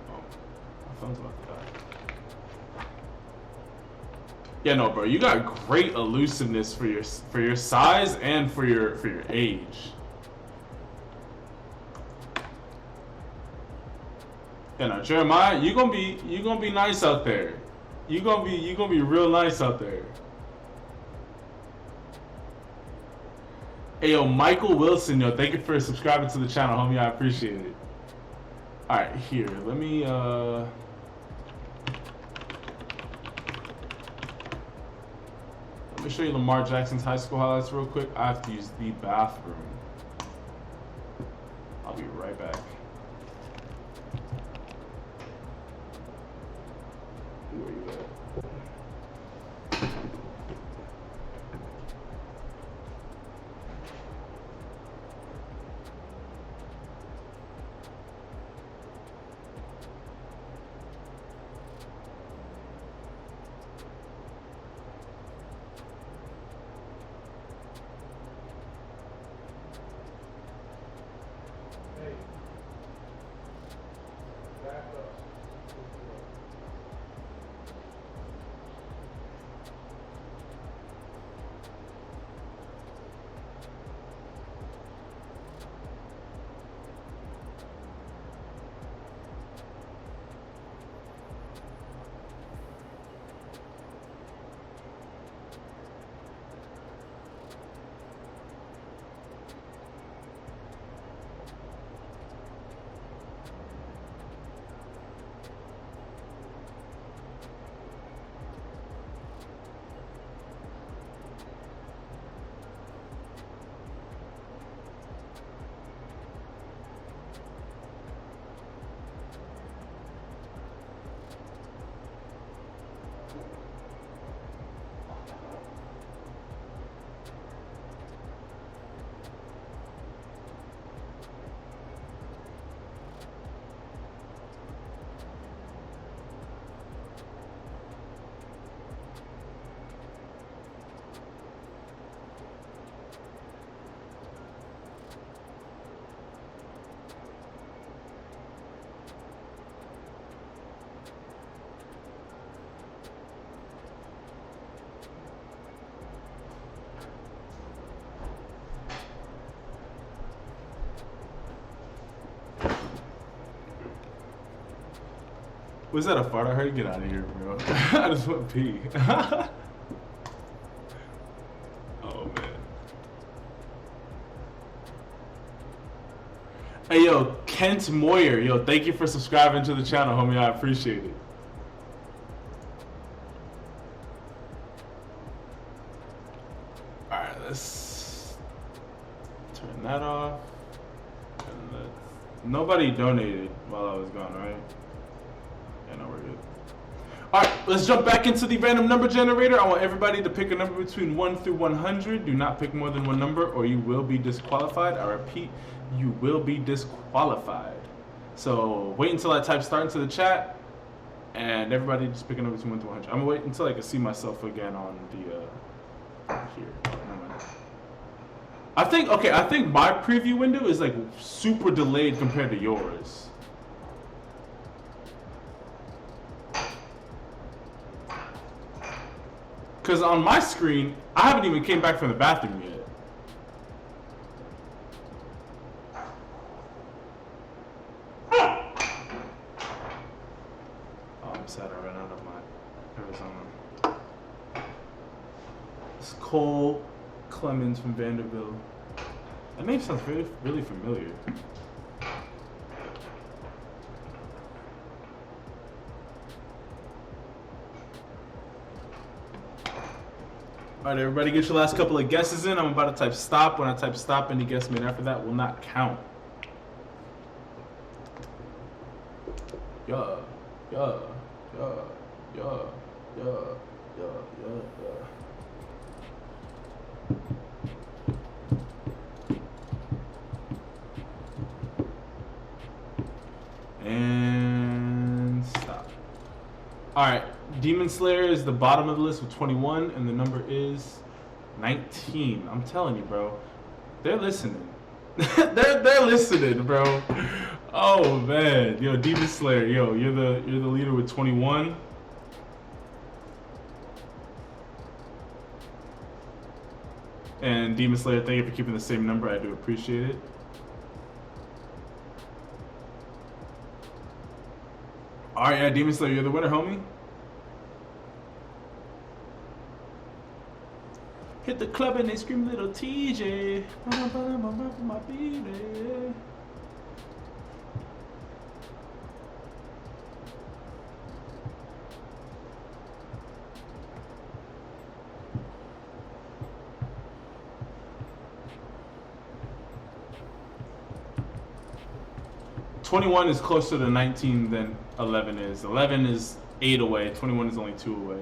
[SPEAKER 1] my phone's about to die. Yeah, no, bro. You got great elusiveness for your size and for your age. Yeah, no, Jeremiah, you gonna be nice out there. You gonna be real nice out there. Hey, yo, Michael Wilson, yo, thank you for subscribing to the channel, homie. I appreciate it. All right, here, let me show you Lamar Jackson's high school highlights real quick. I have to use the bathroom. I'll be right back. Where you at? Was that a fart? I heard. Get out of here, bro. I just went pee. Oh man. Hey yo, Kent Moyer, yo, thank you for subscribing to the channel, homie. I appreciate it. All right, let's turn that off. And nobody donated while I was gone, right? Yeah, no, we're good. All right, let's jump back into the random number generator. I want everybody to pick a number between 1 through 100. Do not pick more than one number or you will be disqualified. I repeat, you will be disqualified. So wait until I type start into the chat and everybody just pick a number between 1 through 100. I'm gonna wait until I can see myself again on the, here. Never mind. I think my preview window is like super delayed compared to yours. Because on my screen, I haven't even came back from the bathroom yet. Oh, I'm sad I ran out of my Arizona. It's Cole Clemens from Vanderbilt. That name sounds really, really familiar. All right, everybody get your last couple of guesses in. I'm about to type stop. When I type stop, any guess made after that will not count. Yeah, yeah, yeah, yeah, yeah, yeah, yeah, yeah. And stop. All right. Demon Slayer is the bottom of the list with 21, and the number is 19. I'm telling you, bro. They're listening. they're listening, bro. Oh man. Yo, Demon Slayer, yo, you're the leader with 21. And Demon Slayer, thank you for keeping the same number. I do appreciate it. Alright, yeah, Demon Slayer, you're the winner, homie. Hit the club and they scream little TJ. My baby. "21 is closer to 19 than 11 is. 11 is 8 away. 21 is only 2 away.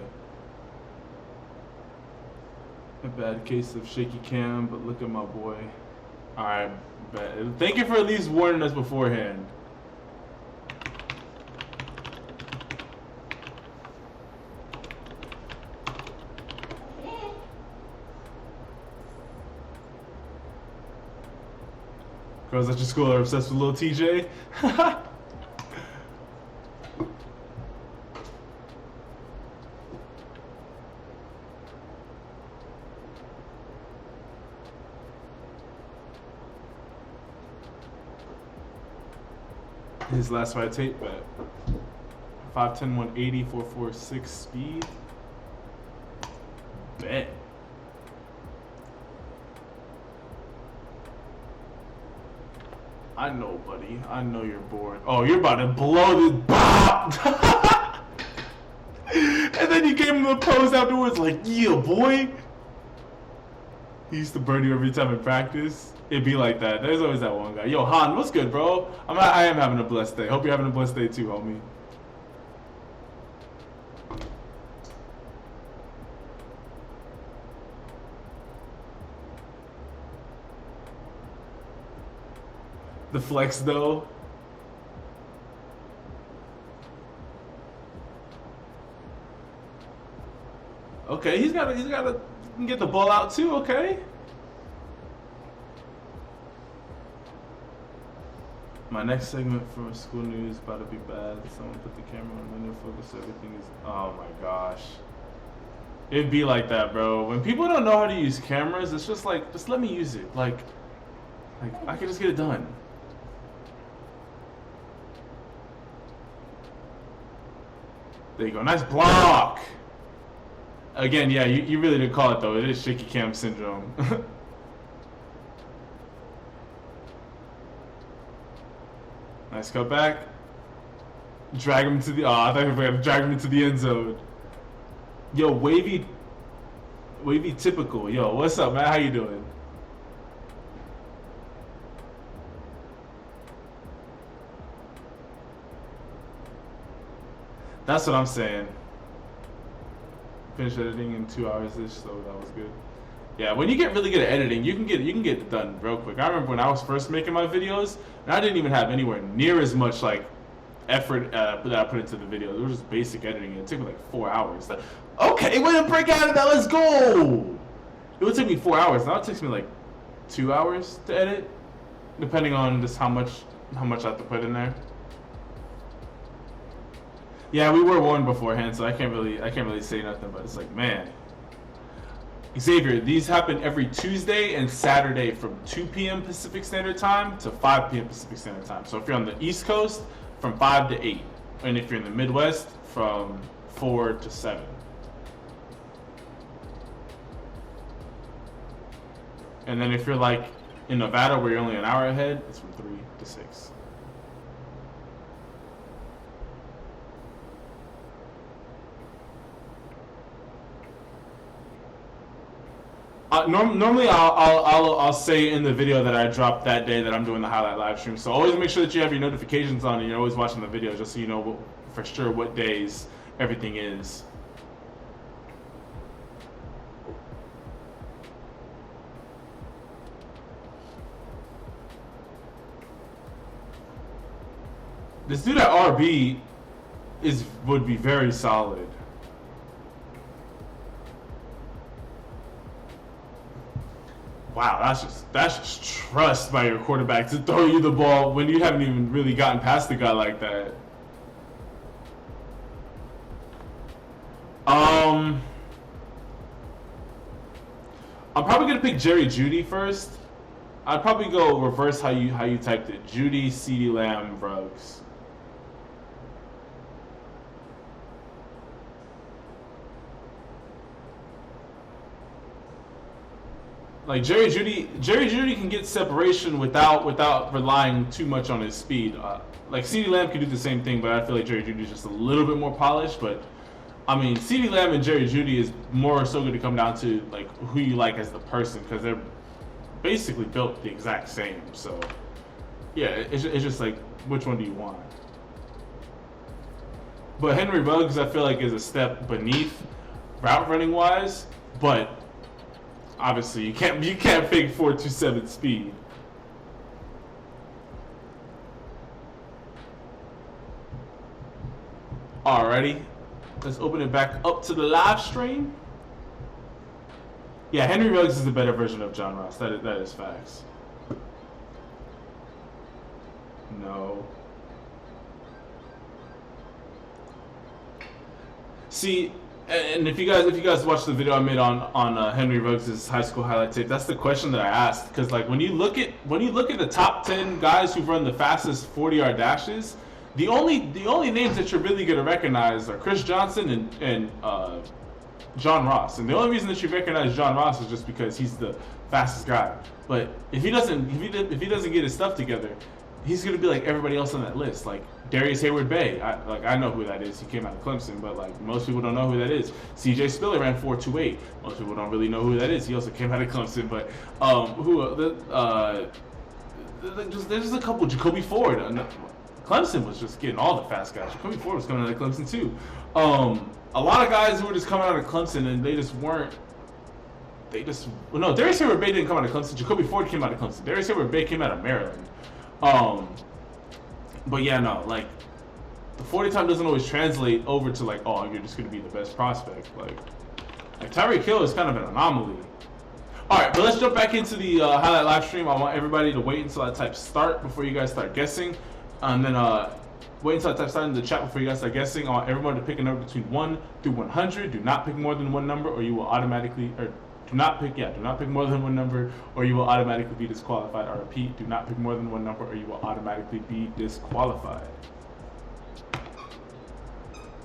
[SPEAKER 1] A bad case of shaky cam, but look at my boy. Alright, thank you for at least warning us beforehand. Girls at your school are obsessed with little TJ. His last fight tape at 5'10", 180, 4.46 speed. Bet. I know, buddy. I know you're bored. Oh, you're about to blow this bop. And then you gave him the pose afterwards, like, yeah, boy. He used to burn you every time in practice. It'd be like that. There's always that one guy. Yo, Han, what's good, bro? I am having a blessed day. Hope you're having a blessed day too, homie. The flex, though. Okay, he's got to get the ball out too. Okay. My next segment for school news about to be bad. Someone put the camera on window focus. Everything is. Oh my gosh. It'd be like that, bro. When people don't know how to use cameras, it's just like, just let me use it. Like I can just get it done. There you go. Nice block. Again, yeah, you really didn't call it though. It is shaky cam syndrome. Nice cut back. Drag him to the. Oh, I thought we were going to drag him into the end zone. Yo, wavy typical. Yo, what's up, man? How you doing? That's what I'm saying. Finished editing in 2 hours-ish, so that was good. Yeah, when you get really good at editing, you can get it done real quick. I remember when I was first making my videos, and I didn't even have anywhere near as much like effort that I put into the video. It was just basic editing. It took me like 4 hours. Like, okay, way to break out of that. Let's go. It would take me 4 hours. Now it takes me like 2 hours to edit, depending on just how much I have to put in there. Yeah, we were warned beforehand, so I can't really say nothing. But it's like, man, Xavier, these happen every Tuesday and Saturday from 2 p.m. Pacific Standard Time to 5 p.m. Pacific Standard Time. So if you're on the East Coast, from 5 to 8, and if you're in the Midwest, from 4 to 7. And then if you're like in Nevada, where you're only an hour ahead, it's from 3 to 6. Normally I'll say in the video that I dropped that day that I'm doing the highlight live stream. So always make sure that you have your notifications on and you're always watching the video, just so you know for sure what days everything is. This dude at RB would be very solid. Wow, that's just trust by your quarterback to throw you the ball when you haven't even really gotten past the guy like that. I'm probably gonna pick Jerry Jeudy first. I'd probably go reverse how you typed it. Jeudy, CeeDee Lamb, Ruggs. Like Jerry Jeudy can get separation without relying too much on his speed. Like CeeDee Lamb can do the same thing, but I feel like Jerry Jeudy is just a little bit more polished. But I mean, CeeDee Lamb and Jerry Jeudy is more so going to come down to like who you like as the person, because they're basically built the exact same. So yeah, it's just like, which one do you want? But Henry Ruggs, I feel like, is a step beneath route running wise, but obviously you can't fake 4.27 speed. Alrighty, let's open it back up to the live stream. Yeah, Henry Ruggs is a better version of John Ross. That is facts. go. See, and if you guys watched the video I made on Henry Ruggs' high school highlight tape, that's the question that I asked. Because like when you look at the top 10 guys who've run the fastest 40-yard dashes, the only names that you're really gonna recognize are Chris Johnson and John Ross. And the only reason that you recognize John Ross is just because he's the fastest guy. But if he doesn't get his stuff together, he's gonna be like everybody else on that list. Like Darius Hayward-Bay, I know who that is. He came out of Clemson, but like most people don't know who that is. C.J. Spiller ran 4.28. Most people don't really know who that is. He also came out of Clemson, but there's just a couple. Jacoby Ford. Clemson was just getting all the fast guys. Jacoby Ford was coming out of Clemson too. A lot of guys who were just coming out of Clemson and they just weren't. No, Darius Hayward-Bay didn't come out of Clemson. Jacoby Ford came out of Clemson. Darius Hayward-Bay came out of Maryland. But yeah, no, like the 40 time doesn't always translate over to like, oh, you're just gonna be the best prospect. Like Tyreek Hill is kind of an anomaly. All right, but let's jump back into the highlight live stream. I want everybody to wait until I type start before you guys start guessing, and then wait until I type start in the chat before you guys start guessing. I want everyone to pick a number between 1 through 100. Do not pick more than one number, or you will automatically do not pick more than one number, or you will automatically be disqualified. I repeat, do not pick more than one number, or you will automatically be disqualified.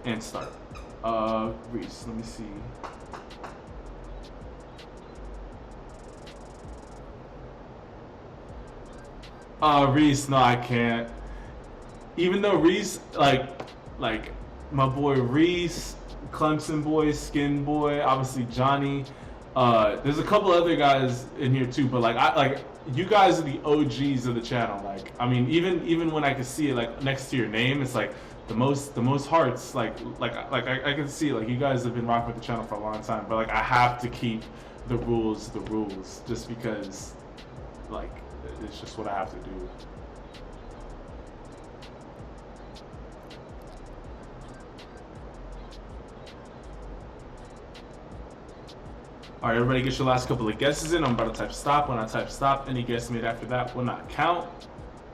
[SPEAKER 1] And start. Reese, let me see. Reese, no, I can't. Even though Reese, like my boy Reese, Clemson boy, Skin boy, obviously Johnny. There's a couple other guys in here too, but you guys are the OGs of the channel. Like, I mean, even when I can see it like next to your name, it's like the most hearts. Like I can see like you guys have been rocking with the channel for a long time. But like I have to keep the rules, just because like it's just what I have to do. All right, everybody get your last couple of guesses in. I'm about to type stop. When I type stop, any guess made after that will not count.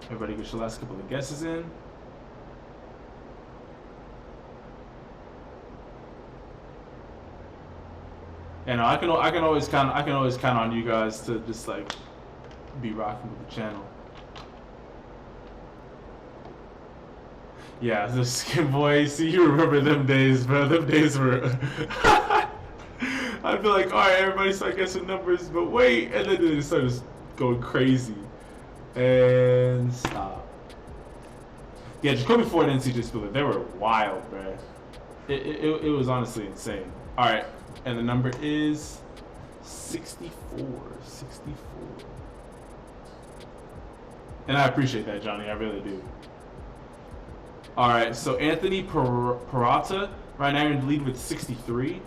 [SPEAKER 1] Everybody get your last couple of guesses in. And I can always count on you guys to just like be rocking with the channel. Yeah, the Skin boy. See, you remember them days, bro. Them days were. I'd be like, all right, everybody start guessing numbers, but wait, and then they start just going crazy. And stop. Yeah, Jacoby Ford and C.J. Spiller, they were wild, bro. It was honestly insane. All right, and the number is 64. 64. And I appreciate that, Johnny. I really do. All right, so Anthony Peralta, right now you're in the lead with 63.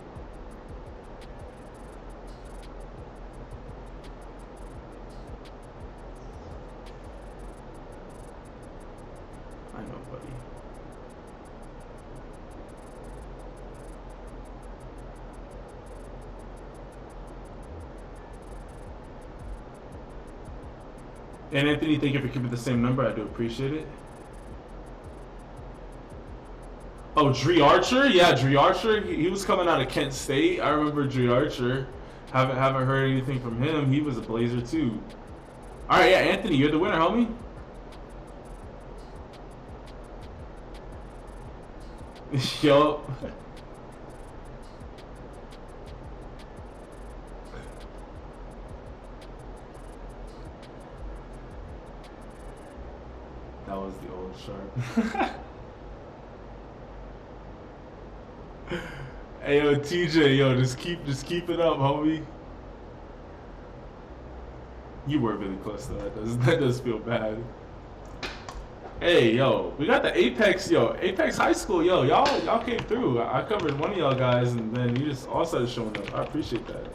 [SPEAKER 1] I know, buddy. And Anthony, thank you for keeping the same number. I do appreciate it. Oh, Dree Archer? Yeah, Dree Archer. He was coming out of Kent State. I remember Dree Archer. Haven't heard anything from him. He was a Blazer too. All right, yeah, Anthony, you're the winner, homie. Yo. That was the old Sharpe. Hey yo, TJ, yo, just keep it up, homie. You were really close though. That does feel bad. Hey yo, we got the Apex High School, yo, y'all came through. I covered one of y'all guys, and then you just all started showing up. I appreciate that.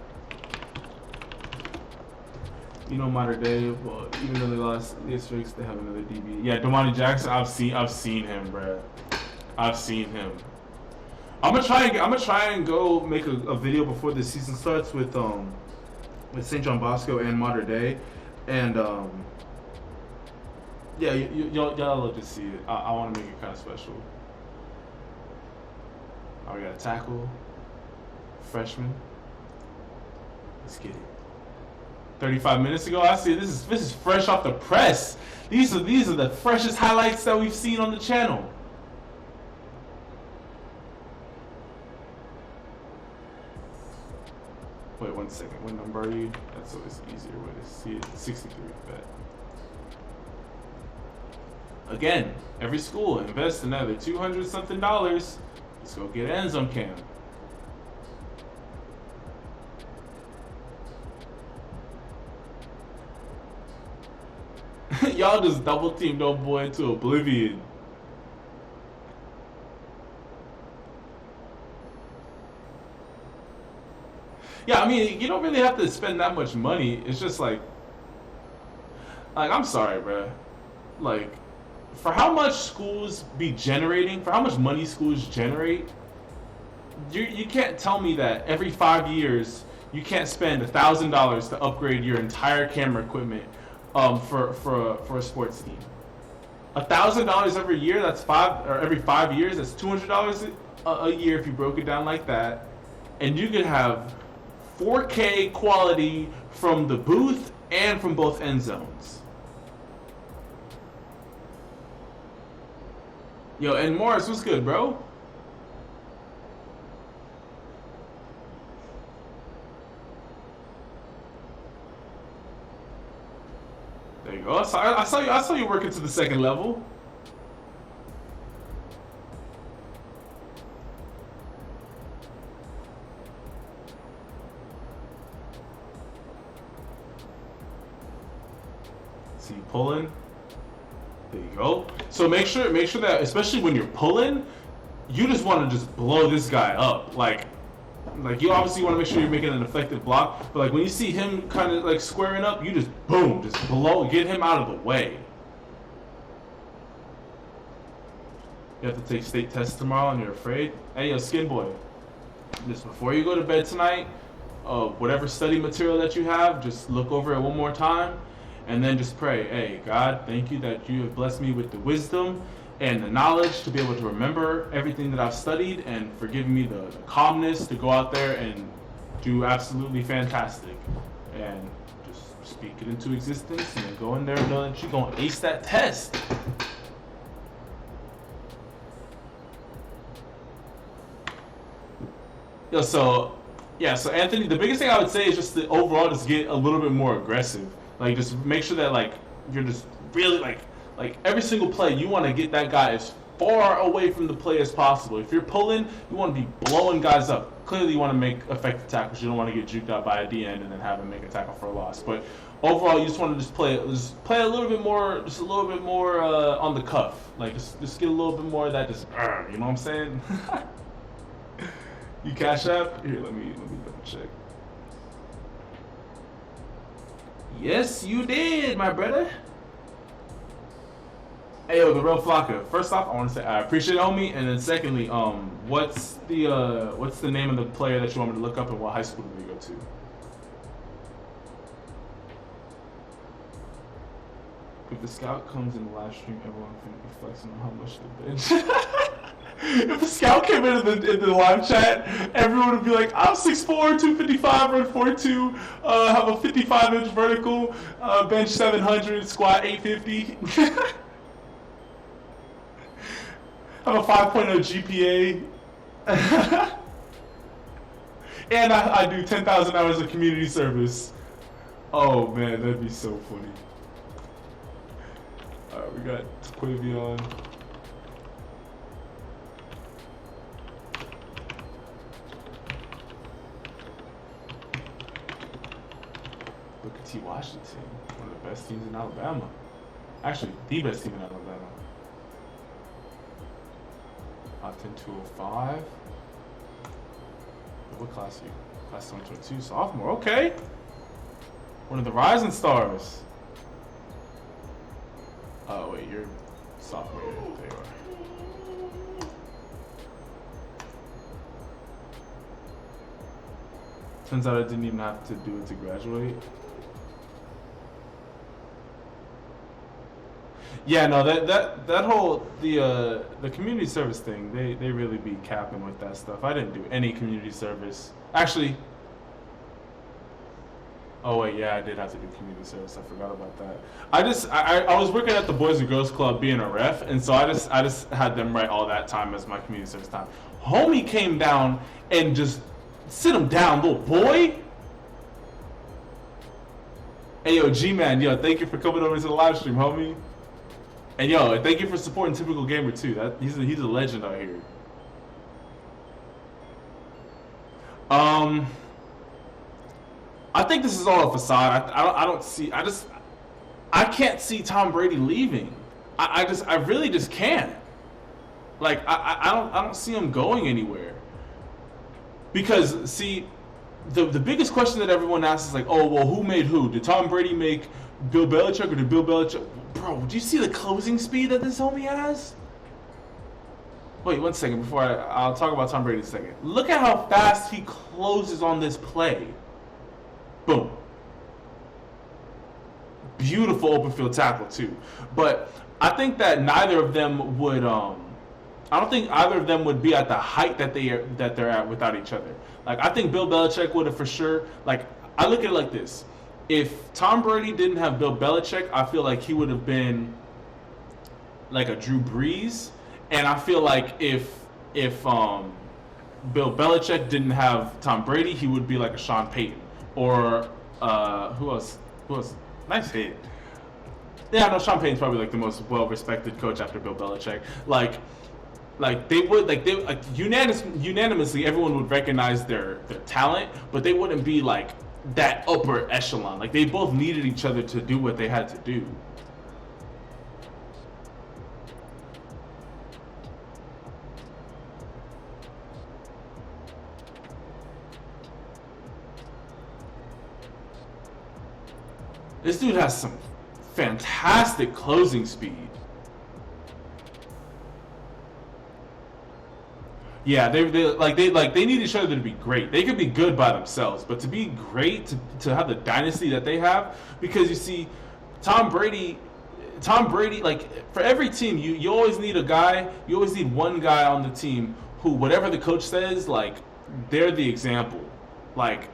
[SPEAKER 1] You know, modern day, well, even though they lost these fix, they have another DB. Yeah, Damani Jackson, I've seen him, bruh. I've seen him. I'm gonna try and go make a video before the season starts with St. John Bosco and Modern Day, and Yeah, y'all will just see it. I want to make it kind of special. We got a tackle. Freshman. Let's get it. 35 minutes ago, I see this is fresh off the press. These are the freshest highlights that we've seen on the channel. Wait 1 second. What number are you? That's always an easier way to see it. 63. Bet. Again, every school invest another $200 something. Let's go get an end zone cam. Y'all just double teamed old boy into oblivion. Yeah, I mean, you don't really have to spend that much money. It's just like I'm sorry, bruh. Like, for how much schools be generating, for how much money schools generate, you can't tell me that every 5 years you can't spend $1,000 to upgrade your entire camera equipment for a sports team. $1,000 every year, that's every 5 years, that's $200 a year if you broke it down like that, and you could have 4K quality from the booth and from both end zones. Yo, and Morris, what's good, bro? There you go. I saw you working to the second level. See you pulling. There you go. So make sure that, especially when you're pulling, you just want to just blow this guy up. Like you obviously want to make sure you're making an effective block, but like when you see him kind of like squaring up, you just boom, just get him out of the way. You have to take state tests tomorrow and you're afraid? Hey, yo, skin boy, just before you go to bed tonight, whatever study material that you have, just look over it one more time. And then just pray, hey, God, thank you that you have blessed me with the wisdom and the knowledge to be able to remember everything that I've studied, and for giving me the calmness to go out there and do absolutely fantastic. And just speak it into existence and then go in there and know that you're going to ace that test. Yo, so Anthony, the biggest thing I would say is just to overall just get a little bit more aggressive. Like, just make sure that, like, you're just really, like every single play, you want to get that guy as far away from the play as possible. If you're pulling, you want to be blowing guys up. Clearly, you want to make effective tackles. You don't want to get juked out by a DN and then have him make a tackle for a loss. But overall, you just want to just play a little bit more, on the cuff. Like, just get a little bit more of that, you know what I'm saying? You CashApp? Here, let me double check. Yes, you did, my brother. Hey, yo, the real Flocka. First off, I want to say I appreciate it, homie. And then secondly, what's the name of the player that you want me to look up, and what high school did they go to? If the scout comes in the live stream, everyone can be flexing on how much they bench. If a scout came in the live chat, everyone would be like, I'm 6'4", 255, run 4'2", have a 55-inch vertical, bench 700, squat 850. Have a 5.0 GPA. And I do 10,000 hours of community service. Oh man, that'd be so funny. Alright, we got Quavion. Booker T. Washington, one of the best teams in Alabama. Actually, the best team in Alabama. 5'10", 205. What class are you? Class 2022, sophomore. Okay. One of the rising stars. Oh wait, you're sophomore year. There you are. Turns out I didn't even have to do it to graduate. Yeah, no, that whole the community service thing, they really be capping with that stuff. I didn't do any community service. Actually, oh wait, yeah, I did have to do community service. I forgot about that. I was working at the Boys and Girls Club being a ref, and so I just had them write all that time as my community service time. Homie came down and just sit him down, little boy. Hey yo, G-Man, yo, thank you for coming over to the live stream, homie. And yo, thank you for supporting Typical Gamer too. He's a legend out here. I think this is all a facade. I can't see Tom Brady leaving. I really just can't. Like I don't see him going anywhere. Because see, the biggest question that everyone asks is like, oh well, who made who? Did Tom Brady make Bill Belichick or did Bill Belichick? Bro, do you see the closing speed that this homie has? Wait, 1 second before I'll talk about Tom Brady in a second. Look at how fast he closes on this play. Boom. Beautiful open field tackle too. But I think that neither of them would I don't think either of them would be at the height that they're at without each other. Like I think Bill Belichick would have for sure. Like I look at it like this. If Tom Brady didn't have Bill Belichick, I feel like he would have been like a Drew Brees. And I feel like if Bill Belichick didn't have Tom Brady, he would be like a Sean Payton. Or who else? Nice hit. Yeah, no, Sean Payton's probably like the most well-respected coach after Bill Belichick. Like unanimously, everyone would recognize their talent, but they wouldn't be like that upper echelon. Like they both needed each other to do what they had to do. This dude has some fantastic closing speed. Yeah, they need each other to be great. They could be good by themselves, but to be great, to have the dynasty that they have, because you see, Tom Brady, like for every team, you always need a guy. You always need one guy on the team who, whatever the coach says, like they're the example. Like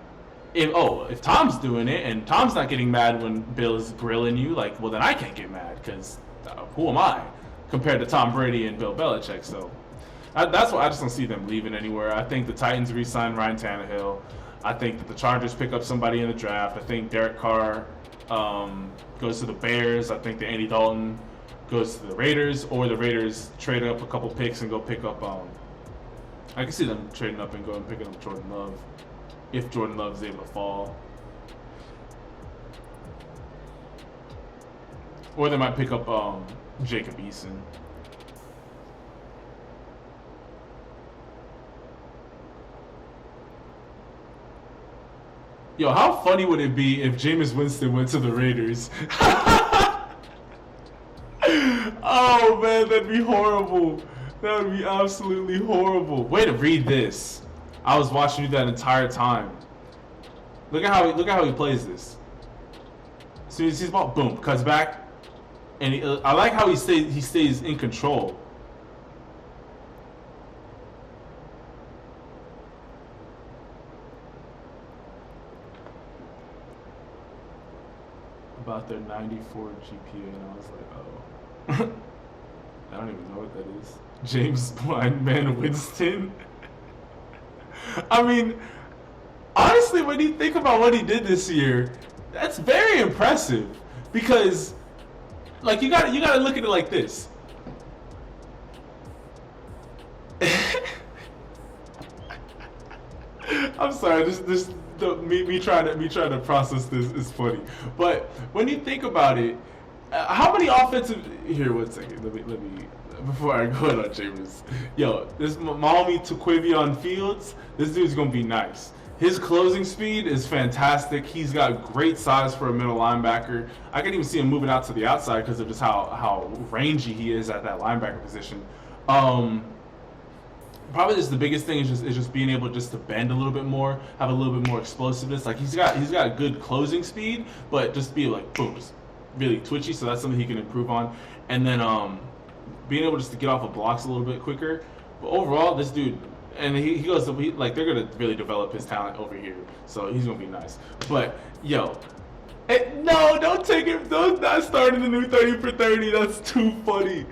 [SPEAKER 1] if Tom's doing it and Tom's not getting mad when Bill is grilling you, like, well then I can't get mad because who am I compared to Tom Brady and Bill Belichick? So. That's why I just don't see them leaving anywhere. I think the Titans re-sign Ryan Tannehill. I think that the Chargers pick up somebody in the draft. I think Derek Carr goes to the Bears. I think that Andy Dalton goes to the Raiders, or the Raiders trade up a couple picks and go pick up. I can see them trading up and going and picking up Jordan Love, if Jordan Love is able to fall. Or they might pick up Jacob Eason. Yo, how funny would it be if Jameis Winston went to the Raiders? Oh man, that'd be horrible. That would be absolutely horrible. Way to read this. I was watching you that entire time. Look at how he plays this. As soon as he's ball, boom, cuts back, and I like how he stays in control. About their 94 GPA, and I was like, oh. I don't even know what that is. James Blind Man Winston. I mean, honestly, when you think about what he did this year, that's very impressive. Because, like, you gotta look at it like this. I'm sorry, this me trying to process this is funny. But when you think about it, how many offensive? Here, 1 second. Let me before I go on Jameis. Yo, this my homie Taquavion Fields. This dude's gonna be nice. His closing speed is fantastic. He's got great size for a middle linebacker. I can even see him moving out to the outside because of just how rangy he is at that linebacker position. Probably just the biggest thing is just being able just to bend a little bit more, have a little bit more explosiveness. Like he's got good closing speed, but just be like boom, just really twitchy, so that's something he can improve on. And then being able just to get off of blocks a little bit quicker. But overall, this dude, and he goes to like they're gonna really develop his talent over here, so he's gonna be nice. But yo, no, don't take him. Don't not starting the new 30 for 30. That's too funny.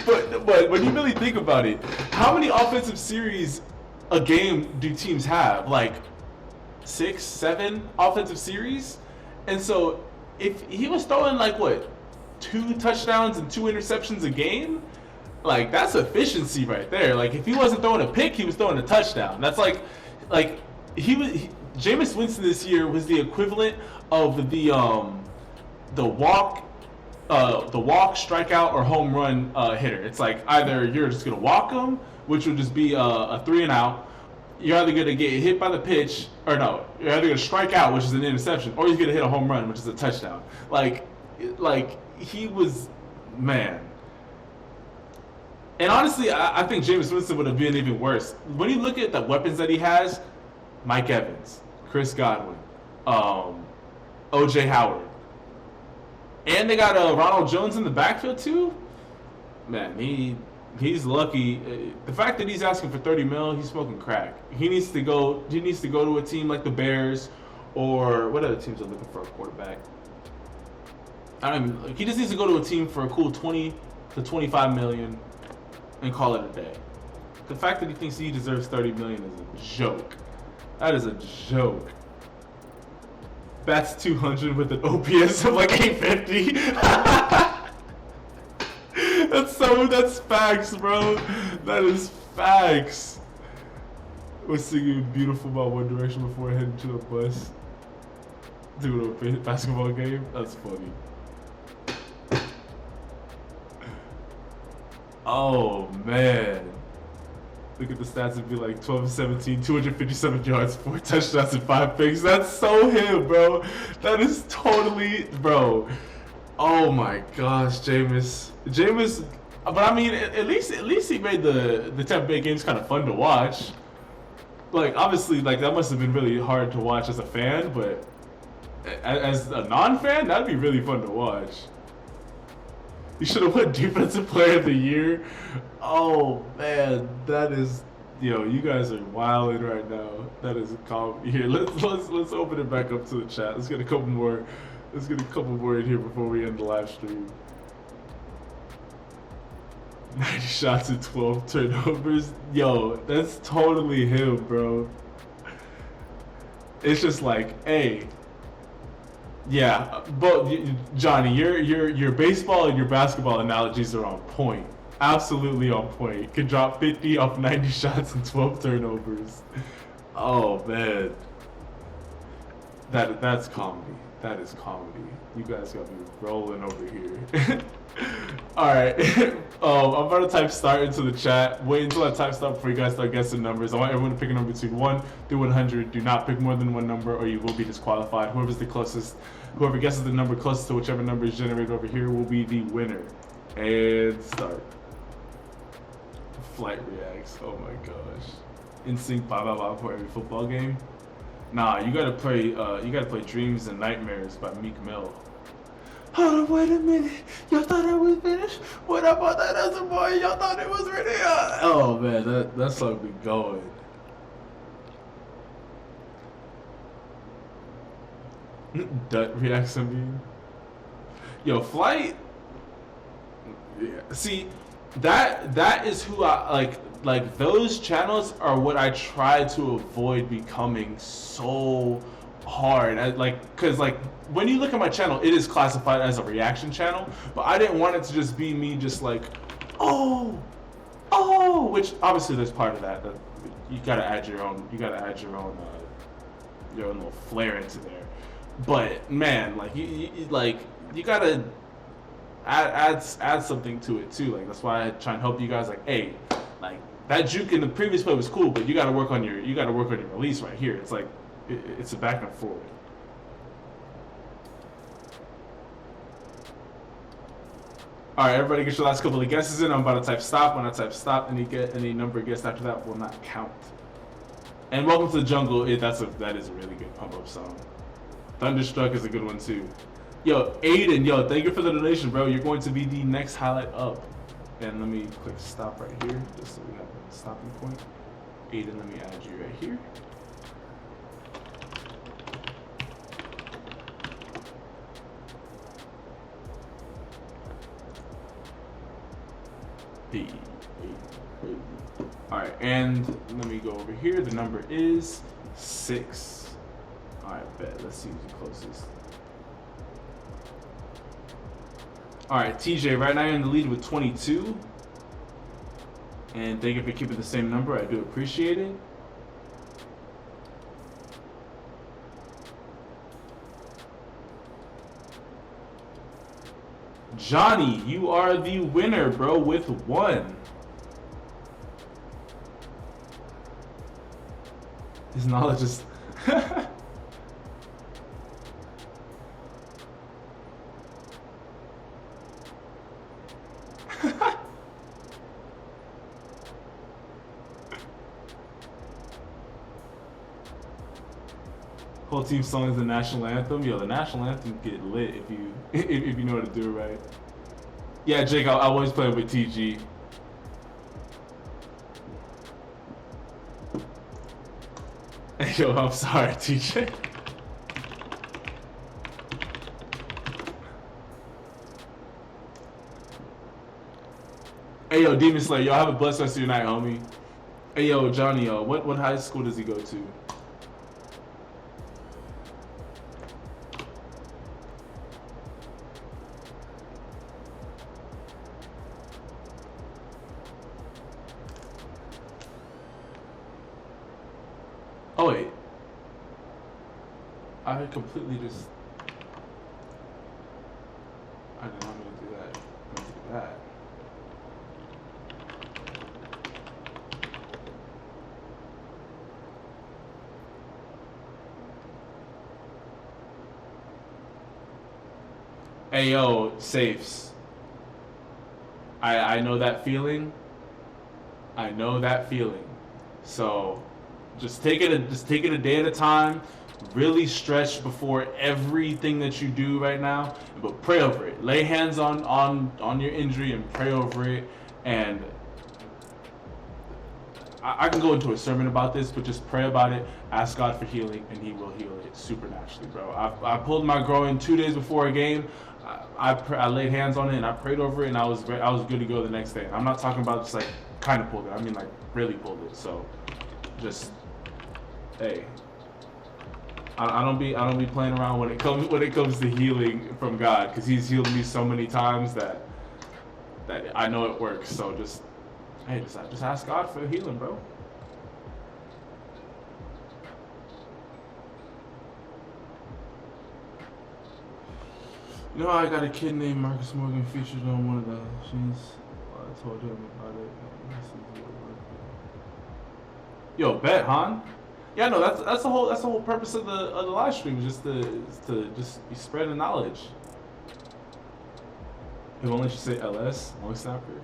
[SPEAKER 1] But when you really think about it, how many offensive series a game do teams have? Like 6, 7 offensive series? And so if he was throwing like what, 2 touchdowns and 2 interceptions a game, like efficiency right there. Like if he wasn't throwing a pick, he was throwing a touchdown. That's like Jameis Winston this year was the equivalent of the walk, strikeout, or home run hitter. It's like either you're just gonna walk him, which would just be a 3 and out. You're either gonna get hit by the pitch, or no, you're either gonna strike out, which is an interception, or you're gonna hit a home run, which is a touchdown. Like he was, man. And honestly, I think Jameis Winston would have been even worse. When you look at the weapons that he has, Mike Evans, Chris Godwin, O.J. Howard, and they got Ronald Jones in the backfield too. Man, he's lucky. The fact that he's asking for $30 million, he's smoking crack. He needs to go to a team like the Bears, or what other teams are looking for a quarterback? He just needs to go to a team for a cool 20 to 25 million and call it a day. The fact that he thinks he deserves $30 million is a joke. That is a joke. That's 200 with an OPS of like 850. That's facts, bro. That is facts. Was singing "Beautiful" by One Direction before heading to a bus to a basketball game. That's funny. Oh man. Look at the stats and be like 12-17, 257 yards, 4 touchdowns, and 5 picks. That's so him, bro. That is totally, bro. Oh my gosh, Jameis. But I mean, at least he made the Tampa Bay games kind of fun to watch. Like obviously, like that must have been really hard to watch as a fan, but as a non-fan, that'd be really fun to watch. You should have won Defensive Player of the Year. Oh man, that is, you guys are wilding right now. That is calm. Here, let's open it back up to the chat. Let's get a couple more. Let's get a couple more in here before we end the live stream. 90 shots and 12 turnovers. Yo, that's totally him, bro. It's just like, hey. Yeah, but Johnny, your baseball and your basketball analogies are on point. Absolutely on point. Can drop 50 off 90 shots and 12 turnovers. Oh man, that's comedy. That is comedy. You guys got me rolling over here. All right, I'm about to type start into the chat. Wait until I type start before you guys start guessing numbers. I want everyone to pick a number between 1 through 100. Do not pick more than one number, or you will be disqualified. Whoever guesses the number closest to whichever number is generated over here will be the winner. And start. Flight reacts. Oh my gosh. NSYNC blah blah blah for every football game. Nah, you gotta play Dreams and Nightmares by Meek Mill. Hold on, wait a minute. Y'all thought I was finished? What about that other boy? Y'all thought it was ready? Oh man, that song be going. Dut reacts to me. Yo, Flight. Yeah. See, that is who I like. Like those channels are what I try to avoid becoming so hard. Cause like when you look at my channel, it is classified as a reaction channel, but I didn't want it to just be me just like, oh, which obviously there's part of that. You gotta add your own. You gotta add your own little flair into there. But man, like you gotta add something to it too. Like that's why I try and help you guys. Like, hey, like that juke in the previous play was cool, but you gotta work on your release right here. It's like it's a back and forward. All right, everybody, get your last couple of guesses in. I'm about to type stop. When I type stop, any number guessed after that will not count. And welcome to the jungle. That is a really good pump up song. Thunderstruck is a good one too. Yo, Aiden, yo, thank you for the donation, bro. You're going to be the next highlight up. And let me click stop right here, just so we have a stopping point. Aiden, let me add you right here. Alright, and let me go over here. The number is 6. Alright, bet. Let's see who's the closest. Alright, TJ, right now you're in the lead with 22. And thank you for keeping the same number. I do appreciate it. Johnny, you are the winner, bro, with 1. His knowledge is... Whole team song is the national anthem. Yo, the national anthem get lit if you if you know how to do it right. Yeah, Jake, I always play with TG. Yo, I'm sorry, TJ. Hey, yo, Demon Slayer, y'all have a blessed rest of your night, homie. Hey, yo, Johnny, yo, what high school does he go to? Oh, wait. I completely just... I did not mean to do that. I meant to do that. Hey, yo, safes. I know that feeling. I know that feeling. So... Just take it a day at a time. Really stretch before everything that you do right now, but pray over it. Lay hands on your injury and pray over it. And I can go into a sermon about this, but just pray about it. Ask God for healing, and He will heal it supernaturally, bro. I pulled my groin 2 days before a game. I laid hands on it and I prayed over it, and I was good to go the next day. I'm not talking about just like kind of pulled it. I mean like really pulled it. So just. Hey, I don't be playing around when it comes to healing from God, because He's healed me so many times that I know it works. So just ask God for healing, bro. You know, I got a kid named Marcus Morgan featured on one of the machines. I told him about it. Yo, bet, Han. Yeah, no, that's the whole purpose of the live stream, just to be spreading knowledge. He won't let you say LS, long snapper.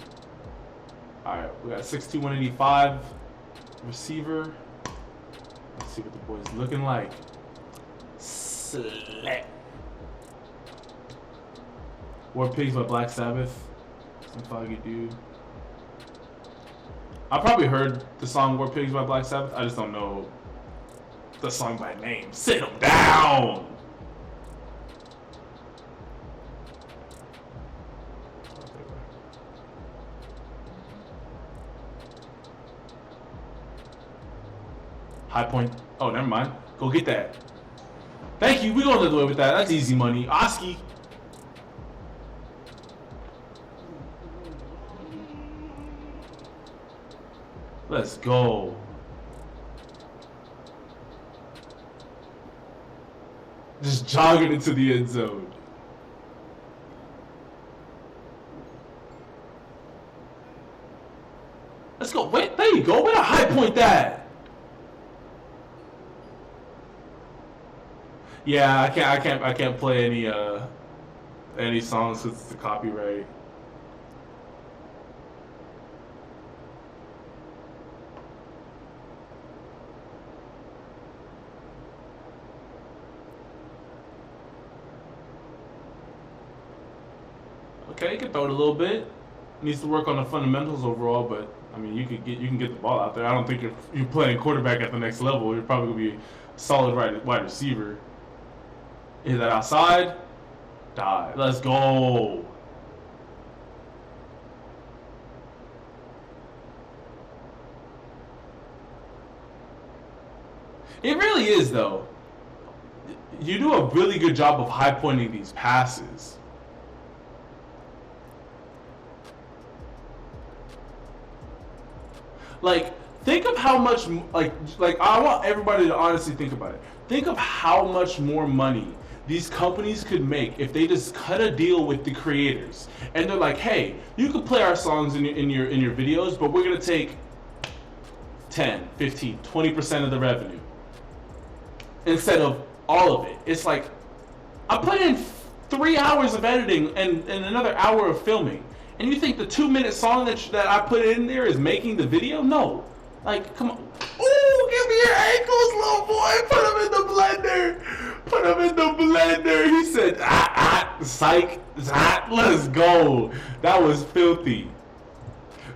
[SPEAKER 1] All right, we got 6'2", 185 receiver. Let's see what the boy's looking like. Slap. War Pigs by Black Sabbath. Some foggy dude. I probably heard the song War Pigs by Black Sabbath. I just don't know the song by name. Sit him down! High point. Oh, never mind. Go get that. Thank you. We going to do it with that. That's easy money. Oski. Let's go. Just jogging into the end zone. Let's go. Wait, there you go. Where the high point that? Yeah, I can't play any songs since it's the copyright. okay, he can throw it a little bit. Needs to work on the fundamentals overall, but I mean, you can get the ball out there. I don't think you're playing quarterback at the next level. You're probably gonna be a solid wide receiver. Is that outside? Die. Let's go. It really is, though. You do a really good job of high pointing these passes. Like, think of how much, like I want everybody to honestly think about it. Think of how much more money these companies could make if they just cut a deal with the creators. And they're like, hey, you can play our songs in your videos, but we're gonna take 10, 15, 20% of the revenue. Instead of all of it. It's like, I'm putting in 3 hours of editing and another hour of filming. And you think the 2-minute song that I put in there is making the video? No. Like, come on. Ooh, give me your ankles, little boy. Put them in the blender. Put them in the blender. He said, psych, let's go. That was filthy.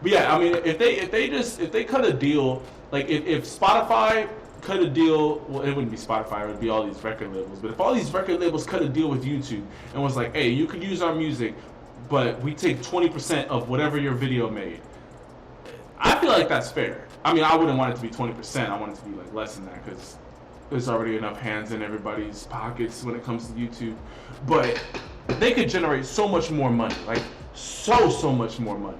[SPEAKER 1] But yeah, I mean, if they cut a deal, like if Spotify cut a deal, well, it wouldn't be Spotify, it would be all these record labels. But if all these record labels cut a deal with YouTube and was like, hey, you could use our music, but we take 20% of whatever your video made, I feel like that's fair. I mean, I wouldn't want it to be 20%. I want it to be like less than that because there's already enough hands in everybody's pockets when it comes to YouTube. But they could generate so much more money, like so much more money.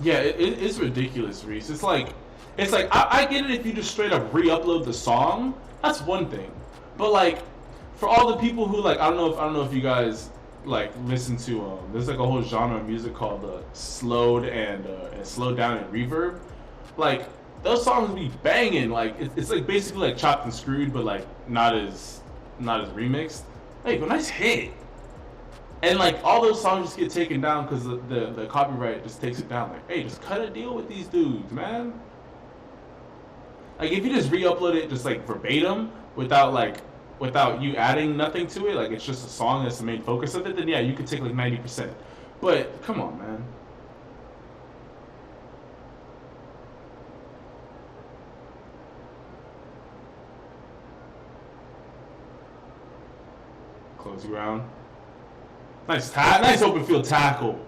[SPEAKER 1] Yeah, it's ridiculous, Reese. It's like I get it if you just straight up re-upload the song. That's one thing, but like for all the people who like I don't know if you guys like listen to there's like a whole genre of music called slowed and slowed down and reverb. Like those songs be banging. Like it's like basically like chopped and screwed, but like not as remixed. Hey, but nice hit. And like all those songs just get taken down because the copyright just takes it down. Like, hey, just cut a deal with these dudes, man. Like if you just re-upload it just like verbatim without you adding nothing to it, like it's just a song that's the main focus of it, then yeah, you could take like 90%. But come on, man. Close ground. Nice open field tackle.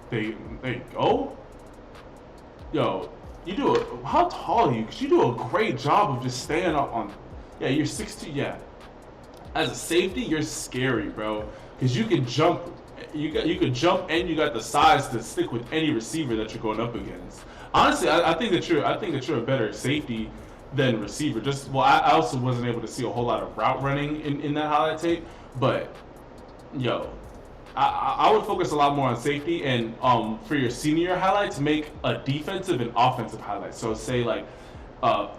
[SPEAKER 1] There you go. Yo, how tall are you? Because you do a great job of just staying up on. Yeah, you're 6'2". Yeah. As a safety, you're scary, bro. Because you can jump. You could jump and you got the size to stick with any receiver that you're going up against. Honestly, I think that you're a better safety than receiver. I also wasn't able to see a whole lot of route running in that highlight tape, but yo, I would focus a lot more on safety and for your senior highlights, make a defensive and offensive highlight. So say like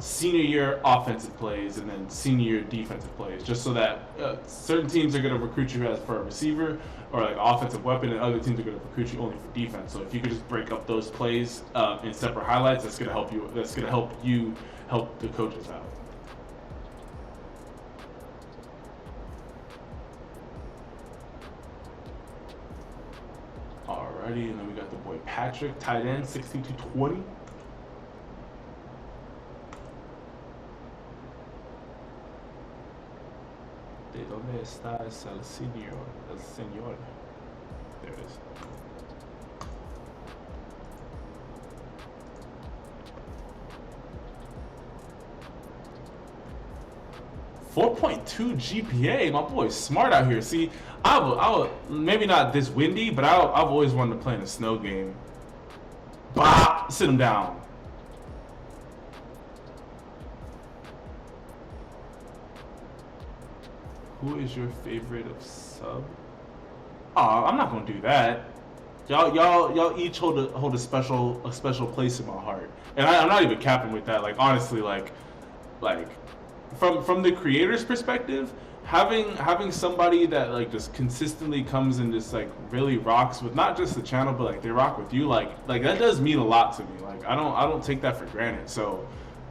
[SPEAKER 1] senior year offensive plays and then senior year defensive plays, just so that certain teams are going to recruit you as for a receiver or like offensive weapon, and other teams are going to recruit you only for defense. So if you could just break up those plays in separate highlights, that's going to help you. That's going to help you help the coaches out. Alrighty, and then we got the boy Patrick, tight end, 62-20. ¿De dónde está el señor? El señor. There it is. .2 GPA. My boy's smart out here. See, I would maybe not this windy, but I've always wanted to play in a snow game. Bah! Sit him down. Who is your favorite of sub? Oh, I'm not gonna do that. Y'all each hold a special place in my heart, and I'm not even capping with that. Like honestly, like like from the creator's perspective, having somebody that like just consistently comes and just like really rocks with not just the channel, but like they rock with you, like that does mean a lot to me. Like I don't take that for granted. So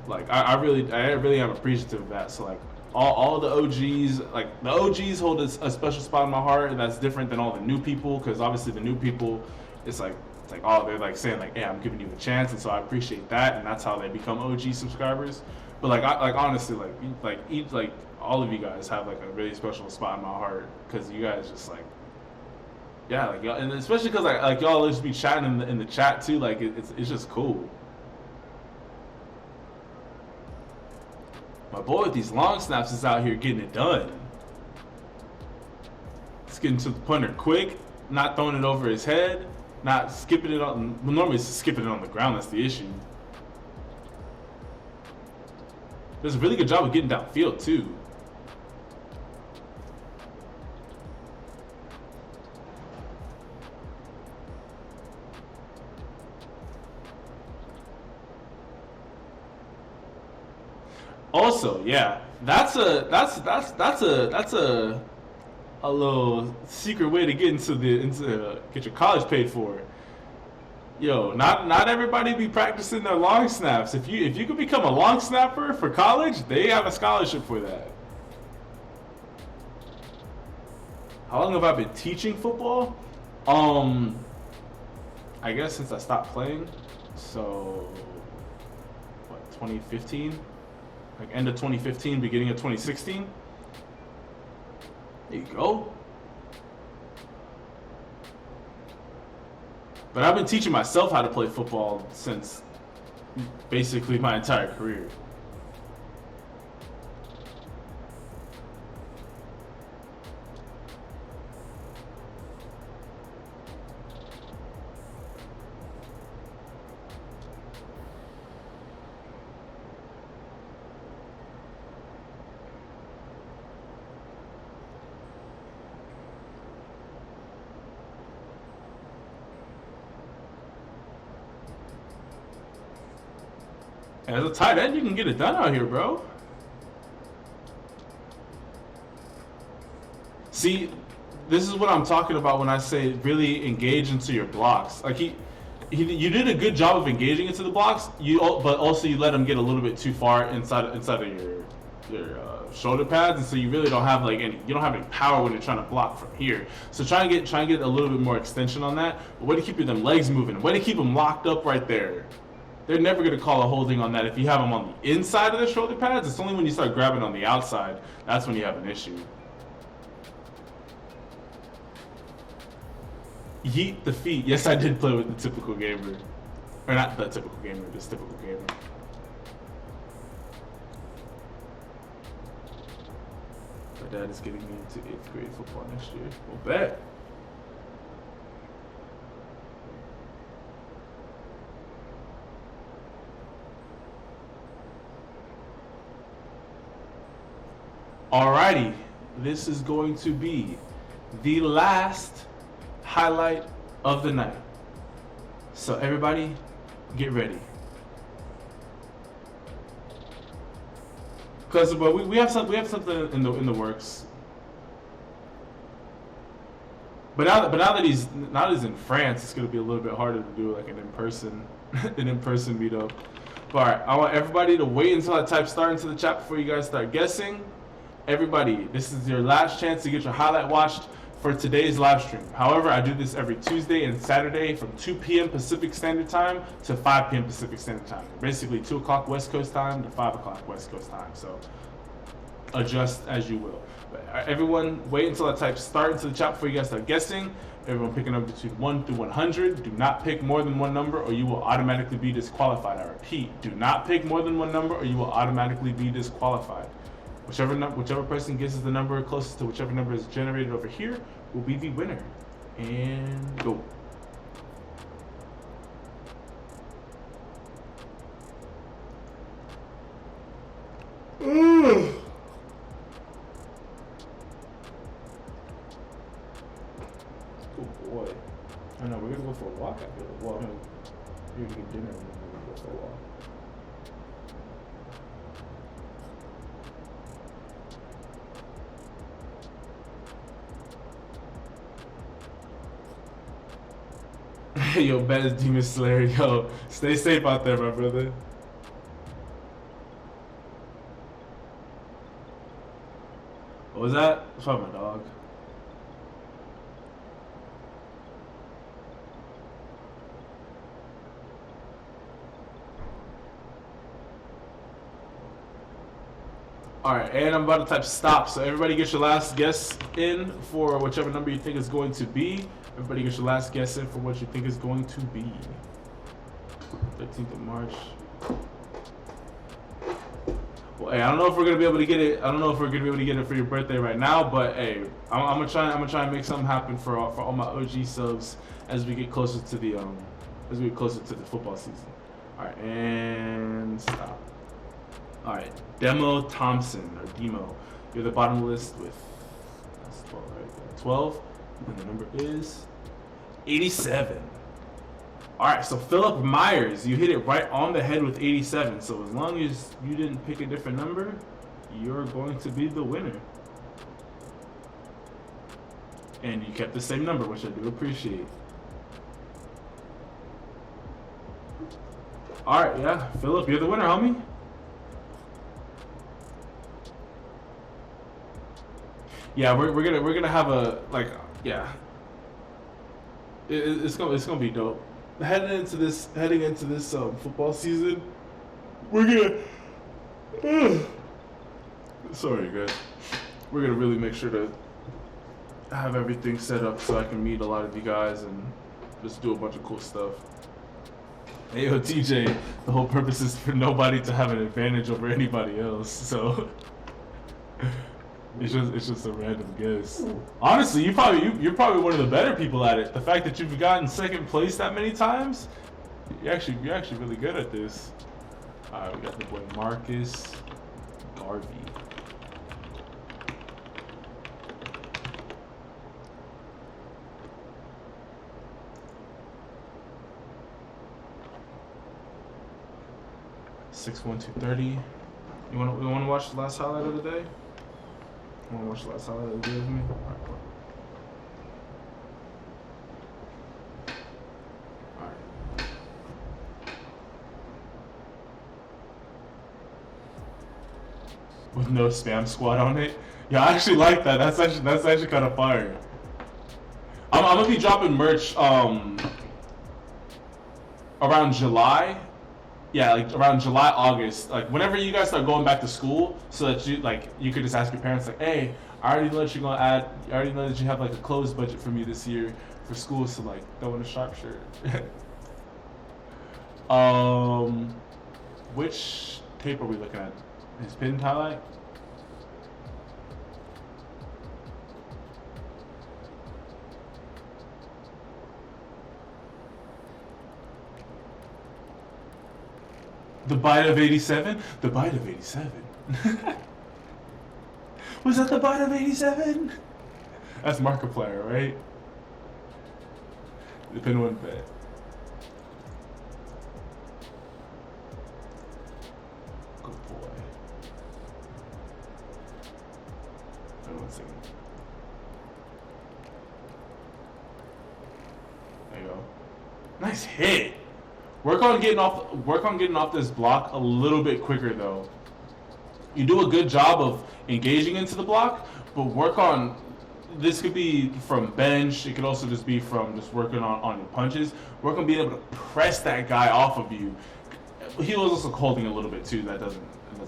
[SPEAKER 1] like I really am appreciative of that. So like all the OGs, like the OGs hold a special spot in my heart, and that's different than all the new people, because obviously the new people, it's like oh, they're like saying like, hey, I'm giving you a chance, and so I appreciate that, and that's how they become OG subscribers. But like honestly, like all of you guys have like a really special spot in my heart, because you guys just like, yeah, like y'all, and especially because like y'all just be chatting in the chat too, like it's just cool. My boy with these long snaps is out here getting it done. It's getting to the punter quick, not throwing it over his head, not skipping it on. Well, normally it's skipping it on the ground. That's the issue. Does a really good job of getting downfield too. Also, yeah, that's a little secret way to get get your college paid for. Yo, not everybody be practicing their long snaps. If you could become a long snapper for college, they have a scholarship for that. How long have I been teaching football? I guess since I stopped playing. So what, 2015? Like end of 2015, beginning of 2016. There you go. But I've been teaching myself how to play football since basically my entire career. As a tight end, you can get it done out here, bro. See, this is what I'm talking about when I say really engage into your blocks. Like you did a good job of engaging into the blocks. But also you let him get a little bit too far inside of your shoulder pads, and so you really don't have any power when you're trying to block from here. So try and get a little bit more extension on that. But way to keep them legs moving. Way to keep them locked up right there. They're never going to call a holding on that if you have them on the inside of the shoulder pads. It's only when you start grabbing on the outside, that's when you have an issue. Yeet the feet. Yes, I did play with the typical gamer. Or not the typical gamer, just typical gamer. My dad is getting me into 8th grade football next year. We'll bet. Alrighty, this is going to be the last highlight of the night. So everybody, get ready. Because we have something in the works. But now that he's in France, it's gonna be a little bit harder to do like an in-person meetup. But all right, I want everybody to wait until I type start into the chat before you guys start guessing. Everybody, this is your last chance to get your highlight watched for today's live stream. However, I do this every Tuesday and Saturday from 2 p.m. Pacific Standard Time to 5 p.m. Pacific Standard Time. Basically 2 o'clock West Coast time to 5 o'clock West Coast time. So adjust as you will. But everyone, wait until I type start into the chat before you guys start guessing. Everyone pick a number between 1 through 100. Do not pick more than one number or you will automatically be disqualified. I repeat, do not pick more than one number or you will automatically be disqualified. Whichever person guesses the number closest to whichever number is generated over here will be the winner. And go. Oh boy. I know, we're gonna go for a walk after the walk. We're gonna get dinner and then we're gonna go for a walk. Yo, bet is Demon Slayer. Yo, stay safe out there, my brother. What was that? What's up, my dog? Alright, and I'm about to type stop, so everybody get your last guess in for whichever number you think is going to be. Everybody get your last guess in for what you think is going to be. 13th of March. Well, hey, I don't know if we're gonna be able to get it. I don't know if we're gonna be able to get it for your birthday right now, but hey, I'm gonna try and make something happen for all my OG subs as we get closer to the football season. Alright, and stop. Alright, Demo Thompson, or Demo. You're the bottom of the list with, that's 12 right there. 12, and the number is 87. Alright, so Philip Myers, you hit it right on the head with 87. So as long as you didn't pick a different number, you're going to be the winner. And you kept the same number, which I do appreciate. Alright, yeah, Philip, you're the winner, homie. Yeah, we're gonna have a it's gonna be dope. Heading into this football season, we're gonna sorry guys, we're gonna really make sure to have everything set up so I can meet a lot of you guys and just do a bunch of cool stuff. Hey yo, TJ, the whole purpose is for nobody to have an advantage over anybody else, so. It's just a random guess. Honestly, you're probably one of the better people at it. The fact that you've gotten second place that many times, you're actually really good at this. All right, we got the boy Marcus Garvey. (6-1-2-30). We want to watch the last highlight of the day. Want to watch the last highlight of the day with me? Alright, cool. Alright. With no spam squad on it? Yeah, I actually like that. That's actually kind of fire. I'm gonna be dropping merch around July. Yeah, like around July, August, like whenever you guys start going back to school, so that you could just ask your parents like, hey, I already know that you're gonna add, I already know that you have like a clothes budget for me this year for school, so like throw in a Sharpe shirt. Which tape are we looking at? His pinned highlight? The bite of 87? The bite of 87? Was that the bite of 87? That's Markiplier, right? The pin one bet. Good boy. Wait 1 second. There you go. Nice hit. Work on getting off this block a little bit quicker though. You do a good job of engaging into the block, but work on, this could be from bench, it could also just be from just working on your punches. Work on being able to press that guy off of you. He was also holding a little bit too, that doesn't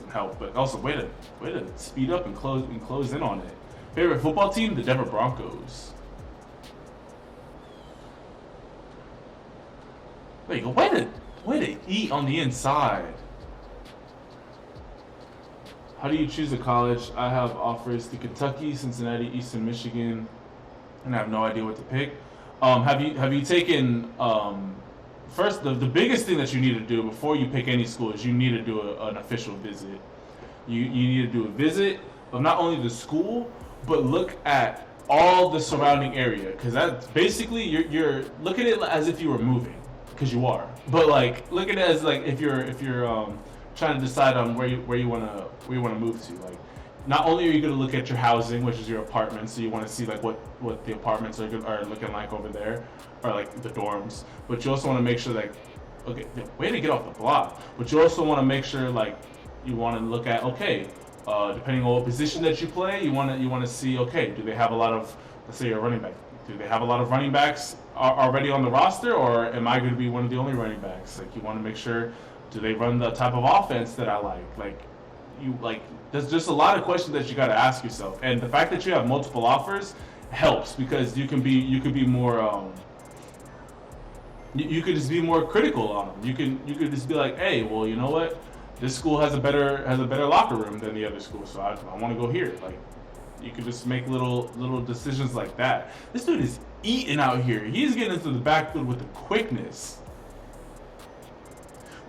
[SPEAKER 1] help, but also way to speed up and close in on it. Favorite football team? The Denver Broncos. There you go. Way to eat on the inside. How do you choose a college? I have offers to Kentucky, Cincinnati, Eastern Michigan, and I have no idea what to pick. Have you taken first the biggest thing that you need to do before you pick any school is you need to do an official visit. You need to do a visit of not only the school, but look at all the surrounding area, because that's basically you're look at it as if you were moving. Because you are, but like look at it as like if you're trying to decide on where you want to move to. Like not only are you going to look at your housing, which is your apartment, so you want to see like what the apartments are looking like over there, or like the dorms, but you also want to make sure like, okay, way to get off the block. But you also want to make sure like you want to look at, okay, depending on what position that you play, you want to see, okay, do they have a lot of, let's say you're a running back, do they have a lot of running backs already on the roster, or am I going to be one of the only running backs? Like you want to make sure, do they run the type of offense that I like you like. There's just a lot of questions that you got to ask yourself, and the fact that you have multiple offers helps because you could be more you could just be more critical on them. You could just be like, hey, well, you know what, this school has a better locker room than the other school, so I want to go here. Like you could just make little decisions like that. This dude is eating out here. He's getting into the backfield with the quickness.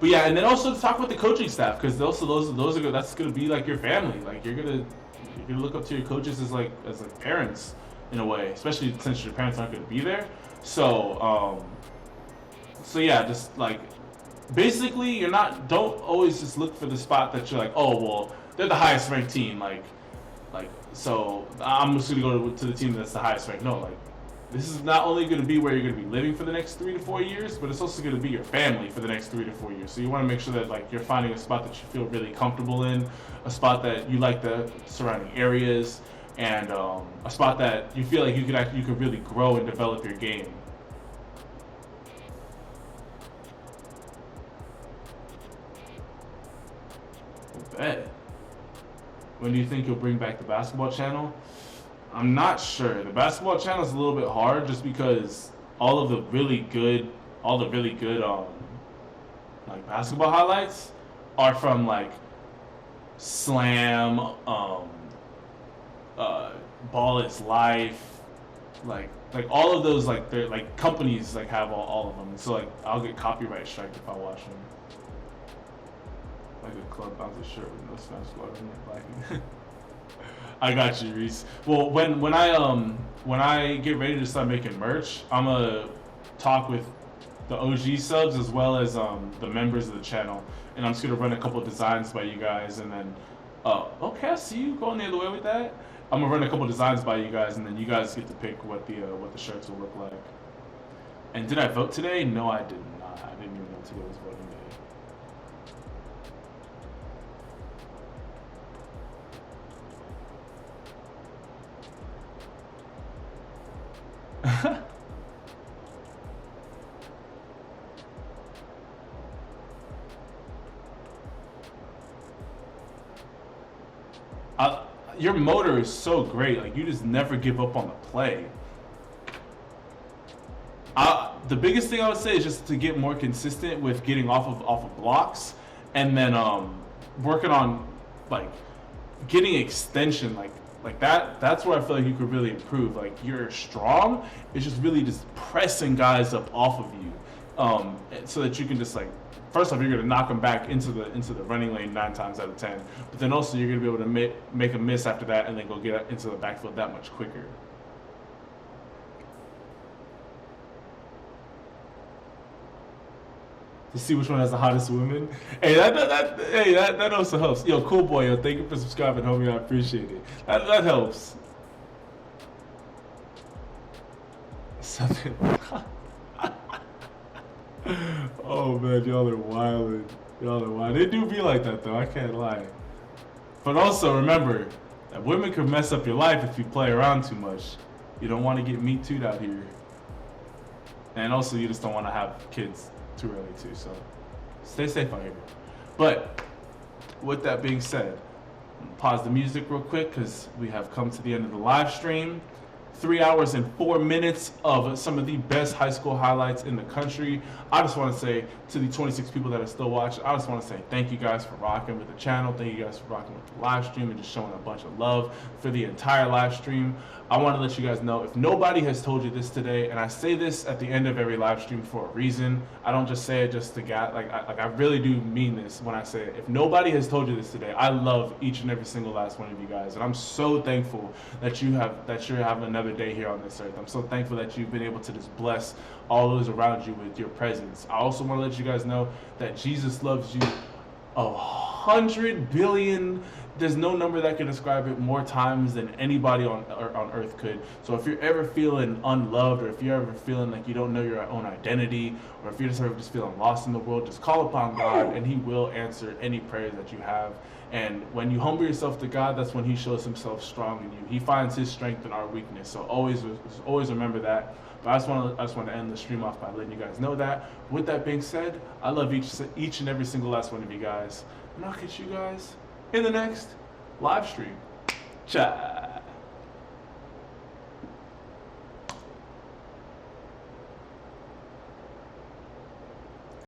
[SPEAKER 1] But yeah, and then also to talk with the coaching staff, because also those are that's gonna be like your family. Like you're gonna look up to your coaches as like parents in a way, especially since your parents aren't gonna be there. So yeah, just like basically don't always just look for the spot that you're like, oh well, they're the highest ranked team, like so I'm just gonna go to the team that's the highest ranked. No, like this is not only going to be where you're going to be living for the next 3 to 4 years, but it's also going to be your family for the next 3 to 4 years. So you want to make sure that like you're finding a spot that you feel really comfortable in, a spot that you like the surrounding areas, and a spot that you feel like you could really grow and develop your game. I bet. When do you think you'll bring back the basketball channel? I'm not sure. The basketball channel is a little bit hard just because all the really good like basketball highlights are from like Slam, Ball is Life, like all of those, like they're like companies like have all of them. So like I'll get copyright striked if I watch them. Like a club bouncer shirt with no Smash Squad in it, like. I got you, Reese. Well, when I get ready to start making merch, I'm gonna talk with the OG subs as well as the members of the channel, and I'm just gonna run a couple of designs by you guys, and then okay, I see you going the other way with that. I'm gonna run a couple of designs by you guys, and then you guys get to pick what the shirts will look like. And did I vote today? No, I did not. I didn't even know today was voting day. Your motor is so great. Like you just never give up on the play. The biggest thing I would say is just to get more consistent with getting off of blocks, and then working on like getting extension, like that. That's where I feel like you could really improve. Like you're strong, it's just really just pressing guys up off of you, so that you can just like, first off, you're gonna knock them back into the running lane 9 times out of 10. But then also you're gonna be able to make a miss after that, and then go get into the backfield that much quicker. To see which one has the hottest women. Hey, that also helps. Yo, cool boy, yo, thank you for subscribing, homie. I appreciate it. That helps. Something. Oh man, y'all are wildin'. Y'all are wild. They do be like that though, I can't lie. But also remember that women can mess up your life if you play around too much. You don't want to get Me Too'd out here. And also you just don't want to have kids too early too, so stay safe out here. But with that being said, pause the music real quick because we have come to the end of the live stream. 3 hours and 4 minutes of some of the best high school highlights in the country. I just want to say to the 26 people that are still watching, I just want to say thank you guys for rocking with the channel. Thank you guys for rocking with the live stream and just showing a bunch of love for the entire live stream. I want to let you guys know, if nobody has told you this today, and I say this at the end of every live stream for a reason, I don't just say it just to get, I really do mean this when I say it. If nobody has told you this today, I love each and every single last one of you guys, and I'm so thankful that you're having another day here on this earth. I'm so thankful that you've been able to just bless all those around you with your presence. I also want to let you guys know that Jesus loves you 100 billion there's no number that can describe it more times than anybody on earth could. So if you're ever feeling unloved, or if you're ever feeling like you don't know your own identity, or if you're just ever just feeling lost in the world, just call upon God and he will answer any prayers that you have. And when you humble yourself to God, that's when he shows himself strong in you. He finds his strength in our weakness. So always remember that. But I just want to end the stream off by letting you guys know that. With that being said, I love each and every single last one of you guys. And I'll catch you guys in the next live stream. Ciao.